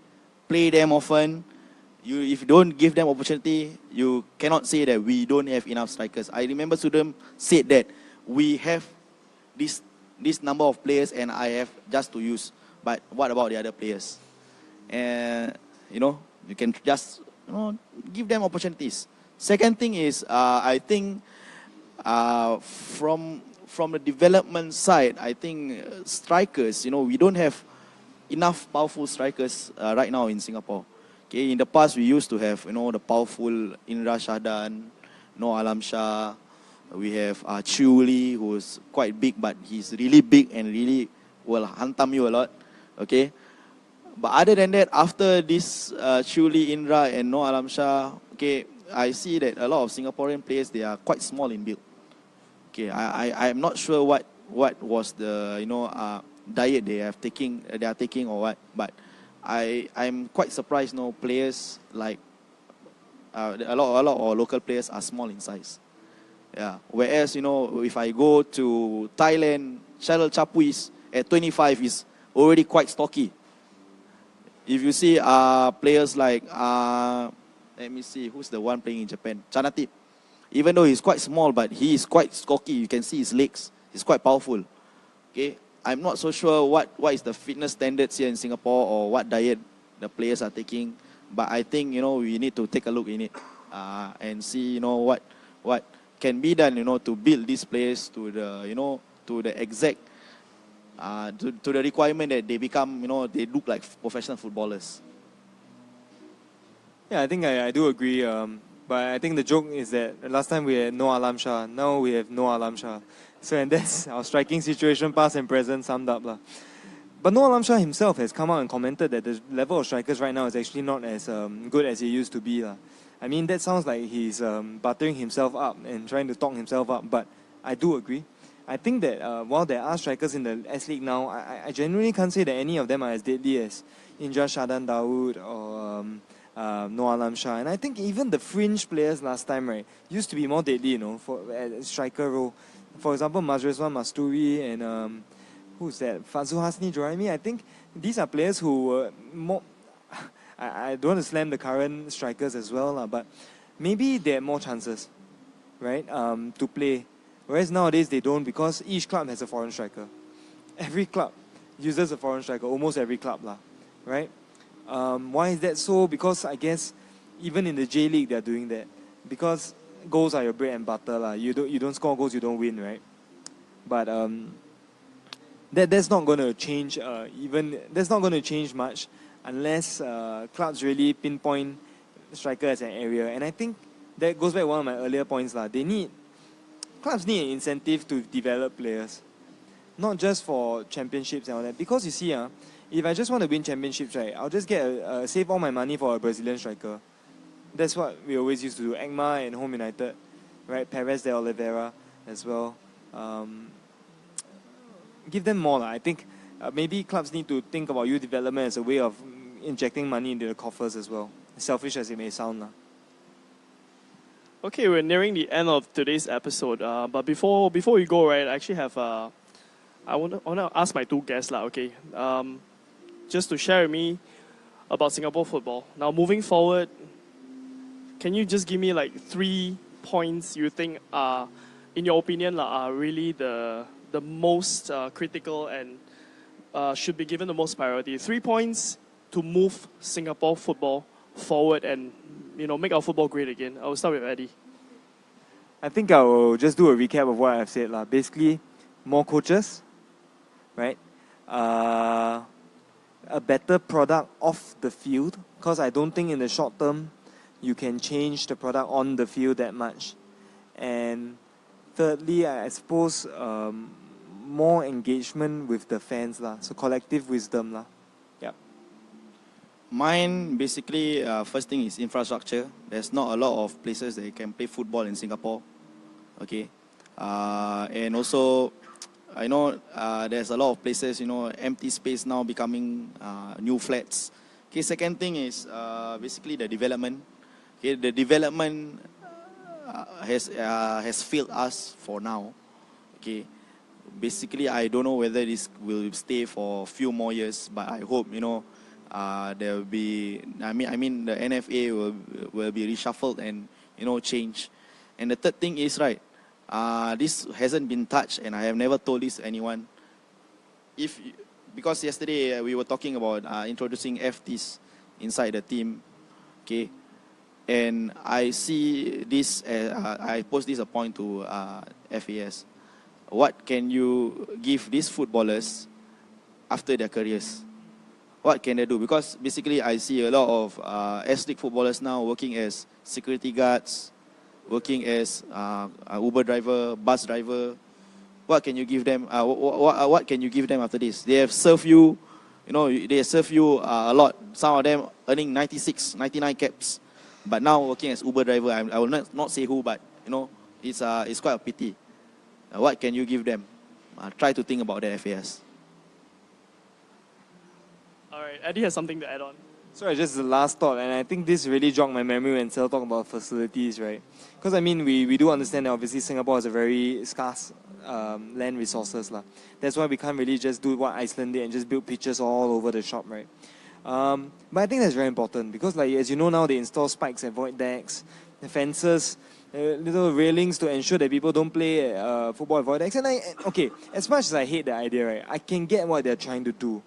Play them often. If you don't give them opportunity, you cannot say that we don't have enough strikers. I remember Sudam said that we have this number of players and I have just to use. But what about the other players? And you can just give them opportunities. Second thing is, I think from the development side, I think strikers, we don't have enough powerful strikers right now in Singapore. Okay, in the past we used to have the powerful Indra Shahdan, Alam Shah. We have Chew Lee, who's quite big, but he's really big and really will hantam you a lot. Okay, but other than that, after this Chew Lee, Indra, and Alam Shah, okay, I see that a lot of Singaporean players, they are quite small in build. Okay, I'm not sure what was the diet they are taking or what, but I'm quite surprised. Players like a lot of local players are small in size. Yeah. Whereas if I go to Thailand, Cheryl Chapuis at 25 is already quite stocky. If you see players like let me see who's the one playing in Japan, Chanatip. Even though he's quite small, but he is quite stocky. You can see his legs. He's quite powerful. Okay. I'm not so sure what is the fitness standards here in Singapore or what diet the players are taking. But I think, we need to take a look in it and see, what can be done, to build these players to the, to the exact, to the requirement that they become, they look like professional footballers. Yeah, I think I do agree. But I think the joke is that last time we had no Alam Shah, now we have no Alam Shah. So, and that's our striking situation, past and present, summed up. But Noah Alam Shah himself has come out and commented that the level of strikers right now is actually not as good as it used to be. I mean, that sounds like he's buttering himself up and trying to talk himself up, but I do agree. I think that while there are strikers in the S-League now, I genuinely can't say that any of them are as deadly as Indra Shadan Dawood or Noah Alam Shah. And I think even the fringe players last time, right, used to be more deadly, for a striker role. For example, Mazrizwan Masturi and who's that? Fazul Hasni Joraimi. I think these are players who were more. I don't want to slam the current strikers as well, but maybe they have more chances, right? To play. Whereas nowadays they don't, because each club has a foreign striker. Every club uses a foreign striker, almost every club, right? Why is that so? Because I guess even in the J-League they're doing that. Because goals are your bread and butter. You don't score goals, you don't win, right? But that's not going to change. That's not going to change much unless clubs really pinpoint striker as an area. And I think that goes back to one of my earlier points. Clubs need an incentive to develop players, not just for championships and all that. Because you see, if I just want to win championships, right, I'll just save all my money for a Brazilian striker. That's what we always used to do. Ekma and Home United, right? Perez de Oliveira as well. Give them more. I think maybe clubs need to think about youth development as a way of injecting money into the coffers as well. Selfish as it may sound. Okay, we're nearing the end of today's episode. But before we go, right, I actually have I want to ask my two guests, okay, just to share with me about Singapore football. Now, moving forward, can you just give me 3 points you think are, in your opinion, are really the most critical and should be given the most priority? 3 points to move Singapore football forward and make our football great again. I will start with Eddy. I think I will just do a recap of what I've said. Basically, more coaches, right? A better product off the field, because I don't think in the short term you can change the product on the field that much. And thirdly, I suppose more engagement with the fans, so collective wisdom. Yeah. Mine, basically, first thing is infrastructure. There's not a lot of places that you can play football in Singapore. Okay. And also, I know there's a lot of places, empty space now becoming new flats. Okay, second thing is basically the development. Okay, the development has failed us for now. Okay. basically, I don't know whether this will stay for a few more years, but I hope, there will be. I mean, the NFA will be reshuffled and change. And the third thing is right. This hasn't been touched, and I have never told this to anyone. Because yesterday we were talking about introducing FTs inside the team, okay, and I see this. I post this a point to FAS. What can you give these footballers after their careers? What can they do? Because basically I see a lot of S-League footballers now working as security guards, working as Uber driver, bus driver. What can you give them? What can you give them after this? They have served you, they serve you a lot. Some of them earning 96, 99 caps, but now working as Uber driver. I will not say who, but it's quite a pity. What can you give them? Try to think about that, FAS. All right, Eddy has something to add on. Sorry, just the last thought, and I think this really jogged my memory when Sal talked about facilities, right? Because I mean, we do understand that obviously Singapore has a very scarce land resources. That's why we can't really just do what Iceland did and just build pitches all over the shop, right? But I think that's very important because, as you know now, they install spikes at void decks, the fences, little railings to ensure that people don't play football at void decks. And as much as I hate the idea, right, I can get what they're trying to do.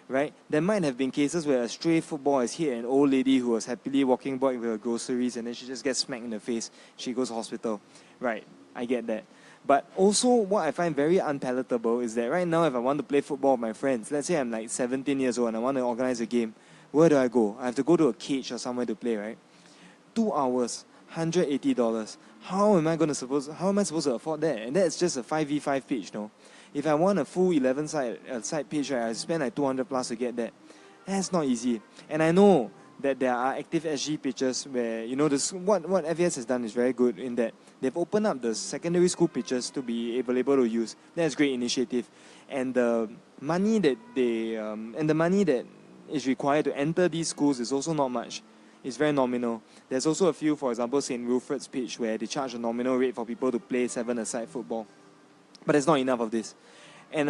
Right? There might have been cases where a stray football has hit an old lady who was happily walking back with her groceries and then she just gets smacked in the face. She goes to hospital. Right, I get that. But also what I find very unpalatable is that right now if I want to play football with my friends, let's say I'm like 17 years old and I want to organize a game, where do I go? I have to go to a cage or somewhere to play, right? 2 hours, $180. How am I supposed to afford that? And that's just a 5v5 pitch, no? If I want a full 11-side pitch, right, I spend like 200 plus to get that. That's not easy. And I know that there are active SG pitches where, what FAS has done is very good in that they've opened up the secondary school pitches to be able to use. That's a great initiative. And the money that is required to enter these schools is also not much. It's very nominal. There's also a few, for example, St. Wilfred's pitch where they charge a nominal rate for people to play 7-a-side football. But there's not enough of this. And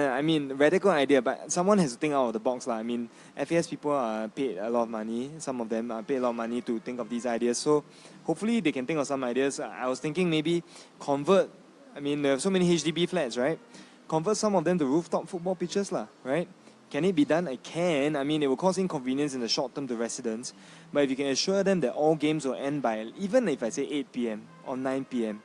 radical idea, but someone has to think out of the box. FAS people are paid a lot of money. Some of them are paid a lot of money to think of these ideas. So hopefully they can think of some ideas. I was thinking maybe convert, there are so many HDB flats, right? Convert some of them to rooftop football pitches, right? Can it be done? It can. It will cause inconvenience in the short term to residents. But if you can assure them that all games will end by, even if I say 8 p.m. or 9 p.m.,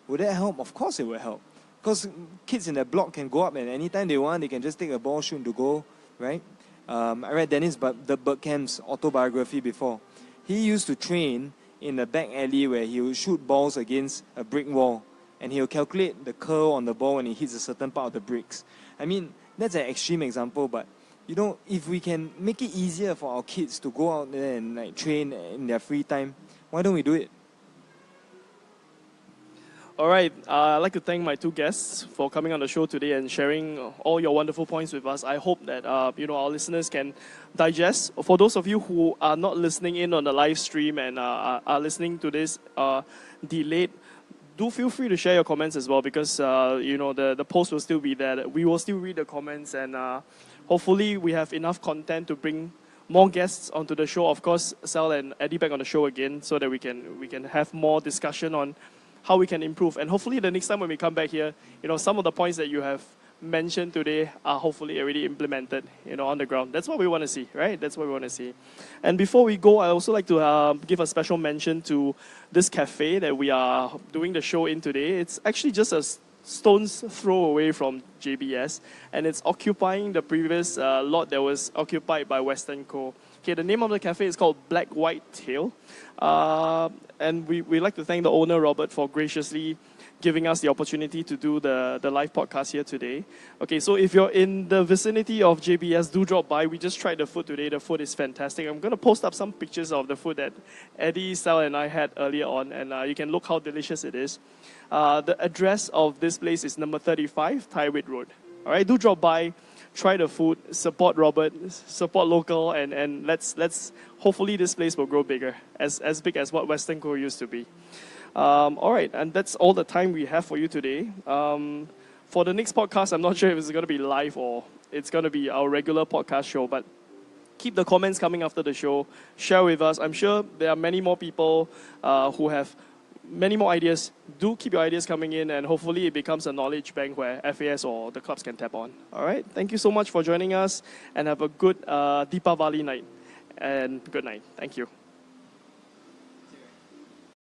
would that help? Of course it will help. Because kids in the block can go up and anytime they want, they can just take a ball, shoot to go, right? I read Dennis Bergkamp's autobiography before. He used to train in a back alley where he would shoot balls against a brick wall and he'll calculate the curl on the ball when it hits a certain part of the bricks. That's an extreme example, but if we can make it easier for our kids to go out there and train in their free time, why don't we do it? All right, I'd like to thank my two guests for coming on the show today and sharing all your wonderful points with us. I hope that our listeners can digest. For those of you who are not listening in on the live stream and are listening to this delayed, do feel free to share your comments as well because the post will still be there. We will still read the comments and hopefully we have enough content to bring more guests onto the show. Of course, Sal and Eddy back on the show again so that we can have more discussion on how we can improve. And hopefully the next time when we come back here, some of the points that you have mentioned today are hopefully already implemented, on the ground. That's what we want to see, right? That's what we want to see. And before we go, I also like to give a special mention to this cafe that we are doing the show in today. It's actually just a stone's throw away from JBS, and it's occupying the previous lot that was occupied by Western Co. Okay, the name of the cafe is called Black White Tail. And we like to thank the owner, Robert, for graciously giving us the opportunity to do the live podcast here today. Okay, so if you're in the vicinity of JBS, do drop by. We just tried the food today. The food is fantastic. I'm going to post up some pictures of the food that Eddy, Sal, and I had earlier on, and you can look how delicious it is. The address of this place is number 35, Tyrwhitt Road. All right, do drop by. Try the food, support Robert, support local, and let's hopefully this place will grow bigger, as big as what Western Co used to be. All right, and that's all the time we have for you today. For the next podcast, I'm not sure if it's going to be live or it's going to be our regular podcast show, but keep the comments coming after the show. Share with us. I'm sure there are many more people who have many more ideas. Do keep your ideas coming in, and hopefully it becomes a knowledge bank where FAS or the clubs can tap on. All right. Thank you so much for joining us, and have a good Deepavali night. And good night. Thank you.